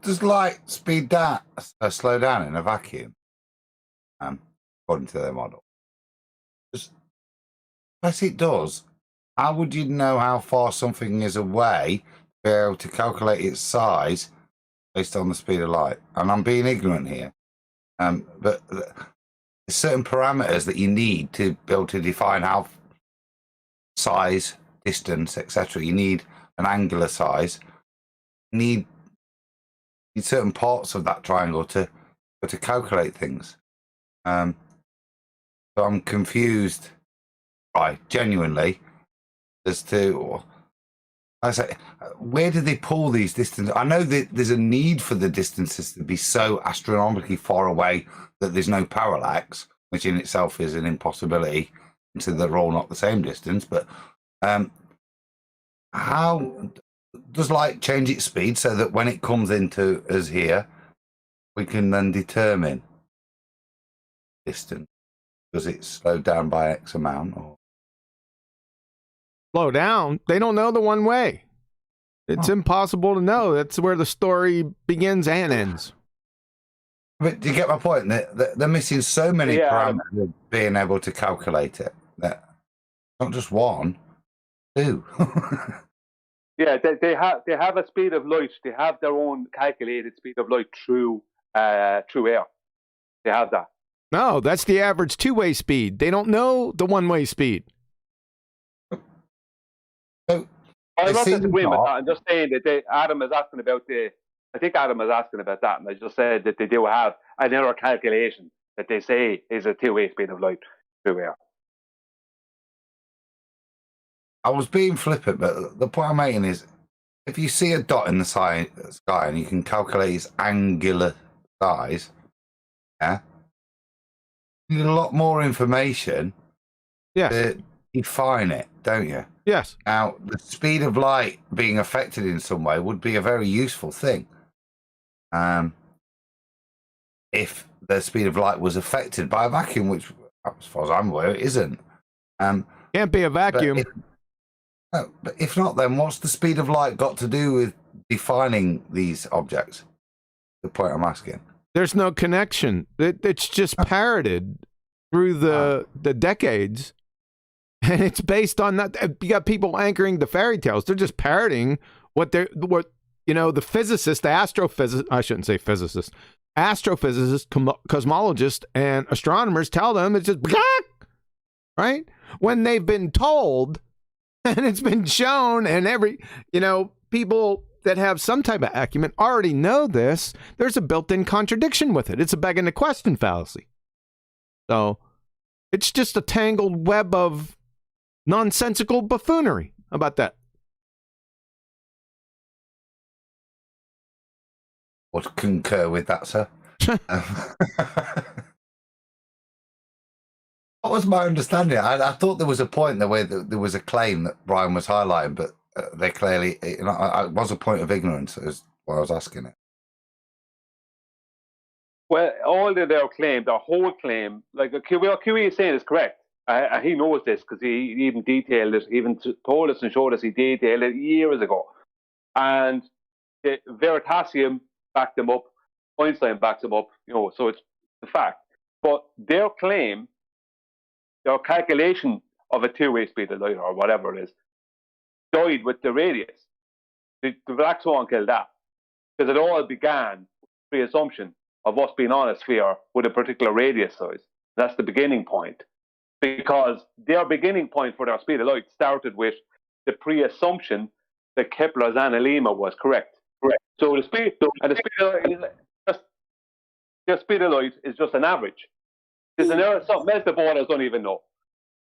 Does light speed down, slow down in a vacuum? According to their model. Yes, it does. How would you know how far something is away to be able to calculate its size based on the speed of light? And I'm being ignorant here. But there's certain parameters that you need to be able to define how size, distance, etc. You need an angular size. You need certain parts of that triangle to calculate things. So I'm confused, right, genuinely, as to, I say, where do they pull these distances? I know that there's a need for the distances to be so astronomically far away that there's no parallax, which in itself is an impossibility, and so they're all not the same distance. But how does light change its speed so that when it comes into us here, we can then determine distance? Does it slow down by X amount? Or Slow down? They don't know the one way. It's impossible to know. That's where the story begins and ends. But do you get my point? They're missing so many parameters of being able to calculate it. That not just one, two. Yeah, they have a speed of light. They have their own calculated speed of light through air. They have that. No, that's the average two-way speed. They don't know the one-way speed. I'm not disagreeing with that. I'm just saying that Adam is asking about I think Adam is asking about that, and I just said that they do have another calculation that they say is a two-way speed of light through air. I was being flippant, but the point I'm making is, if you see a dot in the sky and you can calculate its angular size, yeah, you need a lot more information to define it, don't you? Yes. Now, the speed of light being affected in some way would be a very useful thing. If the speed of light was affected by a vacuum, which, as far as I'm aware, it isn't. Can't be a vacuum. But if not, then what's the speed of light got to do with defining these objects? The point I'm asking. There's no connection. It's just parroted through the decades, and it's based on that. You got people anchoring the fairy tales. They're just parroting what the physicist, the astrophysicist. I shouldn't say physicist. Astrophysicists, cosmologists, and astronomers tell them. It's just right when they've been told. And it's been shown, and people that have some type of acumen already know this. There's a built-in contradiction with it. It's a begging the question fallacy. So it's just a tangled web of nonsensical buffoonery. How about that? Would concur with that, sir. What was my understanding? I thought there was a point where there was a claim that Brian was highlighting, but they clearly, it was a point of ignorance, is why I was asking it. Well, all of their claim, their whole claim, like what QE is saying is correct. He knows this because he even detailed it, even told us and showed us he detailed it years ago. And Veritasium backed them up, Einstein backs them up, so it's the fact. But their claim, their calculation of a two-way speed of light or whatever it is, died with the radius. The Black Swan killed that because it all began with the assumption of us being on a sphere with a particular radius size. That's the beginning point, because their beginning point for their speed of light started with the pre-assumption that Kepler's analemma was correct. So the speed of light is just an average. There's something else the borders don't even know,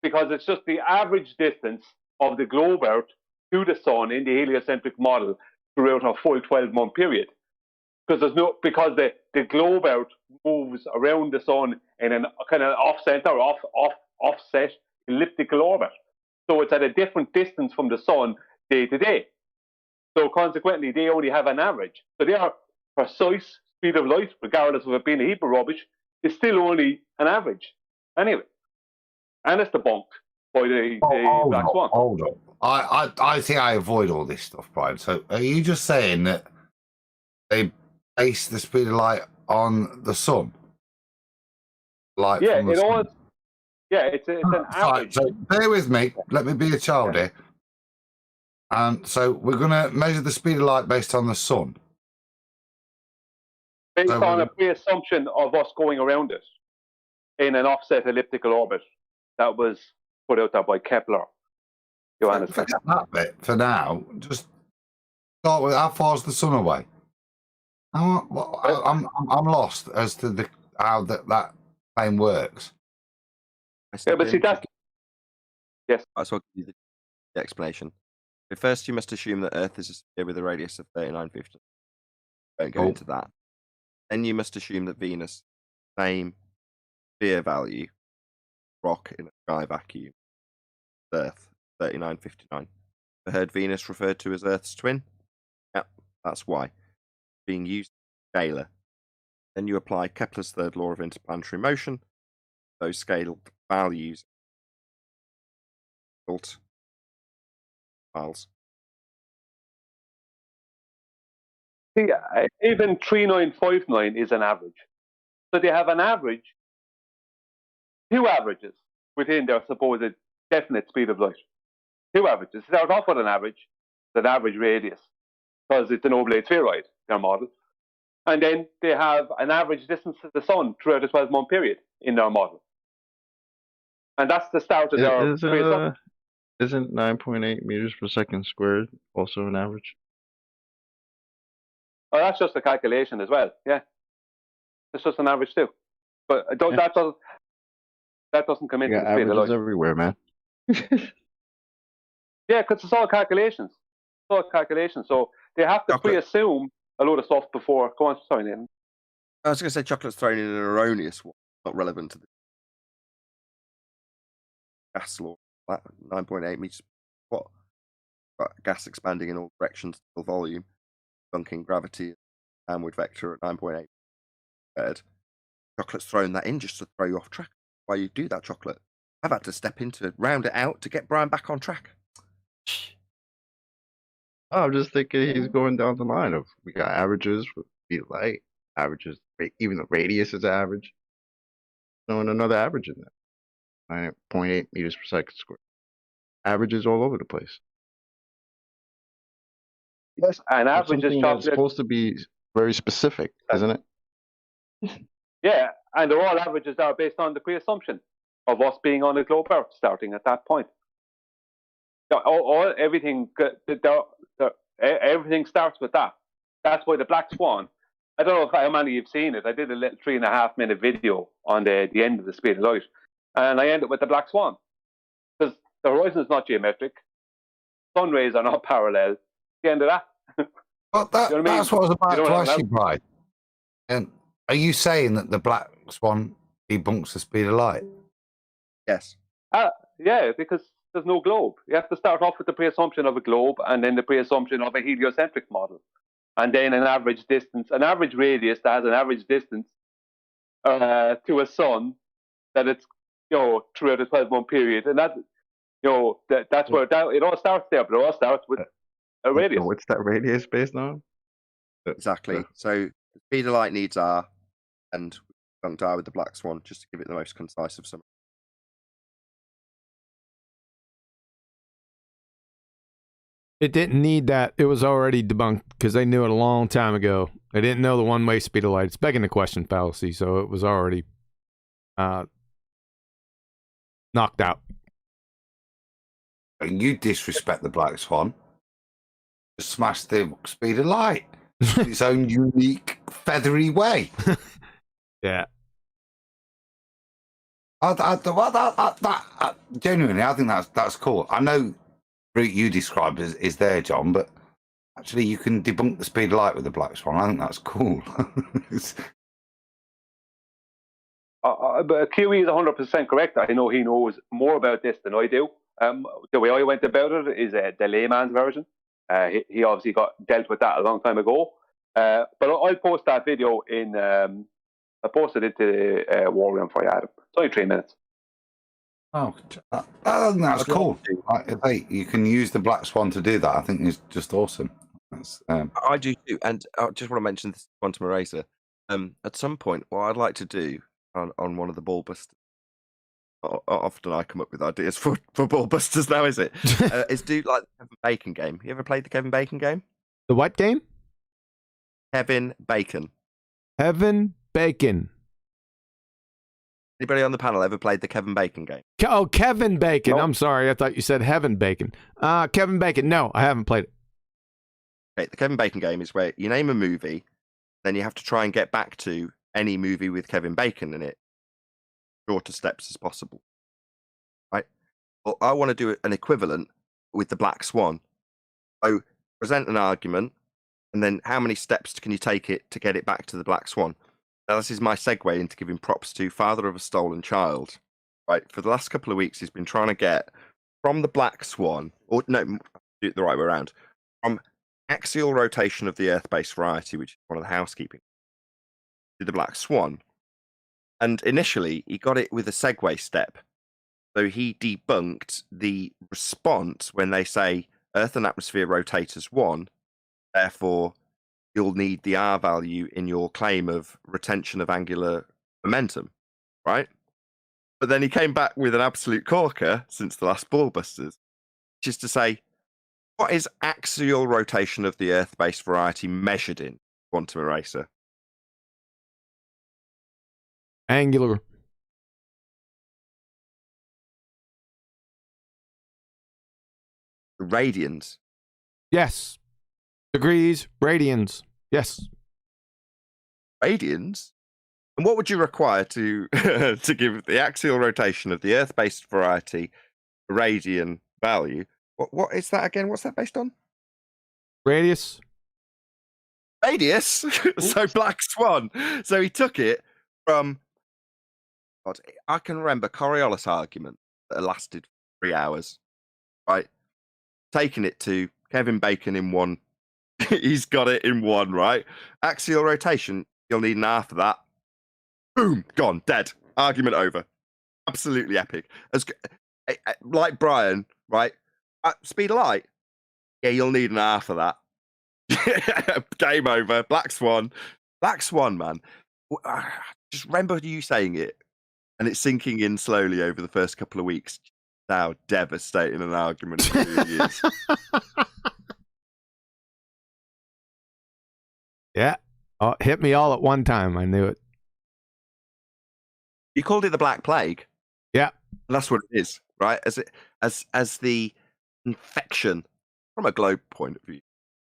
because it's just the average distance of the globe Earth to the sun in the heliocentric model throughout a full 12-month period. Because the globe Earth moves around the sun in an kind of offset elliptical orbit. So it's at a different distance from the sun day to day. So consequently, they only have an average. So their precise speed of light, regardless of it being a heap of rubbish, is still only an average. Anyway, and it's debunked by the Black Swan. Hold on. I think I avoid all this stuff, Brian. So are you just saying that they base the speed of light on the sun? It's an average. So bear with me. Let me be a child here. So we're going to measure the speed of light based on the sun. Based on a pre-assumption of us going around it in an offset elliptical orbit that was put out there by Kepler. Forget that bit for now. Just start with how far is the sun away? I'm lost as to how that claim works. That's what gives you the explanation. But first, you must assume that Earth is a sphere with a radius of 3950. Don't go into that. Then you must assume that Venus, same sphere value, rock in a sky vacuum, Earth, 3959. The heard Venus referred to as Earth's twin? Yep, that's why. Being used as a scalar. Then you apply Kepler's third law of interplanetary motion. Those scaled values files. Even 3959 is an average. So they have an average, two averages within their supposed definite speed of light. Two averages. Start off with an average radius, because it's an oblate spheroid, their model. And then they have an average distance to the sun throughout a 12-month period in their model. And that's the start of their Isn't 9.8 meters per second squared also an average? Oh, that's just a calculation as well. Yeah, it's just an average too. But that doesn't come into the speed of light. Averages everywhere, man. Yeah, because it's all calculations. It's all calculations. So they have to pre-assume a load of stuff before. Go on, sorry, Nathan. I was going to say chocolate's thrown in an erroneous one, not relevant to the gas law. 9.8 meters. What? Gas expanding in all directions, to volume, debunking gravity, downward vector at 9.8 squared. Chocolate's thrown that in just to throw you off track. Why you do that, chocolate? I've had to step in to round it out to get Brian back on track. I'm just thinking he's going down the line of we got averages with speed of light, averages, even the radius is average. Throwing another average in there. 9.8 meters per second squared. Averages all over the place. Yes, and average is chocolate. That's supposed to be very specific, isn't it? Yeah, and they're all averages are based on the pre-assumption of us being on the globe Earth starting at that point. Everything starts with that. That's why the Black Swan. I don't know how many you've seen it. I did a little 3.5-minute video on the end of the speed of light, and I ended with the Black Swan because the horizon is not geometric, sun rays are not parallel. The end of that. Well, You know what I mean? that's what I was about You know to what I ask you, Brian. And are you saying that the Black Swan debunks the speed of light? Yes. Yeah, because there's no globe. You have to start off with the pre-assumption of a globe and then the pre-assumption of a heliocentric model. And then an average distance, an average radius that has an average distance to a sun that it's, throughout a 12-month period. And that, that's where it all starts there, but it all starts with a radius. So what's that radius based on? Exactly. So the speed of light needs R, and we debunked R with the Black Swan, just to give it the most concise of some. It didn't need that. It was already debunked because they knew it a long time ago. They didn't know the one-way speed of light. It's begging the question fallacy, so it was already knocked out. And you disrespect the Black Swan. Just smash the speed of light in its own unique, feathery way. Yeah. Genuinely, I think that's cool. I know the route you described is there, John, but actually you can debunk the speed of light with the Black Swan. I think that's cool. But QE is 100% correct. I know he knows more about this than I do. The way I went about it is the layman's version. He obviously dealt with that a long time ago. But I'll post that video in. I posted it to War Room for you, Adam. It's only 3 minutes. Oh, I think that's cool. Hey, you can use the Black Swan to do that. I think it's just awesome. I do too, and I just want to mention this quantum eraser. At some point, what I'd like to do on one of the BALLBUSTERS. Often I come up with ideas for BALLBUSTERS now, is it? Is do like the Kevin Bacon game. You ever played the Kevin Bacon game? The what game? Kevin Bacon. Kevin Bacon. Anybody on the panel ever played the Kevin Bacon game? Kevin Bacon. Nope. I'm sorry. I thought you said Heaven Bacon. Kevin Bacon. No, I haven't played it. Okay, the Kevin Bacon game is where you name a movie, then you have to try and get back to any movie with Kevin Bacon in it, shorter steps as possible. Right? Well, I want to do an equivalent with the Black Swan. So present an argument, and then how many steps can you take it to get it back to the Black Swan? Now, this is my segue into giving props to Father of a Stolen Child. Right? For the last couple of weeks, he's been trying to get from the Black Swan, or no, do it the right way around, from axial rotation of the Earth-based variety, which is one of the housekeeping, to the Black Swan. And initially, he got it with a segue step. So he debunked the response when they say Earth and atmosphere rotate as one, therefore you'll need the R value in your claim of retention of angular momentum, right? But then he came back with an absolute corker since the last BALLBUSTERS, which is to say, what is axial rotation of the Earth-based variety measured in quantum eraser? Angular. Radians. Yes. Degrees, radians. Yes. Radians? And what would you require to to give the axial rotation of the Earth-based variety a radian value? What is that again? What's that based on? Radius. Radius. So Black Swan. So he took it from. God, I can remember Coriolis' argument that lasted 3 hours. Right, taking it to Kevin Bacon in one. He's got it in one. Right, axial rotation. You'll need an half of that. Boom, gone, dead. Argument over. Absolutely epic. Like Brian, right? Speed of light. Yeah, you'll need an half of that. Game over. Black Swan. Black Swan, man. Just remember you saying it and it's sinking in slowly over the first couple of weeks. How devastating an argument it really is. Yeah. Oh, hit me all at one time. I knew it. You called it the Black Plague. Yeah. And that's what it is, right? As the infection from a globe point of view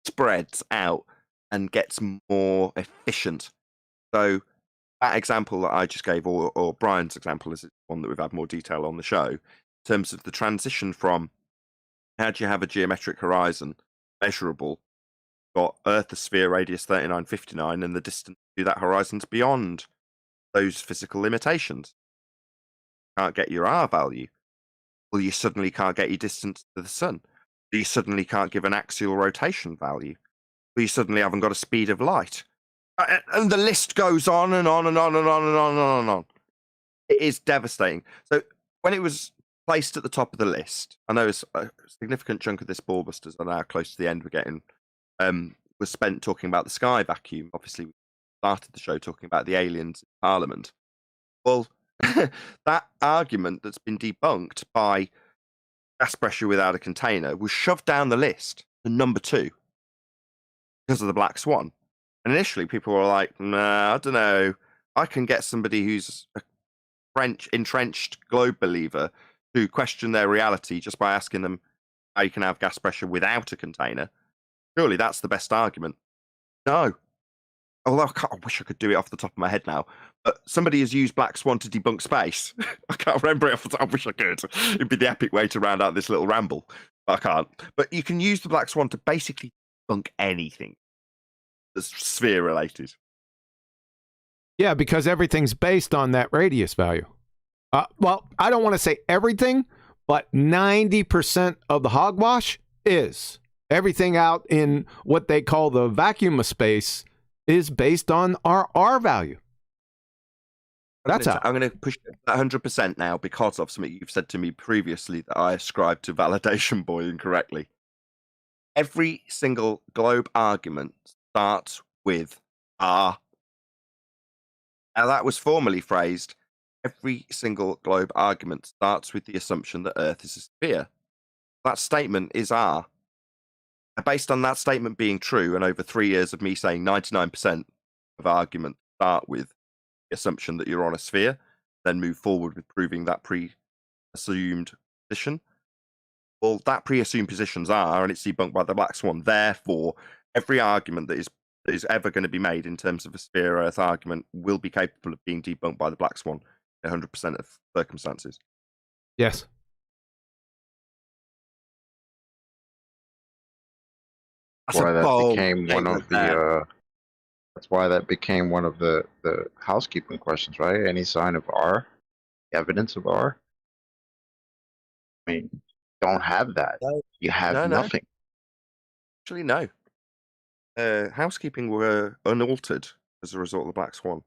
spreads out and gets more efficient. So that example that I just gave, or Brian's example, is one that we've had more detail on the show, in terms of the transition from how do you have a geometric horizon measurable, got Earth, a sphere, radius 3959, and the distance to that horizon's beyond those physical limitations. Can't get your R value. Well, you suddenly can't get your distance to the sun. You suddenly can't give an axial rotation value. Well, you suddenly haven't got a speed of light. And the list goes on and on and on and on and on and on and on. It is devastating. So when it was placed at the top of the list, I know a significant chunk of this Ballbusters are now close to the end we're getting, was spent talking about the sky vacuum. Obviously, we started the show talking about the aliens in Parliament. Well, that argument that's been debunked by gas pressure without a container was shoved down the list to number 2 because of the Black Swan. And initially, people were like, nah, I don't know. I can get somebody who's a entrenched globe believer to question their reality just by asking them how you can have gas pressure without a container. Surely that's the best argument. No. Although I wish I could do it off the top of my head now. But somebody has used Black Swan to debunk space. I can't remember it off the top. I wish I could. It'd be the epic way to round out this little ramble. But I can't. But you can use the Black Swan to basically debunk anything that's sphere related. Yeah, because everything's based on that radius value. Well, I don't want to say everything, but 90% of the hogwash is. Everything out in what they call the vacuum of space is based on our R value. That's how. I'm going to push it 100% now because of something you've said to me previously that I ascribed to Validation Boy incorrectly. Every single globe argument starts with R. Now, that was formally phrased. Every single globe argument starts with the assumption that Earth is a sphere. That statement is R. And based on that statement being true, and over 3 years of me saying 99% of arguments start with the assumption that you're on a sphere, then move forward with proving that pre-assumed position. Well, that pre-assumed position's R, and it's debunked by the Black Swan. Therefore, every argument that is ever going to be made in terms of a sphere-Earth argument will be capable of being debunked by the Black Swan in 100% of circumstances. Yes. That's why that became one of the. That's why that became one of the housekeeping questions, right? Any sign of R, evidence of R. I mean, don't have that. No. You have nothing. Actually, no. Housekeeping were unaltered as a result of the Black Swan.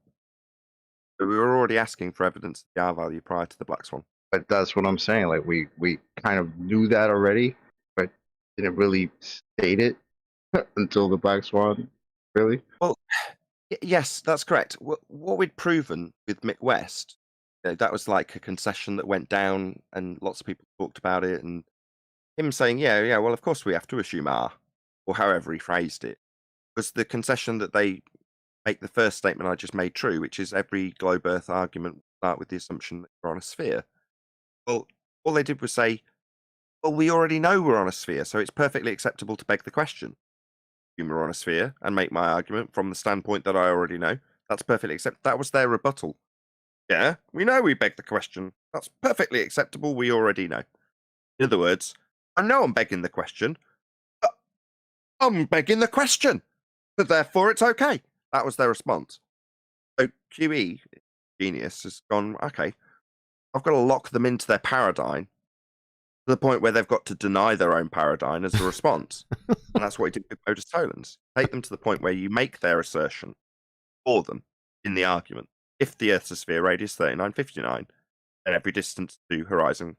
But we were already asking for evidence of the R value prior to the Black Swan. But that's what I'm saying. Like we kind of knew that already, but didn't really state it until the Black Swan. Really? Well, yes, that's correct. What we'd proven with Mick West, that was like a concession that went down, and lots of people talked about it, and him saying, yeah, well, of course we have to assume R, or however he phrased it, was the concession that they make the first statement I just made true, which is every globe Earth argument will start with the assumption that you're on a sphere. Well, all they did was say, well, we already know we're on a sphere, so it's perfectly acceptable to beg the question. We're on a sphere and make my argument from the standpoint that I already know. That's perfectly acceptable. That was their rebuttal. Yeah, we know we beg the question. That's perfectly acceptable. We already know. In other words, I know I'm begging the question, but I'm begging the question. So therefore, it's okay. That was their response. So QE, genius, has gone, okay, I've got to lock them into their paradigm to the point where they've got to deny their own paradigm as a response. And that's what he did with modus tollens. Take them to the point where you make their assertion for them in the argument. If the Earth's a sphere radius 3959, then every distance to horizon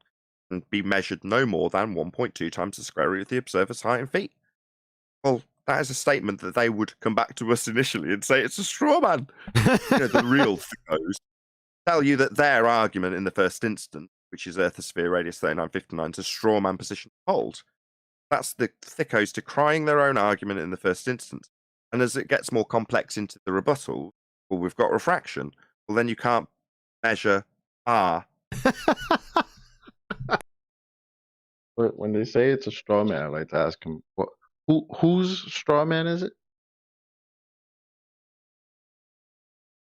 can be measured no more than 1.2 times the square root of the observer's height in feet. Well, that is a statement that they would come back to us initially and say it's a straw man. The real thickos tell you that their argument in the first instance, which is Earth's sphere radius 3959, is a straw man position to hold. That's the thickos decrying their own argument in the first instance. And as it gets more complex into the rebuttal, well, we've got refraction. Well, then you can't measure R. When they say it's a straw man, I like to ask him, whose straw man is it?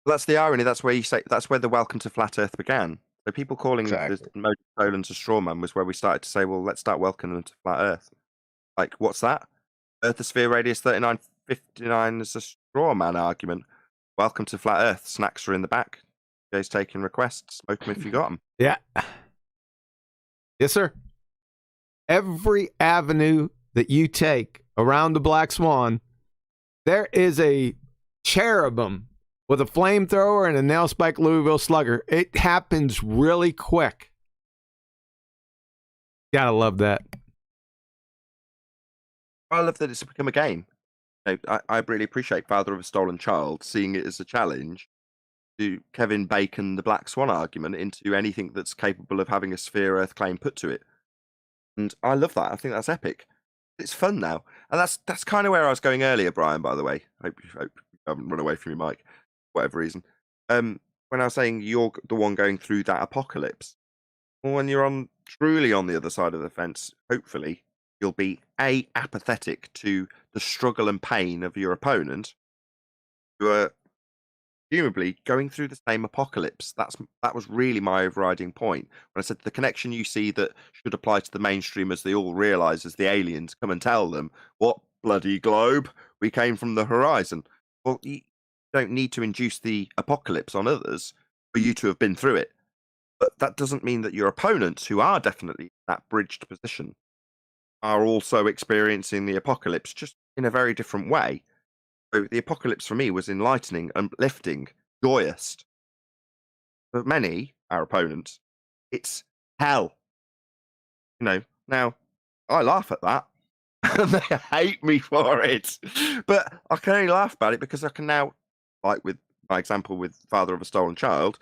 That's the irony. That's where you say that's where the welcome to flat Earth began. So people calling the modus tollens a straw man was where we started to say, well, let's start welcoming them to flat Earth. Like, what's that? Earth the sphere radius 3959 is a straw man argument. Welcome to flat Earth. Snacks are in the back. Jay's taking requests. Smoke them if you got them. Yeah. Yes, sir. Every avenue that you take around the Black Swan, there is a cherubim with a flamethrower and a nail spike Louisville slugger. It happens really quick. Gotta love that. I love that it's become a game. I really appreciate Father of a Stolen Child seeing it as a challenge to Kevin Bacon the Black Swan argument into anything that's capable of having a sphere Earth claim put to it. And I love that. I think that's epic. It's fun now. And that's kind of where I was going earlier, Brian, by the way. I hope you haven't run away from your mic, for whatever reason. When I was saying you're the one going through that apocalypse, well, when you're truly on the other side of the fence, hopefully, you'll be apathetic to the struggle and pain of your opponent, who are presumably going through the same apocalypse. That was really my overriding point when I said the connection you see that should apply to the mainstream as they all realise as the aliens come and tell them, what bloody globe, we came from the horizon. Well, you don't need to induce the apocalypse on others for you to have been through it. But that doesn't mean that your opponents, who are definitely in that bridged position, are also experiencing the apocalypse just in a very different way. So the apocalypse for me was enlightening, uplifting, joyous. For many, our opponents, it's hell. Now, I laugh at that. And they hate me for it. But I can only laugh about it because I can now, like with my example with Father of a Stolen Child,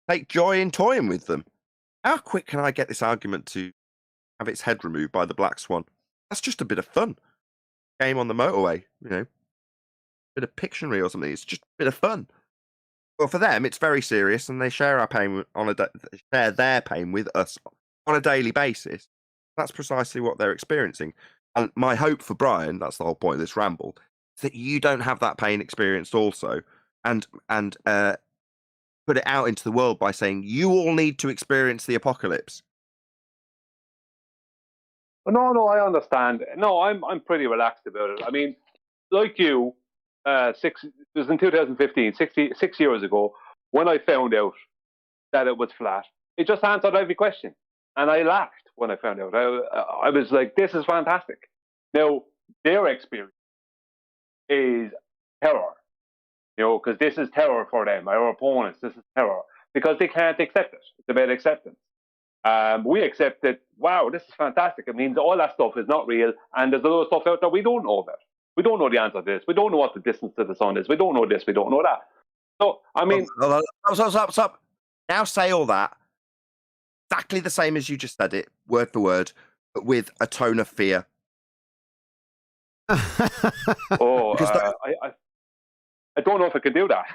take joy in toying with them. How quick can I get this argument to have its head removed by the Black Swan? That's just a bit of fun. Game on the motorway, bit of Pictionary or something. It's just a bit of fun. Well, for them, it's very serious, and they share our pain share their pain with us on a daily basis. That's precisely what they're experiencing. And my hope for Brian, that's the whole point of this ramble, is that you don't have that pain experienced also, and put it out into the world by saying you all need to experience the apocalypse. No, I understand. No, I'm pretty relaxed about it. I mean, like you, it was in 2015, 6 years ago, when I found out that it was flat. It just answered every question, and I laughed when I found out. I was like, "This is fantastic." Now their experience is terror, because this is terror for them. Our opponents, this is terror because they can't accept it. It's about acceptance. We accept that, wow, this is fantastic. It means all that stuff is not real, and there's a lot of stuff out there we don't know about. We don't know the answer to this. We don't know what the distance to the sun is. We don't know this. We don't know that. So, I mean... Stop. Now say all that exactly the same as you just said it, word for word, but with a tone of fear. I don't know if I can do that.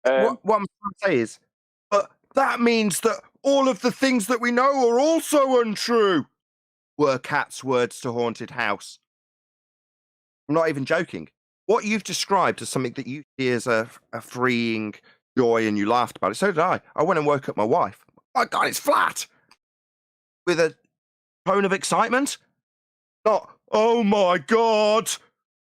What I'm trying to say is, but that means that all of the things that we know are also untrue, were Cat's words to Haunted House. I'm not even joking. What you've described as something that you see as a freeing joy and you laughed about it, so did I. I went and woke up my wife. Oh, God, it's flat! With a tone of excitement. Not, oh my God,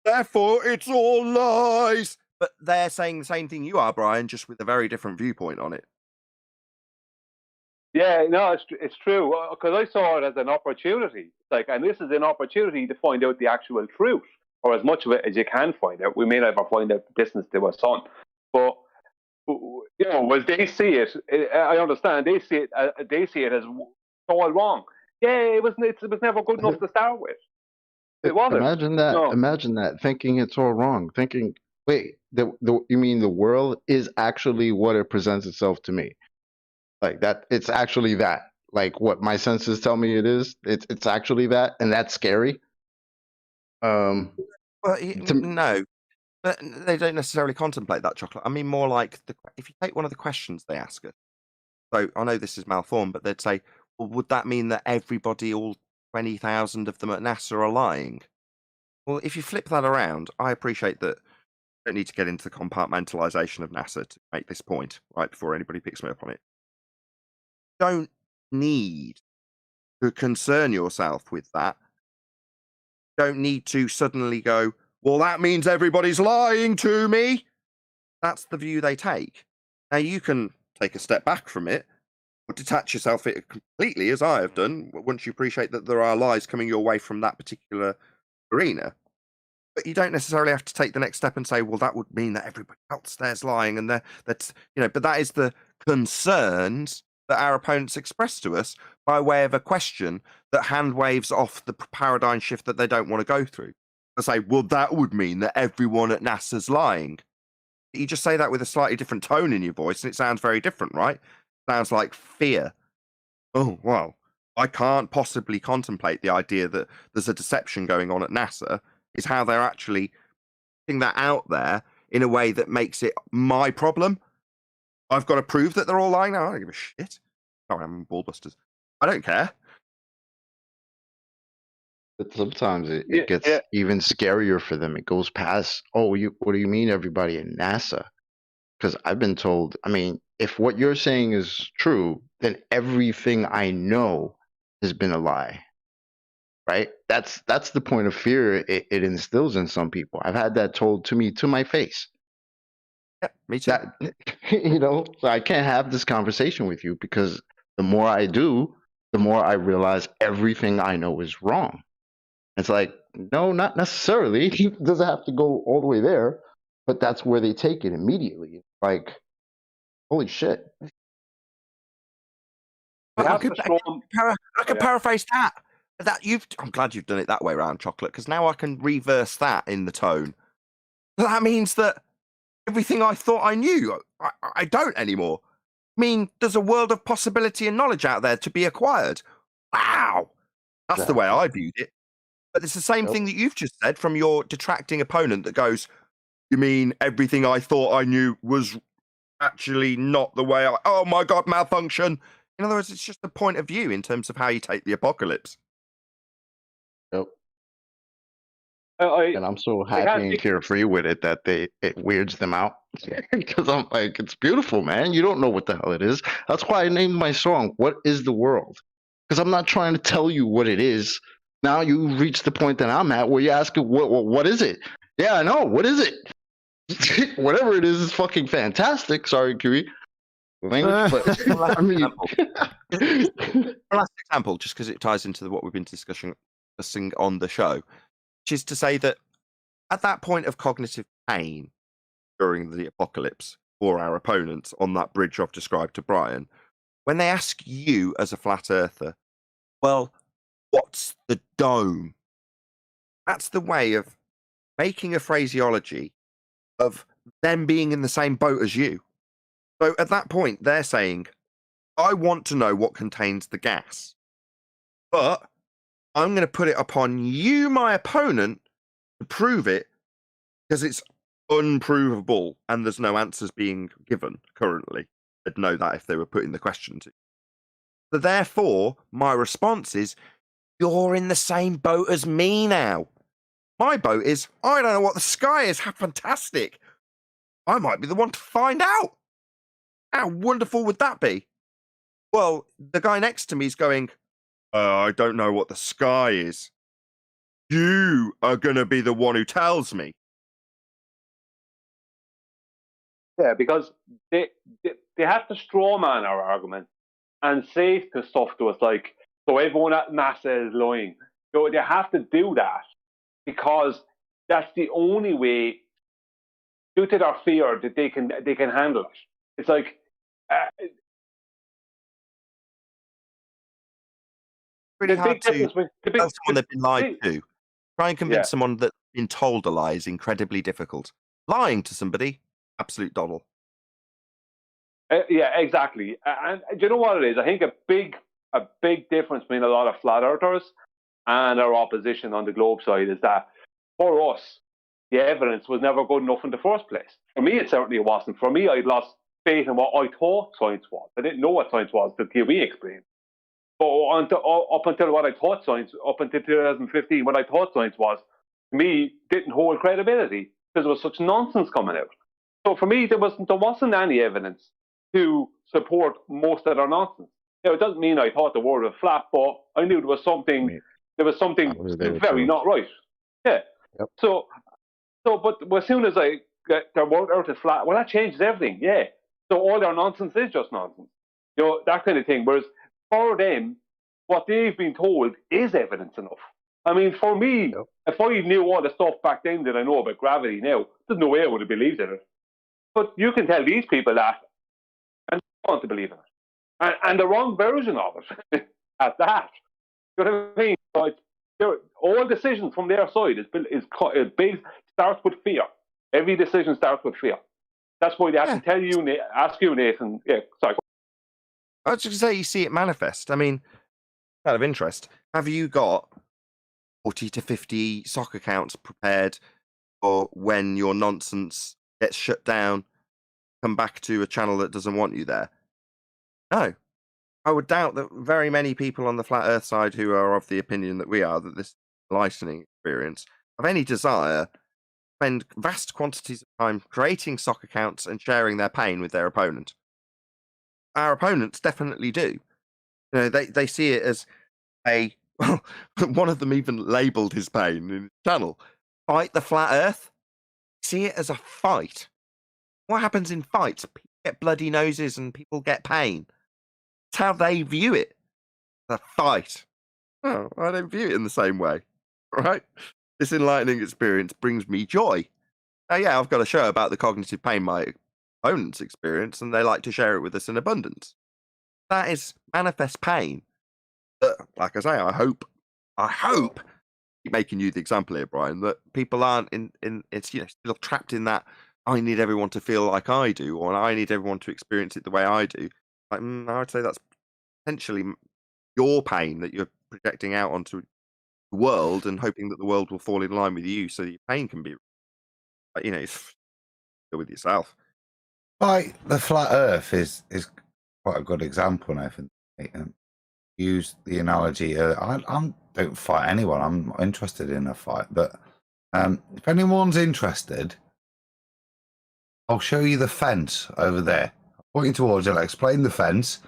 therefore it's all lies. But they're saying the same thing you are, Brian, just with a very different viewpoint on it. Yeah, no, it's true, because I saw it as an opportunity. Like, and this is an opportunity to find out the actual truth, or as much of it as you can find out. We may never find out the distance to our sun, but as they see it, I understand they see it as all wrong. Yeah, it was never good enough to start with. It wasn't. Imagine that. No. Imagine that. Thinking it's all wrong. Thinking, wait, you mean the world is actually what it presents itself to me? Like that, it's actually that. Like what my senses tell me it is. It's actually that, and that's scary. No, but they don't necessarily contemplate that, Chocolate. I mean, more like if you take one of the questions they ask us. So I know this is malformed, but they'd say, well, would that mean that everybody, all 20,000 of them at NASA, are lying? Well, if you flip that around, I appreciate that. I don't need to get into the compartmentalization of NASA to make this point, right, before anybody picks me up on it. You don't need to concern yourself with that. You don't need to suddenly go, well, that means everybody's lying to me. That's the view they take. Now, you can take a step back from it, or detach yourself it completely, as I have done, once you appreciate that there are lies coming your way from that particular arena. But you don't necessarily have to take the next step and say, well, that would mean that everybody else there's lying, and but that is the concerns that our opponents express to us by way of a question that hand waves off the paradigm shift that they don't want to go through. They say, well, that would mean that everyone at NASA's lying. You just say that with a slightly different tone in your voice, and it sounds very different, right? It sounds like fear. Oh, well, I can't possibly contemplate the idea that there's a deception going on at NASA. Is how they're actually putting that out there in a way that makes it my problem. I've got to prove that they're all lying now. I don't give a shit. Sorry, I'm BALLBUSTERS. I don't care. But sometimes it gets even scarier for them. It goes past, what do you mean everybody at NASA? Because I've been told, I mean, if what you're saying is true, then everything I know has been a lie. Right? That's the point of fear it instills in some people. I've had that told to me to my face. Yeah, me too. So I can't have this conversation with you because the more I do, the more I realize everything I know is wrong. It's like, no, not necessarily. It doesn't have to go all the way there, but that's where they take it immediately. Like, holy shit. I could paraphrase that. I'm glad you've done it that way around, Chocolate, because now I can reverse that in the tone. That means that everything I thought I knew, I don't anymore. I mean, there's a world of possibility and knowledge out there to be acquired. Wow. That's the way I viewed it. But it's the same thing that you've just said from your detracting opponent that goes, you mean everything I thought I knew was actually not the way oh my God, malfunction. In other words, it's just a point of view in terms of how you take the apocalypse. Yep. And I'm so happy and carefree with it that it weirds them out. Because I'm like, it's beautiful, man. You don't know what the hell it is. That's why I named my song, What is the World? Because I'm not trying to tell you what it is. Now you reach the point that I'm at where you ask, what is it? Yeah, I know. What is it? Whatever it is fucking fantastic. Sorry, Kiwi. Language, but I mean... Last example, just because it ties into what we've been discussing on the show, which is to say that at that point of cognitive pain during the apocalypse for our opponents on that bridge I've described to Brian, when they ask you as a flat earther, well, what's the dome? That's the way of making a phraseology of them being in the same boat as you. So at that point, they're saying, I want to know what contains the gas, but I'm going to put it upon you, my opponent, to prove it because it's unprovable and there's no answers being given currently. They'd know that if they were putting the question to. So therefore, my response is, you're in the same boat as me now. My boat is, I don't know what the sky is. How fantastic. I might be the one to find out. How wonderful would that be? Well, the guy next to me is going, I don't know what the sky is. You are going to be the one who tells me. Yeah, because they have to straw man our argument and say stuff to us like, so everyone at NASA is lying. So they have to do that because that's the only way, due to their fear, that they can handle it. It's like Really hard to tell someone they've been lied to. Try and convince someone that's been told a lie is incredibly difficult. Lying to somebody, absolute doddle. Yeah, exactly. And do you know what it is? I think a big difference between a lot of flat earthers and our opposition on the globe side is that for us, the evidence was never good enough in the first place. For me, it certainly wasn't. For me, I'd lost faith in what I thought science was. I didn't know what science was until we explained. But up until what I thought science, up until 2015, what I thought science was, to me, didn't hold credibility because there was such nonsense coming out. So for me, there wasn't any evidence to support most of their nonsense. Now, it doesn't mean I thought the world was flat, but I knew there was something very not right. Yeah. Yep. So, but as soon as I get their world out is flat, well, that changes everything. Yeah. So all their nonsense is just nonsense. That kind of thing. Whereas for them, what they've been told is evidence enough. I mean, for me, if I knew all the stuff back then that I know about gravity now, there's no way I would have believed in it. But you can tell these people that, and they want to believe in it. And the wrong version of it at that. You know what I mean? Like, all decisions from their side starts with fear. Every decision starts with fear. That's why they have to ask you, Nathan. Yeah, sorry. I was just going to say, you see it manifest. I mean, out of interest, have you got 40 to 50 sock accounts prepared for when your nonsense gets shut down, come back to a channel that doesn't want you there? No. I would doubt that very many people on the flat earth side who are of the opinion that we are, that this enlightening experience, have any desire to spend vast quantities of time creating sock accounts and sharing their pain with their opponent. Our opponents definitely do. You know, they see it as one of them even labelled his pain in his channel, fight the flat earth. See it as a fight. What happens in fights? People get bloody noses and people get pain. It's how they view it. A fight. Oh, I don't view it in the same way. Right? This enlightening experience brings me joy. Yeah, I've got a show about the cognitive pain my opponents experience, and they like to share it with us in abundance. That is manifest pain. But like I say, I hope keep making you the example here, Brian, that people aren't in it's still trapped in that I need everyone to feel like I do, or I need everyone to experience it the way I do. Like, I would say that's potentially your pain that you're projecting out onto the world and hoping that the world will fall in line with you so that your pain can be, it's with yourself. Like the flat earth is quite a good example, Nathan. Use the analogy. I don't fight anyone. I'm not interested in a fight. But if anyone's interested, I'll show you the fence over there. I'll point you towards it. I'll explain the fence.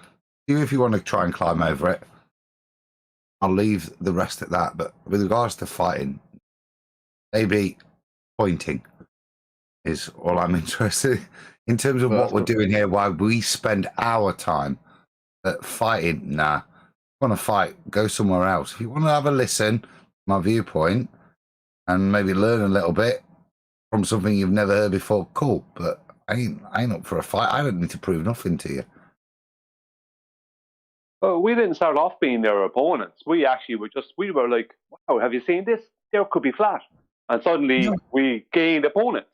You, if you want to try and climb over it, I'll leave the rest at that. But with regards to fighting, maybe pointing is all I'm interested in terms of what we're doing here. Why we spend our time at fighting? Nah. Want to fight, go somewhere else. If you want to have a listen, my viewpoint, and maybe learn a little bit from something you've never heard before, cool. But I ain't up for a fight. I don't need to prove nothing to you. Well, we didn't start off being their opponents. We actually we were like, wow, have you seen this? There could be flat. And suddenly we gained opponents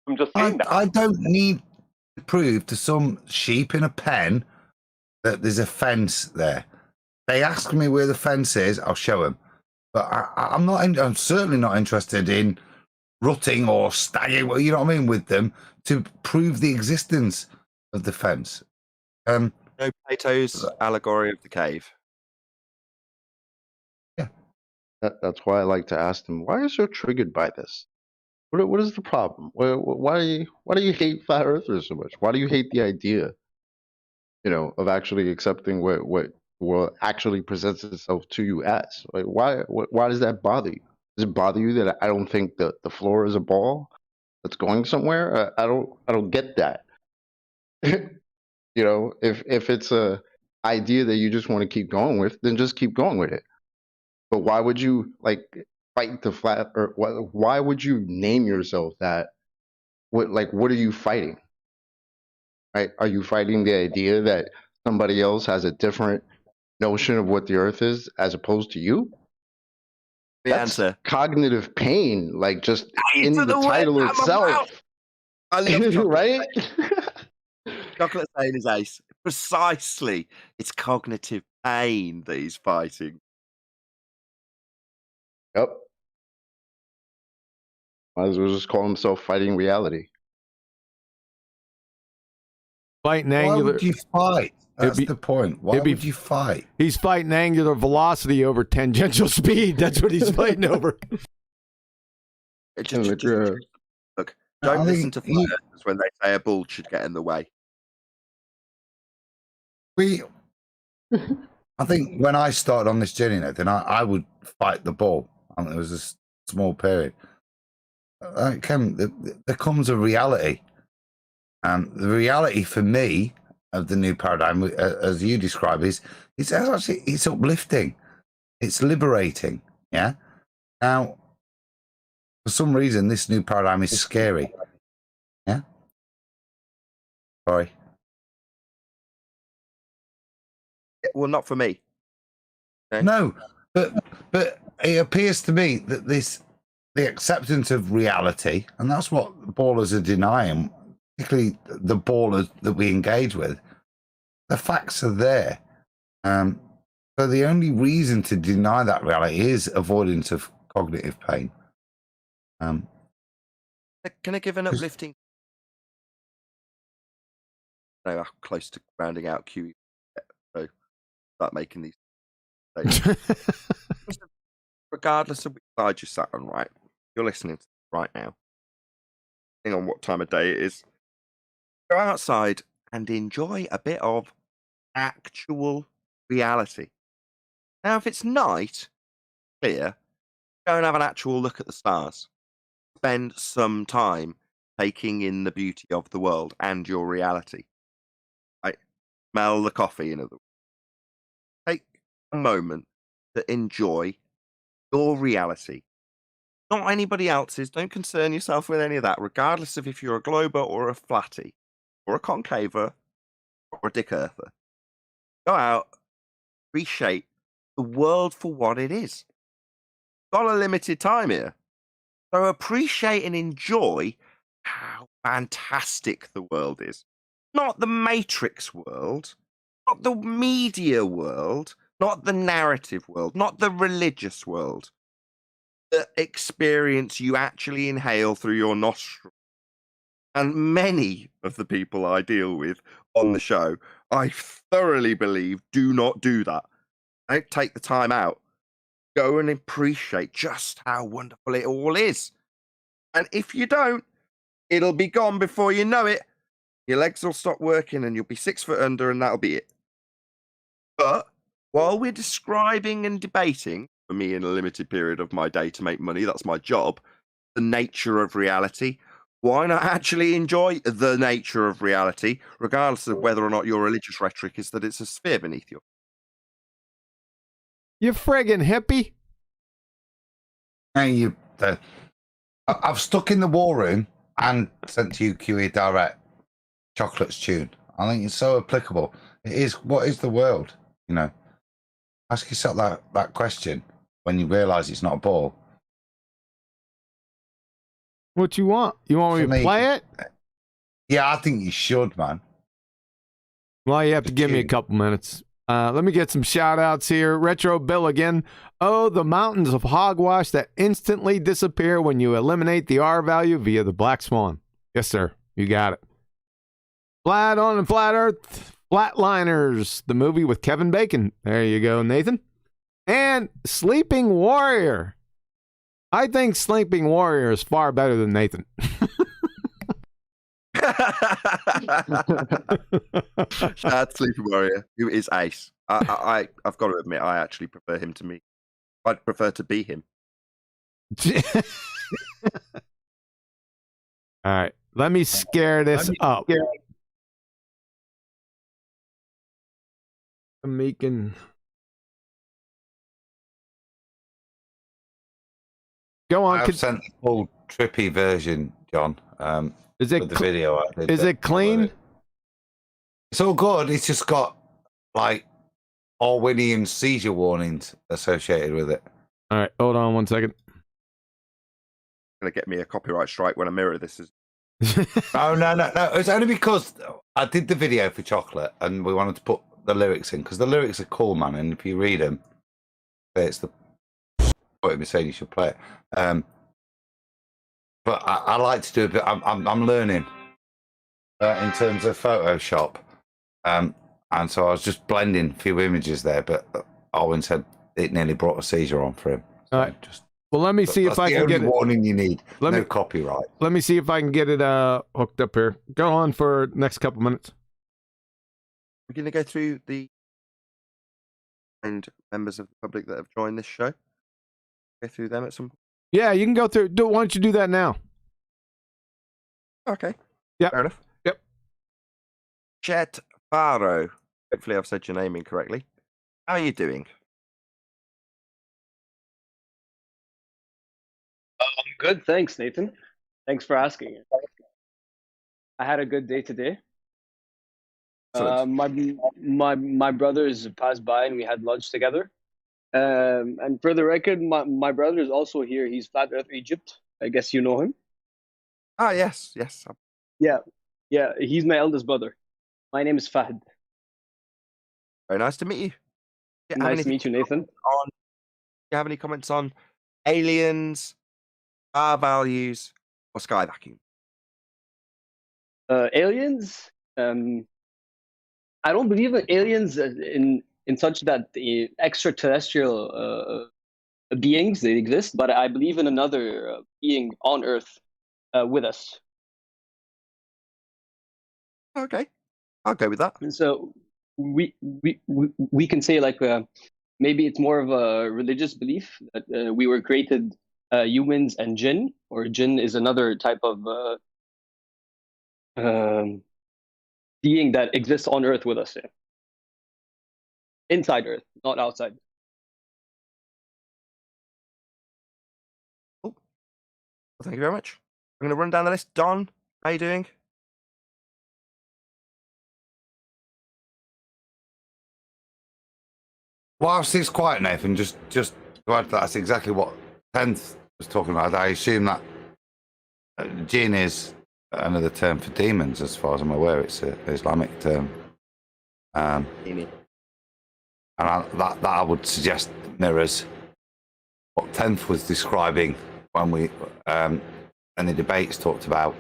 from just saying that. I don't need to prove to some sheep in a pen that there's a fence there. They ask me where the fence is, I'll show them. But I'm certainly not interested in rutting or stagging, you know what I mean, with them to prove the existence of the fence. No Plato's allegory of the cave. Yeah. That's why I like to ask them, why are you so triggered by this? What is the problem? Why do you hate flat earthers so much? Why do you hate the idea, of actually accepting what the world actually presents itself to you as. Like, why does that bother you? Does it bother you that I don't think that the floor is a ball that's going somewhere? I don't get that. You know, if it's a idea that you just want to keep going with, then just keep going with it. But why would you like fight the flat, or why would you name yourself that? What are you fighting? Right? Are you fighting the idea that somebody else has a different notion of what the Earth is as opposed to you? The That's answer. cognitive pain, like just Hey, in to the the title word, I'm itself. about- I love chocolate. Right? Chocolate saying is ace. Precisely. It's cognitive pain that he's fighting. Yep. Might as well just call himself fighting reality. Fighting Why angular. would you fight? That's be- the point. Why it'd be- would you fight? He's fighting angular velocity over tangential speed. That's what he's fighting over. Look, I don't think listen to flat earthers when they say a bull should get in the way. I think when I started on this journey, Nathan, I would fight the ball. I mean, there was a small period. There comes a reality. And the reality for me of the new paradigm, as you describe, is it's uplifting. It's liberating. Yeah. Now, for some reason, this new paradigm is scary. Yeah. Sorry. Well, not for me. Okay. No, but it appears to me that the acceptance of reality, and that's what ballers are denying, particularly the ballers that we engage with. The facts are there. So the only reason to deny that reality is avoidance of cognitive pain. Can I give an uplifting? No, I'm close to rounding out Q. So start making these. Regardless of which side you sat on, right? You're listening to right now. Depending on what time of day it is, go outside and enjoy a bit of actual reality. Now, if it's night, clear, go and have an actual look at the stars. Spend some time taking in the beauty of the world and your reality. Right? Smell the coffee, in other words. Take a moment to enjoy your reality, not anybody else's. Don't concern yourself with any of that, regardless of if you're a glober or a flatty, or a concaver, or a dick earther. Go out, appreciate the world for what it is. Got a limited time here, so appreciate and enjoy how fantastic the world is. Not the Matrix world, not the media world, not the narrative world, not the religious world. The experience you actually inhale through your nostrils. And many of the people I deal with on the show, I thoroughly believe do not do that. Don't take the time out. Go and appreciate just how wonderful it all is. And if you don't, it'll be gone before you know it. Your legs will stop working and you'll be 6 foot under, and that'll be it. But while we're describing and debating, for me in a limited period of my day to make money, that's my job, the nature of reality, why not actually enjoy the nature of reality, regardless of whether or not your religious rhetoric is that it's a sphere beneath you? You friggin' hippie. Hey, I've stuck in the war room and sent to you QE direct Chocolate's tune. I think it's so applicable. It is. What is the world? You know, ask yourself that question when you realise it's not a ball. What you want? You want me to play it? Yeah, I think you should, man. Well, you have to give me a couple minutes. Let me get some shout outs here. Retro Bill again. Oh, the mountains of hogwash that instantly disappear when you eliminate the R value via the Black Swan. Yes, sir. You got it. Flat on and Flat Earth. Flatliners, the movie with Kevin Bacon. There you go, Nathan. And Sleeping Warrior. I think Sleeping Warrior is far better than Nathan. Sad Sleeper Warrior, who is ace. I've got to admit, I actually prefer him to me. I'd prefer to be him. All right, let me scare this up. I'm making. Go on. I've sent the full trippy version, John. Is it with the video? I did is it clean? It's all good. It's just got like Orwellian seizure warnings associated with it. All right, hold on 1 second. Gonna get me a copyright strike when I mirror this. Oh no! It's only because I did the video for Chocolate, and we wanted to put the lyrics in because the lyrics are cool, man. And if you read them, it's the point of me saying you should play it. But I like to do a bit. I'm learning in terms of Photoshop, and so I was just blending a few images there. But Owen said it nearly brought a seizure on for him. So all right. Well, let me see if I can get it. Warning you need. No copyright. Let me see if I can get it hooked up here. Go on for next couple minutes. We're going to go through the members of the public that have joined this show. Go through them at some point. Yeah, you can go through. Why don't you do that now? Okay. Yeah. Fair enough. Yep. Chet Faro. Hopefully I've said your name incorrectly. How are you doing? Good, thanks, Nathan. Thanks for asking. I had a good day today. My brothers passed by and we had lunch together. And for the record, my brother is also here. He's Flat Earth Egypt. I guess you know him. Ah, yes. Yeah. He's my eldest brother. My name is Fahd. Very nice to meet you. Nice to meet you, Nathan. Do you have any comments on aliens, our values, or sky vacuum? Aliens. I don't believe in aliens in such that the extraterrestrial beings they exist, but I believe in another being on Earth with us. Okay, I'll go with that. And so we can say like maybe it's more of a religious belief that we were created humans and jinn, or jinn is another type of being that exists on Earth with us. Yeah. Inside Earth, not outside. Cool. Well, thank you very much. I'm going to run down the list. Don, how you doing? Whilst it's quiet, Nathan, just that's exactly what 10th was talking about. I assume that jinn is another term for demons, as far as I'm aware. It's an Islamic term. And that I would suggest mirrors what 10th was describing when we in the debates talked about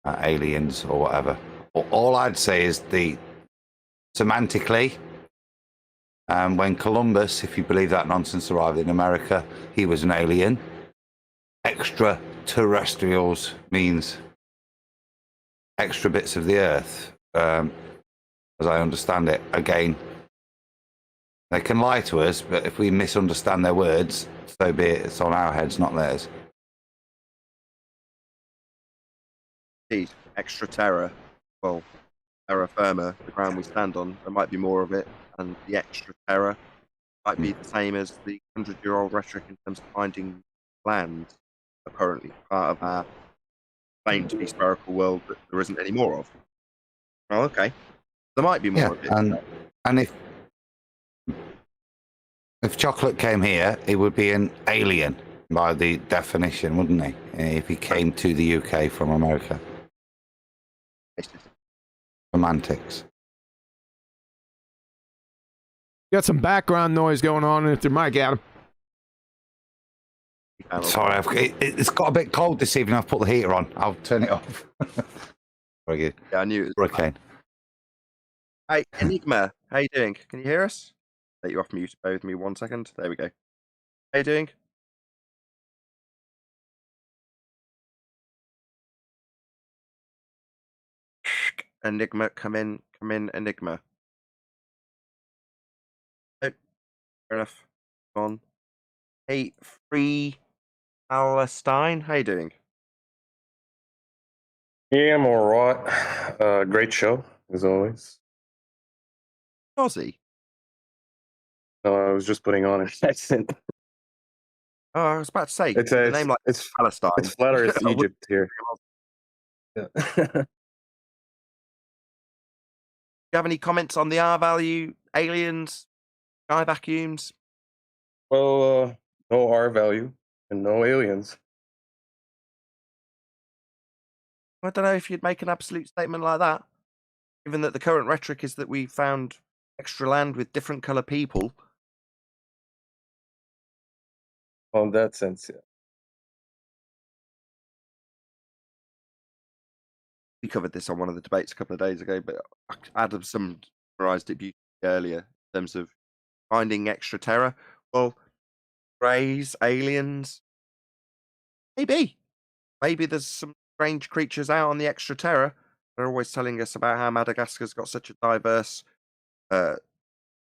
aliens or whatever. All I'd say is the semantically, when Columbus, if you believe that nonsense, arrived in America, he was an alien. Extraterrestrials means extra bits of the earth, as I understand it. Again, they can lie to us, but if we misunderstand their words, so be it. It's on our heads, not theirs. Indeed, extra terror. Well, terra firma, the ground we stand on. There might be more of it, and the extra terror might be the same as the 100-year-old rhetoric in terms of finding land, currently part of our claim to be spherical world that there isn't any more of. Oh, okay. There might be more of it. And if Chocolate came here, he would be an alien by the definition, wouldn't he? If he came to the UK from America. Semantics. Got some background noise going on with your mic, Adam. Sorry, it's got a bit cold this evening. I've put the heater on. I'll turn it off. Very good. Yeah, I knew it was hurricane. Hey, Enigma, how you doing? Can you hear us? Let you off mute. Bear with me 1 second. There we go. How you doing? Enigma, come in, Enigma. Oh, fair enough. Go on. Hey, Free Palestine, how you doing? Yeah, I'm all right. Great show, as always. Aussie. I was just putting on an accent. Oh, I was about to say, It's a name like it's Palestine. it's flat Earth I would- Egypt here. Yeah. Do you have any comments on the R value, aliens, sky vacuums? Well, no R value and no aliens. I don't know if you'd make an absolute statement like that, given that the current rhetoric is that we found extra land with different color people. Well, in that sense, yeah. We covered this on one of the debates a couple of days ago, but Adam summarized it beautifully earlier in terms of finding extra terror. Well, greys, aliens, maybe there's some strange creatures out on the extra terror. They're always telling us about how Madagascar's got such a diverse amount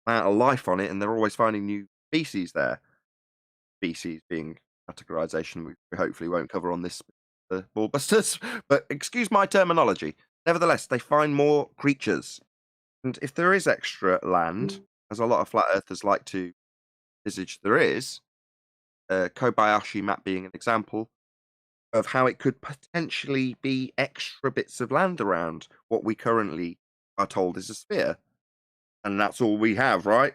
of life on it, and they're always finding new species there. Species being categorization we hopefully won't cover on this Ballbusters, but excuse my terminology. Nevertheless, they find more creatures, and if there is extra land, as a lot of flat earthers like to envisage there is, Kobayashi map being an example of how it could potentially be extra bits of land around what we currently are told is a sphere, and that's all we have, right?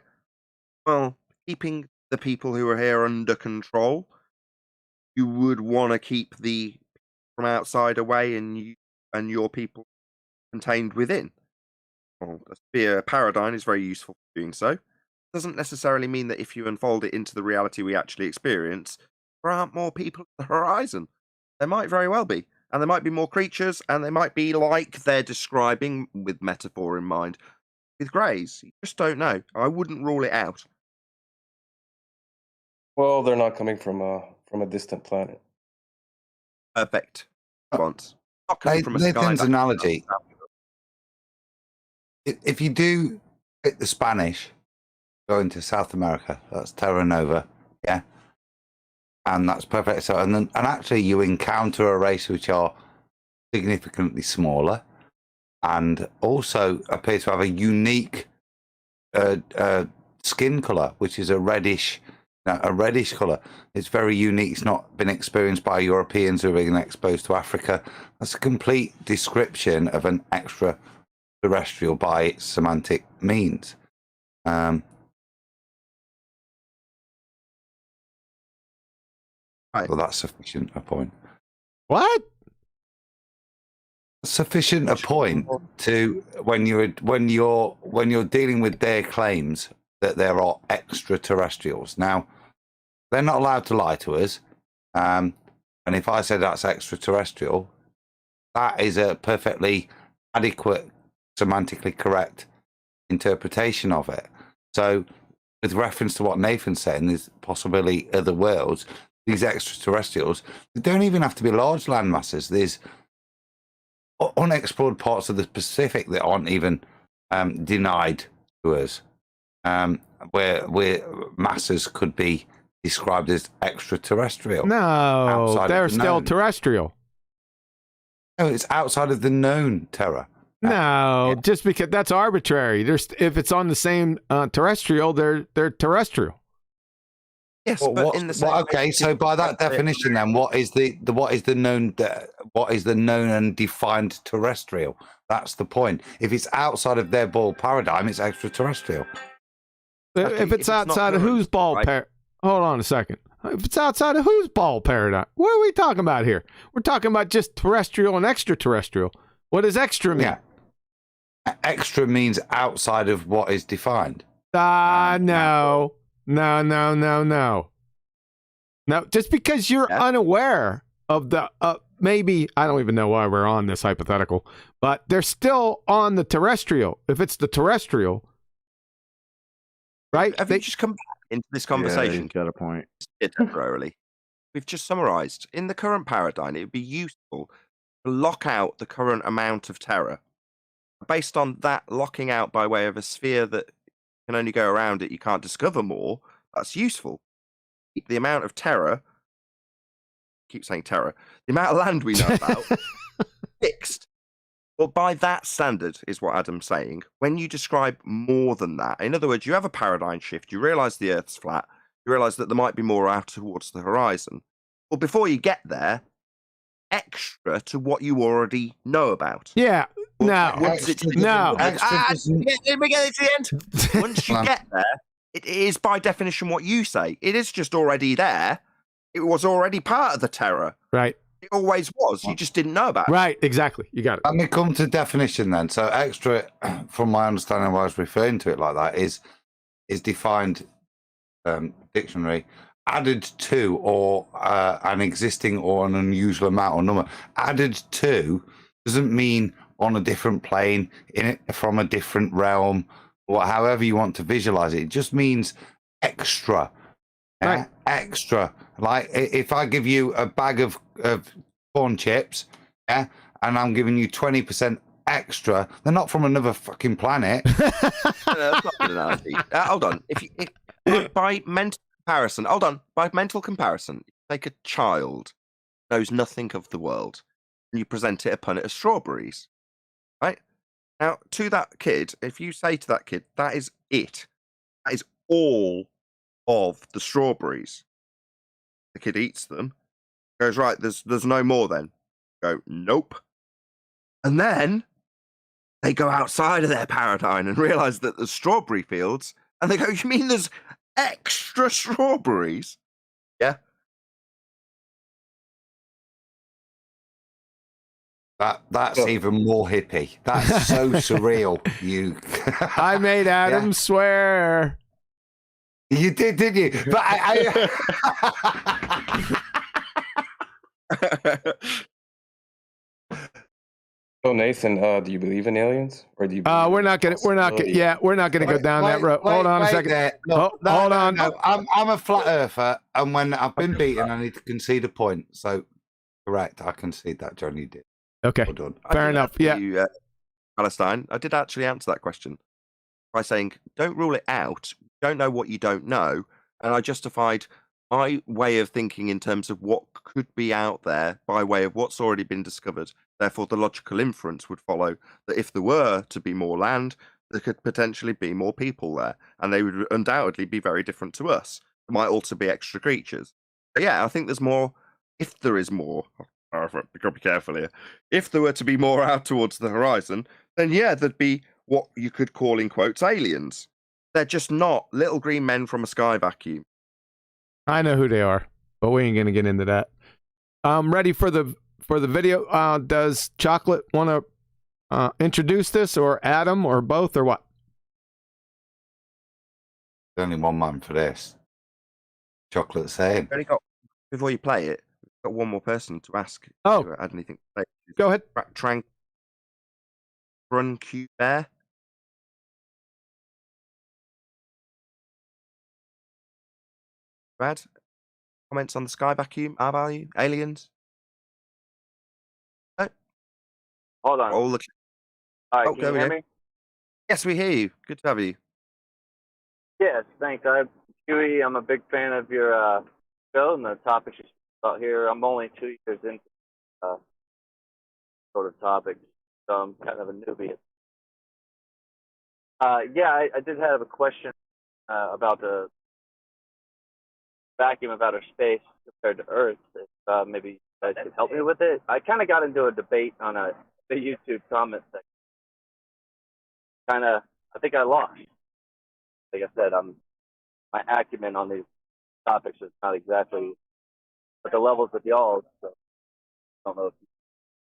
Well, keeping the people who are here under control, you would want to keep the from outside away and your people contained within. Well, a sphere paradigm is very useful for doing so. Doesn't necessarily mean that if you unfold it into the reality we actually experience, there aren't more people at the horizon. There might very well be. And there might be more creatures, and they might be like they're describing, with metaphor in mind, with greys. You just don't know. I wouldn't rule it out. Well, they're not coming from a distant planet. Perfect. Once. Not coming from a sky Nathan's vacuum. analogy. If you do pick the Spanish, go into South America, that's Terra Nova, yeah, and that's perfect. So, and actually, you encounter a race which are significantly smaller, and also appear to have a unique skin color, which is a reddish color. It's very unique. It's not been experienced by Europeans who have been exposed to Africa. That's a complete description of an extraterrestrial by its semantic means. Right. Well, that's sufficient a point. What? Sufficient a point to when you're dealing with their claims that there are extraterrestrials. Now, they're not allowed to lie to us. And if I say that's extraterrestrial, that is a perfectly adequate, semantically correct interpretation of it. So, with reference to what Nathan's saying, there's possibly other worlds. These extraterrestrials, they don't even have to be large land masses. There's unexplored parts of the Pacific that aren't even denied to us, where masses could be described as extraterrestrial. No, they're still terrestrial. No, it's outside of the known terror. No, just because that's arbitrary. If it's on the same terrestrial, they're terrestrial. Yes, Well, but in the same okay, so by that definition, then what is the known and defined terrestrial? That's the point. If it's outside of their ball paradigm, it's extraterrestrial. If it's outside of whose ball hold on a second. If it's outside of whose ball paradigm? What are we talking about here? We're talking about just terrestrial and extraterrestrial. What does extra mean? Yeah. Extra means outside of what is defined. No. No, just because you're unaware of the, maybe, I don't even know why we're on this hypothetical, but they're still on the terrestrial. If it's the terrestrial, right? Have you just come back into this conversation? Yeah, he's got a point. Temporarily. We've just summarized. In the current paradigm, it would be useful to lock out the current amount of terror. based on that locking out by way of a sphere that can only go around it, you can't discover more, that's useful. The amount of terror, keep saying terror, the amount of land we know about, fixed. Well, by that standard is what Adam's saying. When you describe more than that, in other words, you have a paradigm shift, you realise the Earth's flat, you realise that there might be more out towards the horizon. Well, before you get there, extra to what you already know about. Yeah. No. Once Extra it's, No. let me get to the end. Once you get there, it is by definition what you say. It is just already there. It was already part of the terror. Right. It always was. You just didn't know about it. Right. Exactly. You got it. Let me come to definition then. So extra, from my understanding, why I was referring to it like that is defined dictionary added to or an existing or an unusual amount or number. Added to doesn't mean on a different plane, in it from a different realm, or however you want to visualize it. It just means extra. Right. Extra. Like if I give you a bag of corn chips, and I'm giving you 20% extra, they're not from another fucking planet. No, that's not a good analogy. Hold on. By mental comparison, by mental comparison, take a child who knows nothing of the world, and you present it a punnet of strawberries, right? Now, to that kid, if you say to that kid, that is it, that is all of the strawberries, the kid eats them, goes, right, there's no more then. Go, nope. And then they go outside of their paradigm and realise that there's strawberry fields, and they go, you mean there's extra strawberries? Yeah. That's even more hippie. That's so surreal. I made Adam swear. You did, didn't you? But So Nathan, do you believe in aliens, or do you? We're not gonna go down that road. Hold on a second. No, hold on. No. I'm a flat earther, and when I've been beaten, I need to concede a point. So, correct, I concede that. Johnny did. Okay, well done. Fair enough. Yeah. You, Palestine, I did actually answer that question by saying, don't rule it out. Don't know what you don't know. And I justified my way of thinking in terms of what could be out there by way of what's already been discovered. Therefore, the logical inference would follow that if there were to be more land, there could potentially be more people there. And they would undoubtedly be very different to us. There might also be extra creatures. But yeah, I think there's more. If there is more, I've got to be careful here. If there were to be more out towards the horizon, then yeah, there'd be what you could call in quotes aliens. They're just not little green men from a sky vacuum. I know who they are, but we ain't gonna get into that. I'm ready for the video. Does Chocolate want to introduce this, or Adam, or both, or what? There's only one man for this. Chocolate same. Only got, before you play it, we've got one more person to ask. Oh, to add anything to say. Go ahead. Run Q Bear. Brad, comments on the sky vacuum, R value, aliens? No? Hold on. All the... All right, can you hear me? Yes, we hear you. Good to have you. Yes, thanks. Huey, I'm a big fan of your show and the topics you speak about here. I'm only 2 years into sort of topics, so I'm kind of a newbie. Yeah, I did have a question about the vacuum of outer space compared to Earth. If maybe you guys could help me with it. I kind of got into a debate on the YouTube comment section. I think I lost. Like I said, my acumen on these topics is not exactly at the levels of y'all. So I don't know if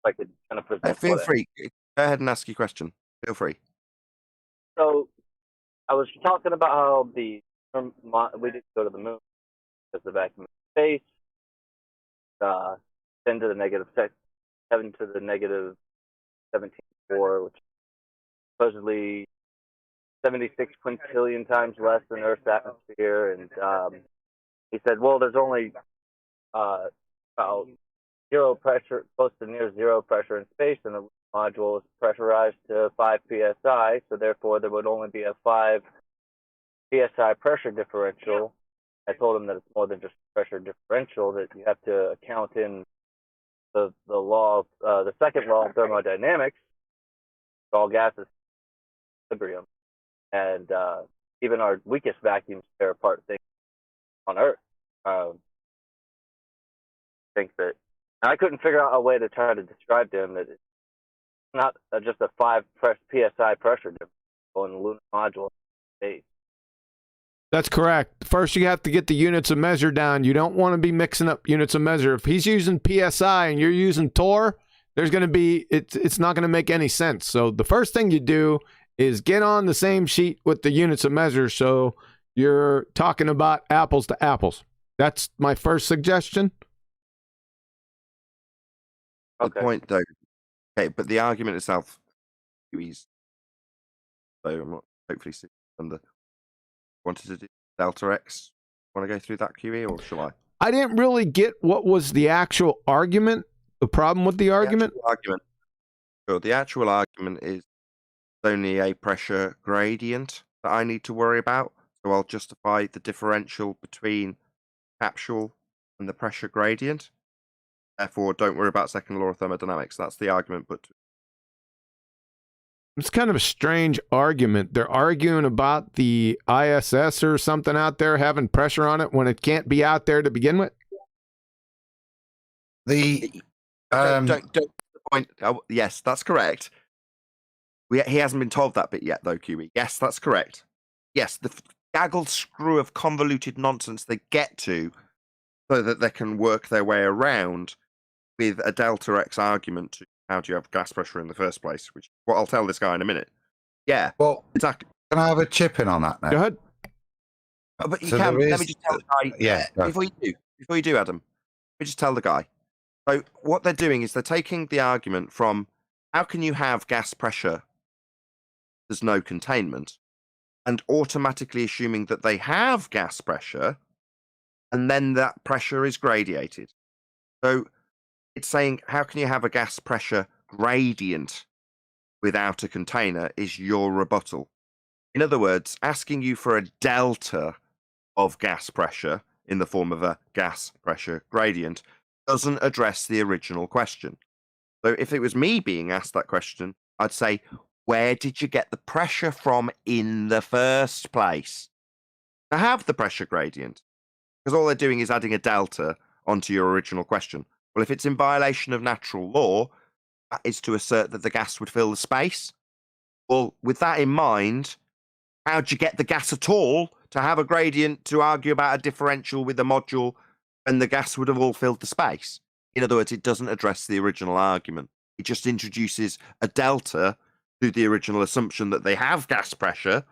I could kind of present. Feel free. Go ahead and ask your question. Feel free. So I was talking about how we didn't go to the moon because the vacuum of space, 10 to the negative 7 to the negative 17.4, which is supposedly 76 quintillion times less than Earth's atmosphere. And he said, well, there's only about zero pressure, close to near zero pressure in space, and module is pressurized to 5 psi, so therefore there would only be a 5 psi pressure differential. I told him that it's more than just pressure differential, that you have to account in the law of the second law of thermodynamics. All gases equilibrium, and even our weakest vacuums tear apart things on Earth. I think that I couldn't figure out a way to try to describe to him that it's not just a 5 psi pressure difference in the lunar module space. That's correct. First, you have to get the units of measure down. You don't want to be mixing up units of measure. If he's using PSI and you're using Torr, there's going to be, it's not going to make any sense. So the first thing you do is get on the same sheet with the units of measure so you're talking about apples to apples. That's my first suggestion. The point, though, okay, but the argument itself is, so I'm not hopefully sitting under. Wanted to do Delta X. Want to go through that QE, or shall I? I didn't really get what was the actual argument. The problem with the argument? The actual argument is only a pressure gradient that I need to worry about. So I'll justify the differential between capsule and the pressure gradient. Therefore, don't worry about second law of thermodynamics. That's the argument. But it's kind of a strange argument. They're arguing about the ISS or something out there having pressure on it when it can't be out there to begin with. Don't point. Oh, yes, that's correct. He hasn't been told that bit yet, though, QE. Yes, that's correct. Yes, the gaggled screw of convoluted nonsense they get to so that they can work their way around with a Delta X argument to how do you have gas pressure in the first place, which is what I'll tell this guy in a minute. Yeah, well, exactly. Can I have a chip in on that now? Go ahead. But you can. Let me just tell the guy. Yeah. Before you do, Adam, let me just tell the guy. So what they're doing is they're taking the argument from how can you have gas pressure, there's no containment, and automatically assuming that they have gas pressure, and then that pressure is gradiated. So it's saying how can you have a gas pressure gradient without a container is your rebuttal. In other words, asking you for a delta of gas pressure in the form of a gas pressure gradient doesn't address the original question. So if it was me being asked that question, I'd say, where did you get the pressure from in the first place to have the pressure gradient? Because all they're doing is adding a delta onto your original question. Well, if it's in violation of natural law, that is to assert that the gas would fill the space. Well, with that in mind, how'd you get the gas at all to have a gradient to argue about a differential with the module when the gas would have all filled the space? In other words, it doesn't address the original argument. It just introduces a delta to the original assumption that they have gas pressure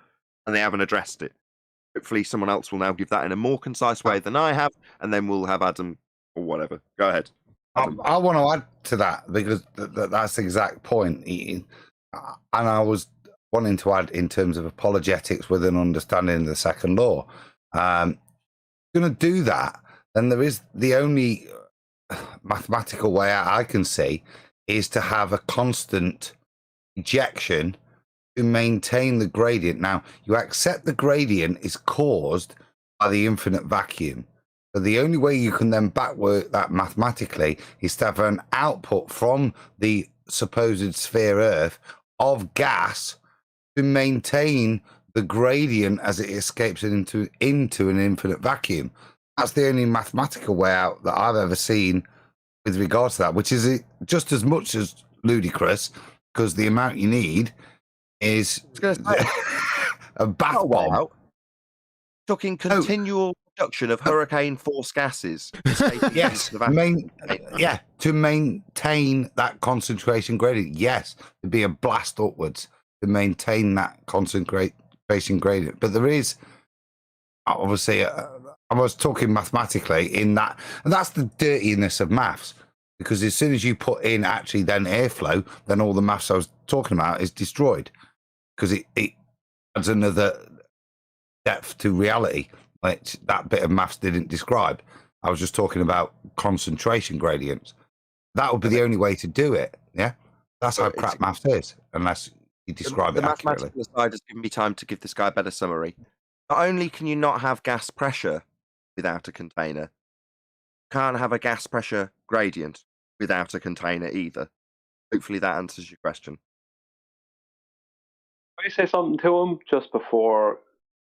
and they haven't addressed it. Hopefully someone else will now give that in a more concise way than I have, and then we'll have Adam or whatever. Go ahead. I want to add to that because that's the exact point. And I was wanting to add in terms of apologetics with an understanding of the second law. Going to do that, then there is the only mathematical way out I can see is to have a constant ejection to maintain the gradient. Now, you accept the gradient is caused by the infinite vacuum. So the only way you can then backwork that mathematically is to have an output from the supposed sphere Earth of gas to maintain the gradient as it escapes into an infinite vacuum. That's the only mathematical way out that I've ever seen with regards to that, which is just as much as ludicrous because the amount you need is a bath bomb. Talking continual production of hurricane force gases. Yes, to maintain that concentration gradient. Yes, to be a blast upwards to maintain that concentration gradient. But there is obviously, I was talking mathematically in that, and that's the dirtiness of maths. Because as soon as you put in actually then airflow, then all the maths I was talking about is destroyed. Because it adds another depth to reality, which that bit of maths didn't describe. I was just talking about concentration gradients. That would be the only way to do it. Yeah, That's how crap maths is, unless you describe the it accurately. mathematical side has given me time to give this guy a better summary. Not only can you not have gas pressure without a container, you can't have a gas pressure gradient without a container either. Hopefully that answers your question. Can I say something to him just before?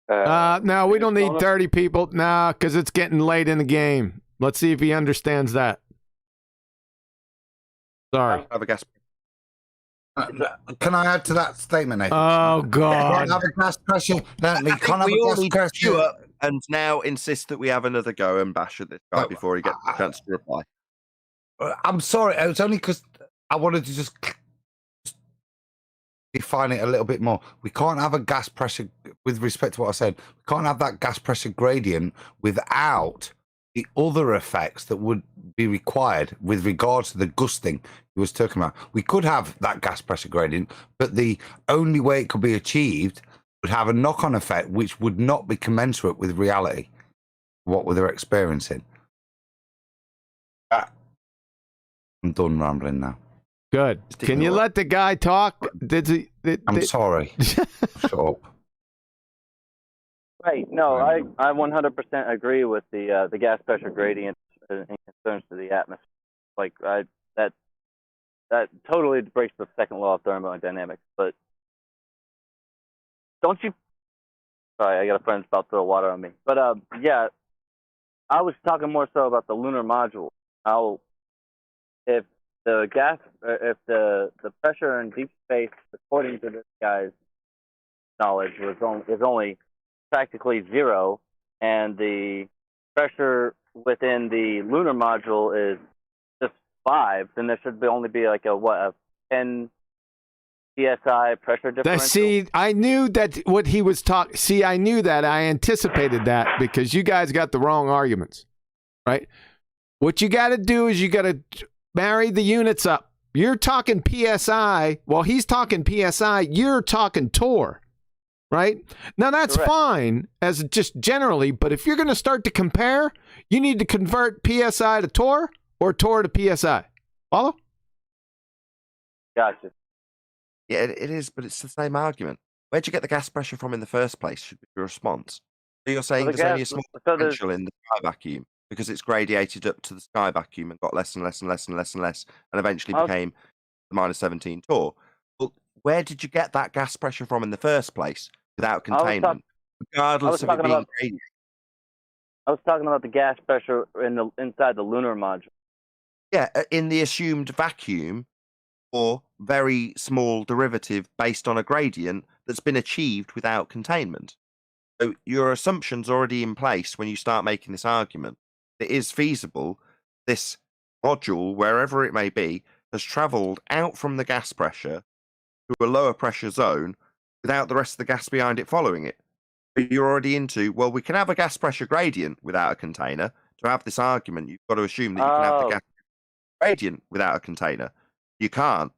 No, we don't need 30 people. Nah, because it's getting late in the game. Let's see if he understands that. Sorry. Have a gas. Can I add to that statement, Nathan? Oh, God. Can't have a gas pressure. No, you can't have We a all gas need to pressure. queue up and now insist that we have another go and bash at this guy before he gets a chance to reply. I'm sorry. It was only because I wanted to just define it a little bit more. We can't have a gas pressure, with respect to what I said, we can't have that gas pressure gradient without the other effects that would be required with regards to the gusting he was talking about. We could have that gas pressure gradient, but the only way it could be achieved would have a knock-on effect which would not be commensurate with reality, what they're experiencing. I'm done rambling now. Good. Can you let the guy talk? I'm sorry. Shut up. Right. No, I 100% agree with the gas pressure gradient in concerns to the atmosphere. Like that totally breaks the second law of thermodynamics. But don't you? Sorry, I got a friend that's about to throw water on me. But yeah, I was talking more so about the lunar module. If the gas, if the pressure in deep space, according to this guy's knowledge, is only practically zero, and the pressure within the lunar module is just 5, then there should only be like a 10 psi pressure differential. See, I knew that what he was talking. See, I knew that. I anticipated that because you guys got the wrong arguments, right? What you got to do is you got to marry the units up. You're talking psi. While he's talking psi, you're talking torr, right? Now that's Correct. fine as just generally, but if you're going to start to compare, you need to convert psi to torr or torr to psi. Follow? Gotcha. Yeah, it is, but it's the same argument. Where'd you get the gas pressure from in the first place? Should be your response. So you're saying Well, there's only a small differential in the sky vacuum because it's gradiated up to the sky vacuum and got less and less and less and less and less, and eventually became the minus 17 torr. Well, where did you get that gas pressure from in the first place without containment, regardless of it being gradient? I was talking about the gas pressure inside the lunar module. Yeah, in the assumed vacuum, or very small derivative based on a gradient that's been achieved without containment. So your assumption's already in place when you start making this argument. It is feasible this module, wherever it may be, has travelled out from the gas pressure to a lower pressure zone without the rest of the gas behind it following it. But you're already into, well, we can have a gas pressure gradient without a container. To have this argument, you've got to assume that you can have the gas gradient without a container. You can't.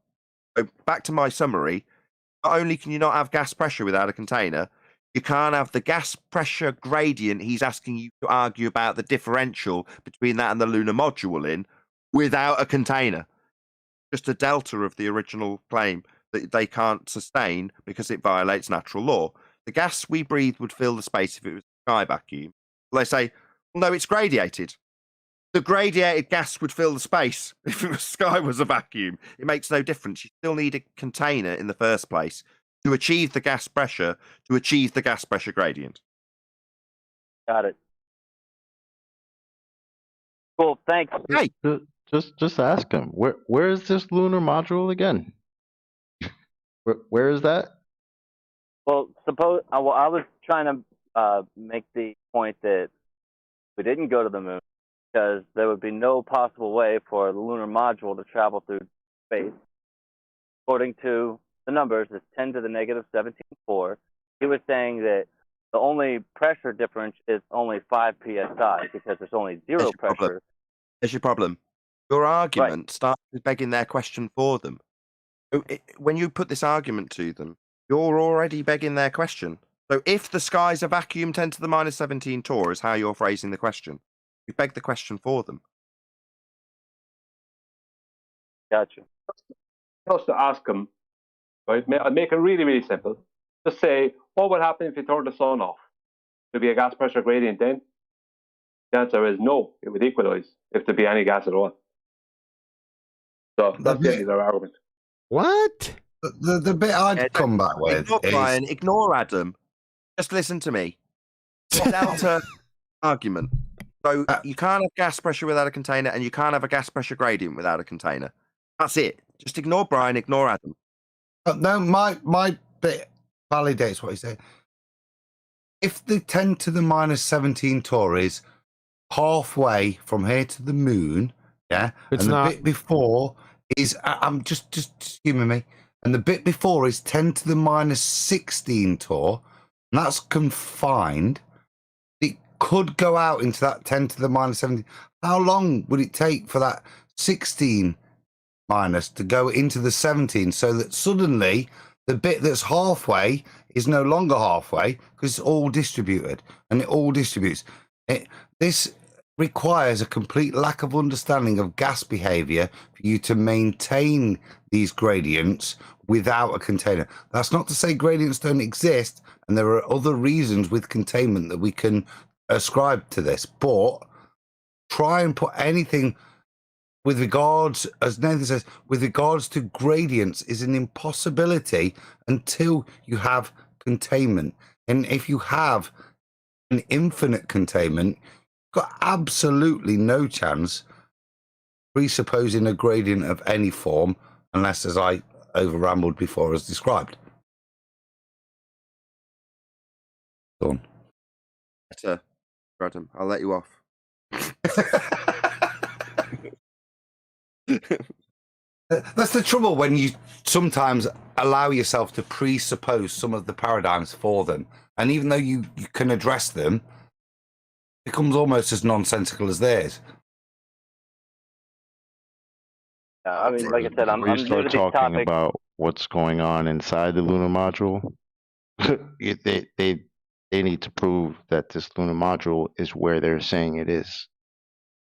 So back to my summary, not only can you not have gas pressure without a container, you can't have the gas pressure gradient he's asking you to argue about the differential between that and the lunar module in without a container. Just a delta of the original claim that they can't sustain because it violates natural law. The gas we breathe would fill the space if it was a sky vacuum. Well, they say, well, no, it's gradiated. The gradiated gas would fill the space if the sky was a vacuum. It makes no difference. You still need a container in the first place to achieve the gas pressure, gradient. Got it. Cool, thanks. Hey. Just ask him. Where is this lunar module again? Where is that? Well, I was trying to make the point that we didn't go to the moon because there would be no possible way for the lunar module to travel through space. According to the numbers, it's 10 to the negative 17.4. He was saying that the only pressure difference is only 5 psi because there's only zero pressure. There's your problem. Your argument starts with begging their question for them. When you put this argument to them, you're already begging their question. So if the sky's a vacuum 10 to the minus 17 torr is how you're phrasing the question, you beg the question for them. Gotcha. just to ask them, right? I'll make it really, really simple. Just say, what would happen if you turned the sun off? Would there be a gas pressure gradient then? The answer is no. It would equalize if there be any gas at all. So that's basically their argument. What? The bit I'd come back with Ignore is... Brian, ignore Adam. Just listen to me. Delta argument. So you can't have gas pressure without a container, and you can't have a gas pressure gradient without a container. That's it. Just ignore Brian, ignore Adam. No, my bit validates what he's saying. If the 10 to the minus 17 Tories halfway from here to the moon, yeah, It's and the not. bit before is I'm just humor me, and the bit before is 10 to the minus 16 Tor, and that's confined. It could go out into that 10 to the minus 17. How long would it take for that 16 minus to go into the 17 so that suddenly the bit that's halfway is no longer halfway because it's all distributed and it all distributes? This requires a complete lack of understanding of gas behavior for you to maintain these gradients without a container. That's not to say gradients don't exist, and there are other reasons with containment that we can ascribe to this, but try and put anything with regards, as Nathan says, with regards to gradients is an impossibility until you have containment. And if you have an infinite containment, you've got absolutely no chance presupposing a gradient of any form, unless, as I over rambled before, as described. Done. Better, Adam. I'll let you off. That's the trouble when you sometimes allow yourself to presuppose some of the paradigms for them. And even though you can address them, it becomes almost as nonsensical as theirs. I mean, like I said, I'm When you new to start these talking topics. about what's going on inside the lunar module, they need to prove that this lunar module is where they're saying it is.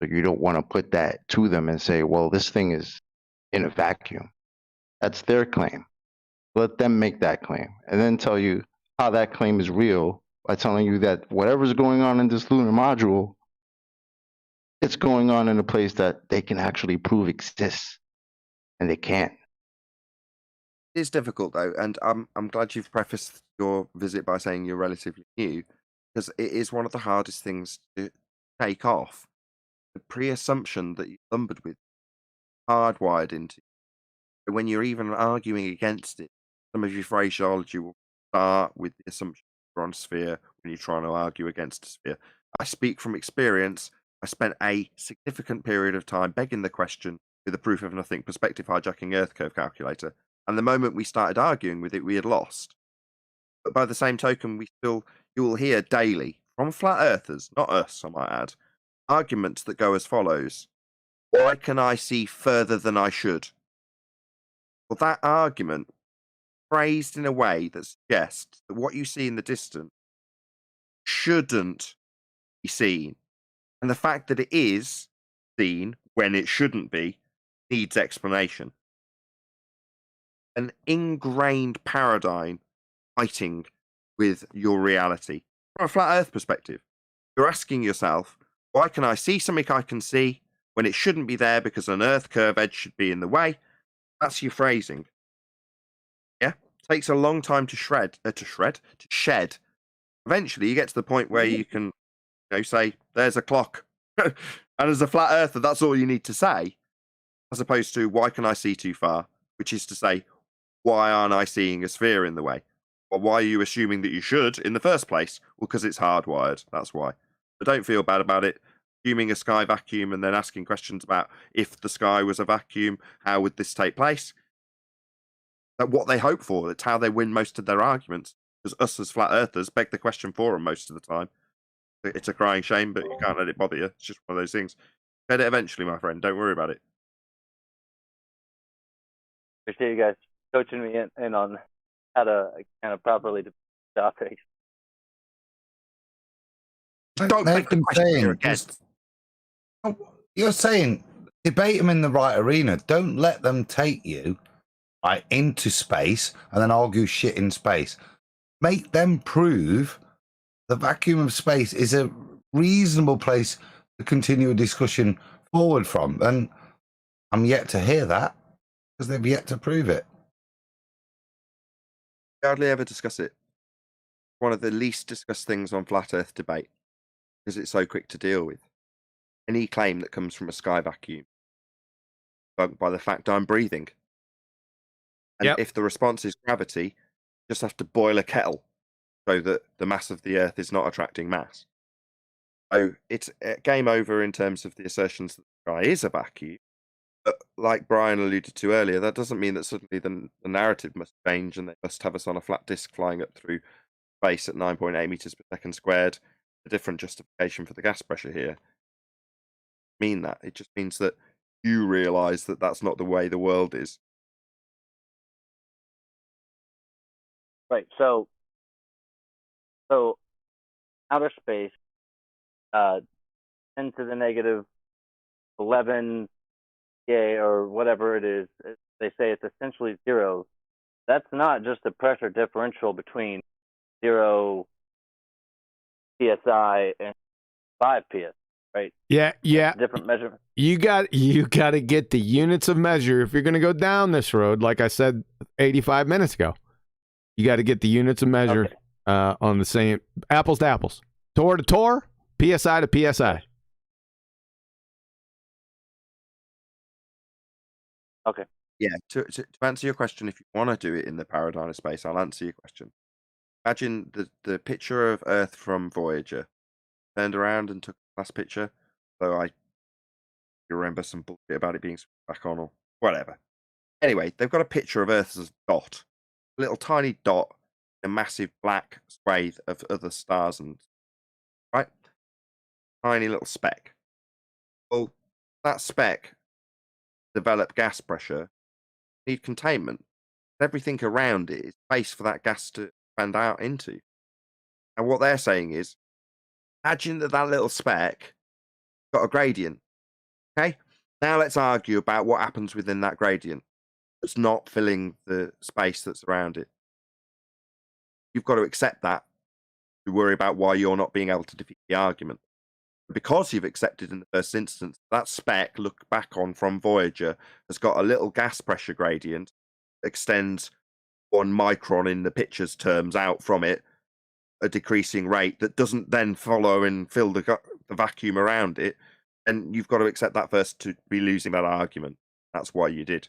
So you don't want to put that to them and say, well, this thing is in a vacuum. That's their claim. Let them make that claim and then tell you how that claim is real by telling you that whatever's going on in this lunar module, it's going on in a place that they can actually prove exists, and they can't. It is difficult though, and I'm glad you've prefaced your visit by saying you're relatively new, because it is one of the hardest things to take off. The pre-assumption that you're lumbered with, hardwired into you. When you're even arguing against it, some of your phraseology will start with the assumption you're on a sphere when you're trying to argue against a sphere. I speak from experience. I spent a significant period of time begging the question with a proof of nothing perspective hijacking Earth curve calculator. And the moment we started arguing with it, we had lost. But by the same token, you will hear daily from flat earthers, not us, I might add, arguments that go as follows. Why can I see further than I should? Well, that argument, phrased in a way that suggests that what you see in the distance shouldn't be seen. And the fact that it is seen when it shouldn't be needs explanation. An ingrained paradigm fighting with your reality. From a flat earth perspective, you're asking yourself, why can I see something I can see when it shouldn't be there because an earth curve edge should be in the way? That's your phrasing. Yeah? Takes a long time to shed. Eventually you get to the point where you can say, there's a clock. And as a flat earther, that's all you need to say. As opposed to, why can I see too far? Which is to say, why aren't I seeing a sphere in the way? Or why are you assuming that you should in the first place? Well, because it's hardwired. That's why. But don't feel bad about it. Assuming a sky vacuum and then asking questions about if the sky was a vacuum, how would this take place? That's what they hope for. That's how they win most of their arguments. Because us as flat earthers beg the question for them most of the time. It's a crying shame, but you can't let it bother you. It's just one of those things. Get it eventually, my friend. Don't worry about it. Appreciate you guys coaching me in on how to kind of properly debate the topic. Don't make the question you're against. You're saying debate them in the right arena. Don't let them take you right, into space and then argue shit in space. Make them prove the vacuum of space is a reasonable place to continue a discussion forward from. And I'm yet to hear that because they've yet to prove it. Hardly ever discuss it. One of the least discussed things on flat Earth debate because it's so quick to deal with. Any claim that comes from a sky vacuum debunked by the fact I'm breathing. And if the response is gravity, you just have to boil a kettle so that the mass of the Earth is not attracting mass. So it's game over in terms of the assertions that the sky is a vacuum. But like Brian alluded to earlier, that doesn't mean that suddenly the narrative must change and they must have us on a flat disk flying up through space at 9.8 meters per second squared. A different justification for the gas pressure here. Mean that. It just means that you realise that that's not the way the world is. Right. So outer space, 10 to the negative 11 or whatever it is, they say it's essentially zero. That's not just a pressure differential between 0 psi and 5 ps, right? Yeah. Different measurement. You got to get the units of measure if you're going to go down this road. Like I said 85 minutes ago, you got to get the units of measure on the same apples to apples, torr to torr, psi to psi. Okay. Yeah. To answer your question, if you want to do it in the paradigm of space, I'll answer your question. Imagine the picture of Earth from Voyager. Turned around and took the last picture. So you remember some bullshit about it being back on or whatever. Anyway, they've got a picture of Earth as a dot. A little tiny dot, a massive black swathe of other stars and right? Tiny little speck. Well, that speck develop gas pressure, need containment. Everything around it is space for that gas to expand out into. And what they're saying is, imagine that little speck got a gradient. Okay? Now let's argue about what happens within that gradient. It's not filling the space that's around it. You've got to accept that to worry about why you're not being able to defeat the argument. Because you've accepted in the first instance, that speck, look back on from Voyager, has got a little gas pressure gradient that extends 1 micron in the picture's terms out from it, a decreasing rate that doesn't then follow and fill the vacuum around it. And you've got to accept that first to be losing that argument. That's why you did.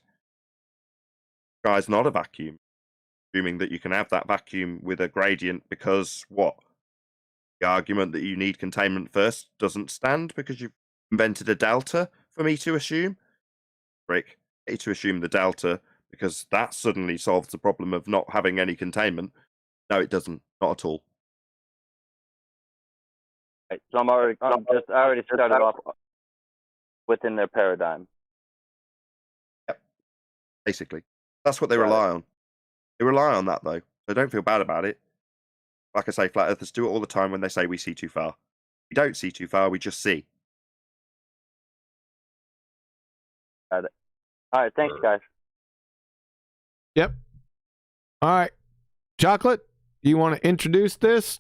The sky's not a vacuum, assuming that you can have that vacuum with a gradient because what? The argument that you need containment first doesn't stand because you've invented a delta for me to assume. Rick, I need to assume the delta because that suddenly solves the problem of not having any containment. No, it doesn't. Not at all. Right, so I already started off within their paradigm. Yep. Basically. That's what they rely on. They rely on that though. So don't feel bad about it. Like I say, flat earthers do it all the time when they say we see too far. We don't see too far, we just see. Got it. All right, thanks, guys. Yep. All right. Chocolate, do you want to introduce this?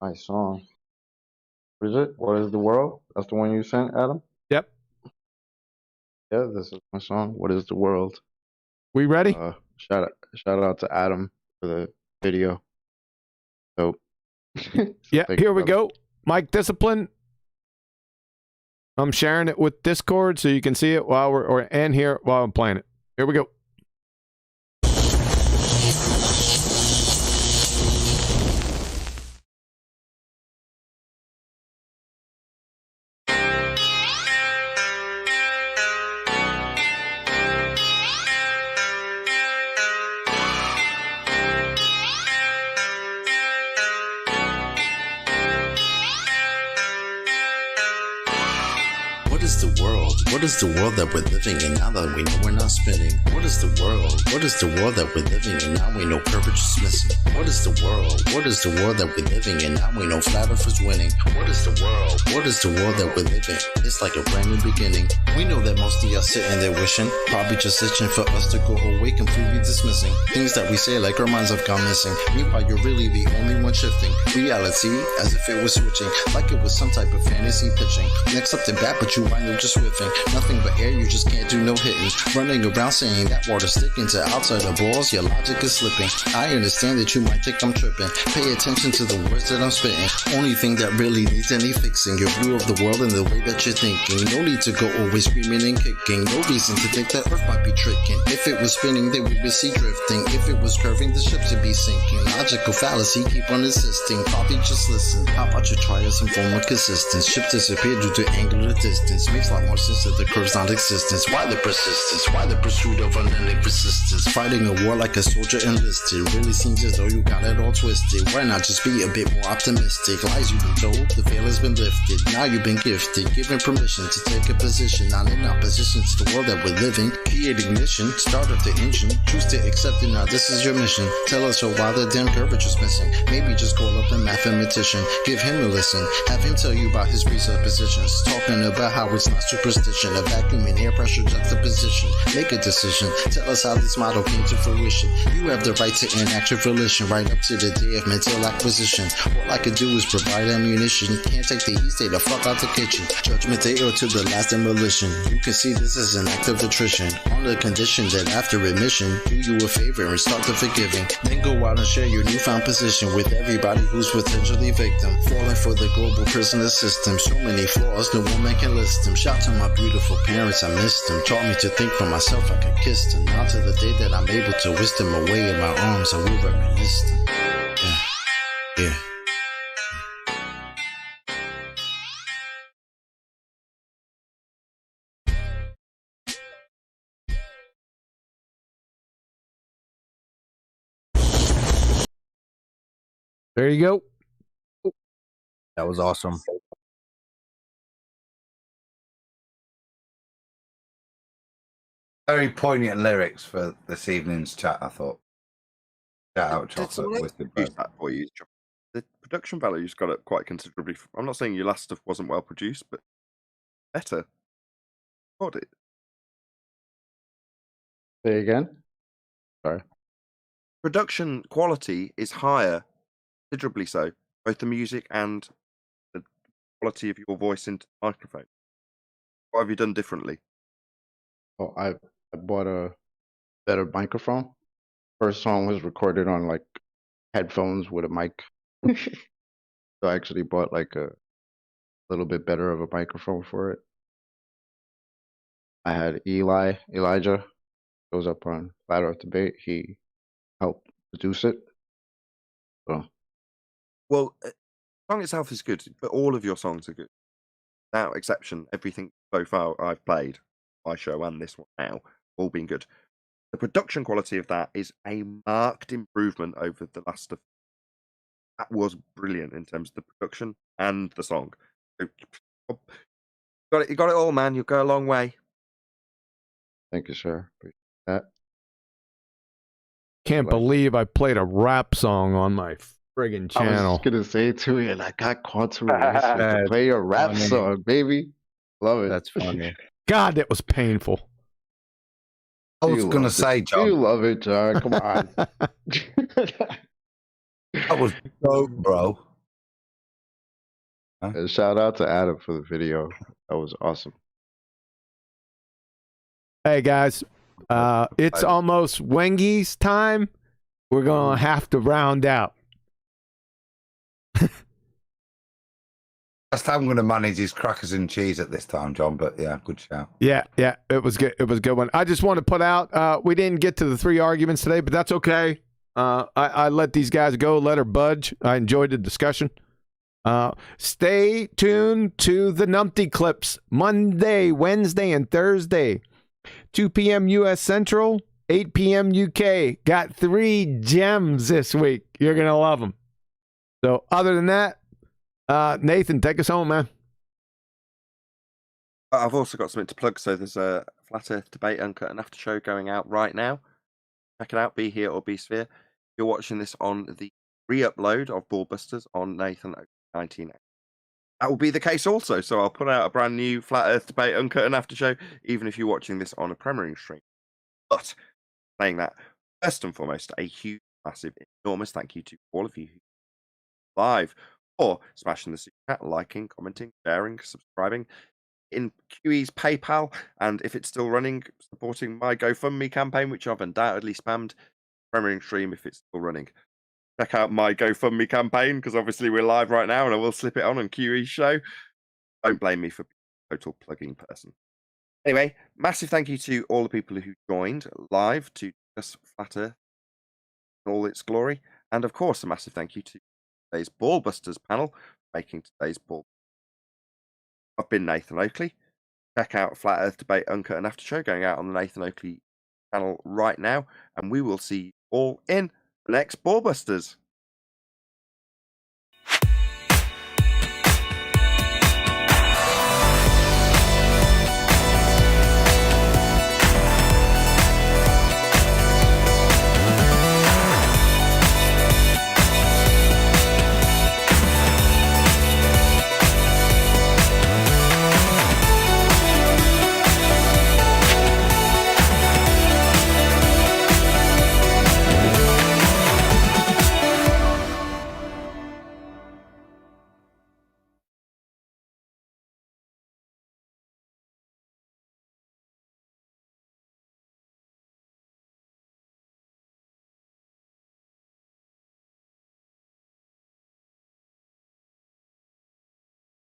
My song. What is it? What is the world? That's the one you sent, Adam? Yep. Yeah, this is my song. What is the world? We ready? Shout out to Adam for the video. So yeah, here we go. Mic discipline. I'm sharing it with Discord so you can see it while we're and here while I'm playing it. Here we go. What What is the world that we're living in now that we know we're not spinning? What is the world? What is the world that we're living in now we know curvature is missing? What is the world? What is the world that we're living in now we know flat earth is winning? What is the world? What is the world that we're living? It's like a brand new beginning. We know that most of y'all sitting there wishing, probably just itching for us to go away, completely dismissing things that we say like our minds have gone missing. Meanwhile, you're really the only one shifting reality as if it was switching, like it was some type of fantasy pitching. Next up to bat, but you wind up just whiffing. Nothing but air, you just can't do no hitting. Running around saying that water sticking to outside the balls, your logic is slipping. I understand that you might think I'm tripping. Pay attention to the words that I'm spitting. Only thing that really needs any fixing, your view of the world and the way that you're thinking. No need to go always screaming and kicking. No reason to think that Earth might be tricking. If it was spinning, then we would see drifting. If it was curving, the ships would be sinking. Logical fallacy, keep on insisting. Probably just listen. How about you try some form of consistence? Ship disappear due to angular distance. Makes a lot more sense that the curve's non-existence. Why the persistence? Why the pursuit of unending resistance? Fighting a war like a soldier enlisted. Really seems as though you got it all twisted. Why not just be a bit more optimistic? Lies you've been told, the veil has been lifted. Now you've been gifted, given permission to take a position. Not in opposition to the world that we're living. Key ignition, start up the engine. Choose to accept it, now this is your mission. Tell us why the damn curvature's missing. Maybe just call up a mathematician. Give him a listen. Have him tell you about his presuppositions. Talking about how it's not superstition. A vacuum and air pressure juxtaposition. Make a decision. Tell us how this model came to fruition. You have the right to enact your volition right up to the day of mental acquisition. All I could do is provide ammunition. Can't take the heat, stay the fuck out the kitchen. Judgment day or to the last demolition. You can see this is an act of attrition. On the condition that after admission, do you a favor and start the forgiving. Then go out and share your newfound position with everybody who's potentially victim. Falling for the global prisoner system. So many flaws, no woman can list them. Shout to my beautiful parents, I missed them. Taught me to think for myself, I could kiss them. Now to the day that I'm able to whisk them away in my arms, I will reminisce them. Yeah. There you go. That was awesome. Very poignant lyrics for this evening's chat, I thought. Shout out, Did someone else produce that for you? The production value's got up quite considerably. I'm not saying your last stuff wasn't well produced, but better. Got it. Say again? Sorry. Production quality is higher, considerably so, both the music and the quality of your voice into the microphone. What have you done differently? Oh, I bought a better microphone. First song was recorded on like headphones with a mic. So I actually bought like a little bit better of a microphone for it. I had Elijah, goes up on Flat Earth Debate. He helped produce it. So Well, the song itself is good, but all of your songs are good. Without exception, everything so far I've played, my show and this one now, all been good. The production quality of that is a marked improvement over the last stuff. That was brilliant in terms of the production and the song. So, you got it all, man. You'll go a long way. thank you, sir. Appreciate that. Can't believe I played a rap song on my friggin' I channel. was gonna say to you, like I quantum to play a rap song, baby. Love it. That's funny. God, that was painful. I was You going to loved it. say, John. You love it, John. Come on. That was dope, bro. And shout out to Adam for the video. That was awesome. Hey guys, it's almost Wengi's time. We're gonna have to round out. That's how I'm going to manage his crackers and cheese at this time, John. But yeah, good shout. Yeah, it was good. It was a good one. I just want to put out. We didn't get to the 3 arguments today, but that's okay. I let these guys go. Let her budge. I enjoyed the discussion. Stay tuned to the Numpty clips Monday, Wednesday, and Thursday. 2 p.m. U.S. Central, 8 p.m. UK. Got 3 gems this week. You're gonna love them. So other than that, Nathan, take us home, man. I've also got something to plug. So there's a Flat Earth debate uncut and after show going out right now. Check it out. Be Here or Be Sphere. You're watching this on the re-upload of Ballbusters on Nathan 19. That will be the case also. So I'll put out a brand new Flat Earth debate uncut and after show, even if you're watching this on a premiering stream. But saying that, first and foremost, a huge, massive, enormous thank you to all of you who live for smashing the super chat, liking, commenting, sharing, subscribing in QE's PayPal, and if it's still running, supporting my GoFundMe campaign, which I've undoubtedly spammed premiering stream if it's still running. Check out my GoFundMe campaign because obviously we're live right now, and I will slip it on QE's show. Don't blame me for being a total plugging person. Anyway, massive thank you to all the people who joined live to discuss Flat Earth in all its glory, and of course a massive thank you to today's Ballbusters panel making today's ball. I've been Nathan Oakley. Check out Flat Earth Debate Uncut and After Show going out on the Nathan Oakley channel right now, and we will see you all in the next Ballbusters.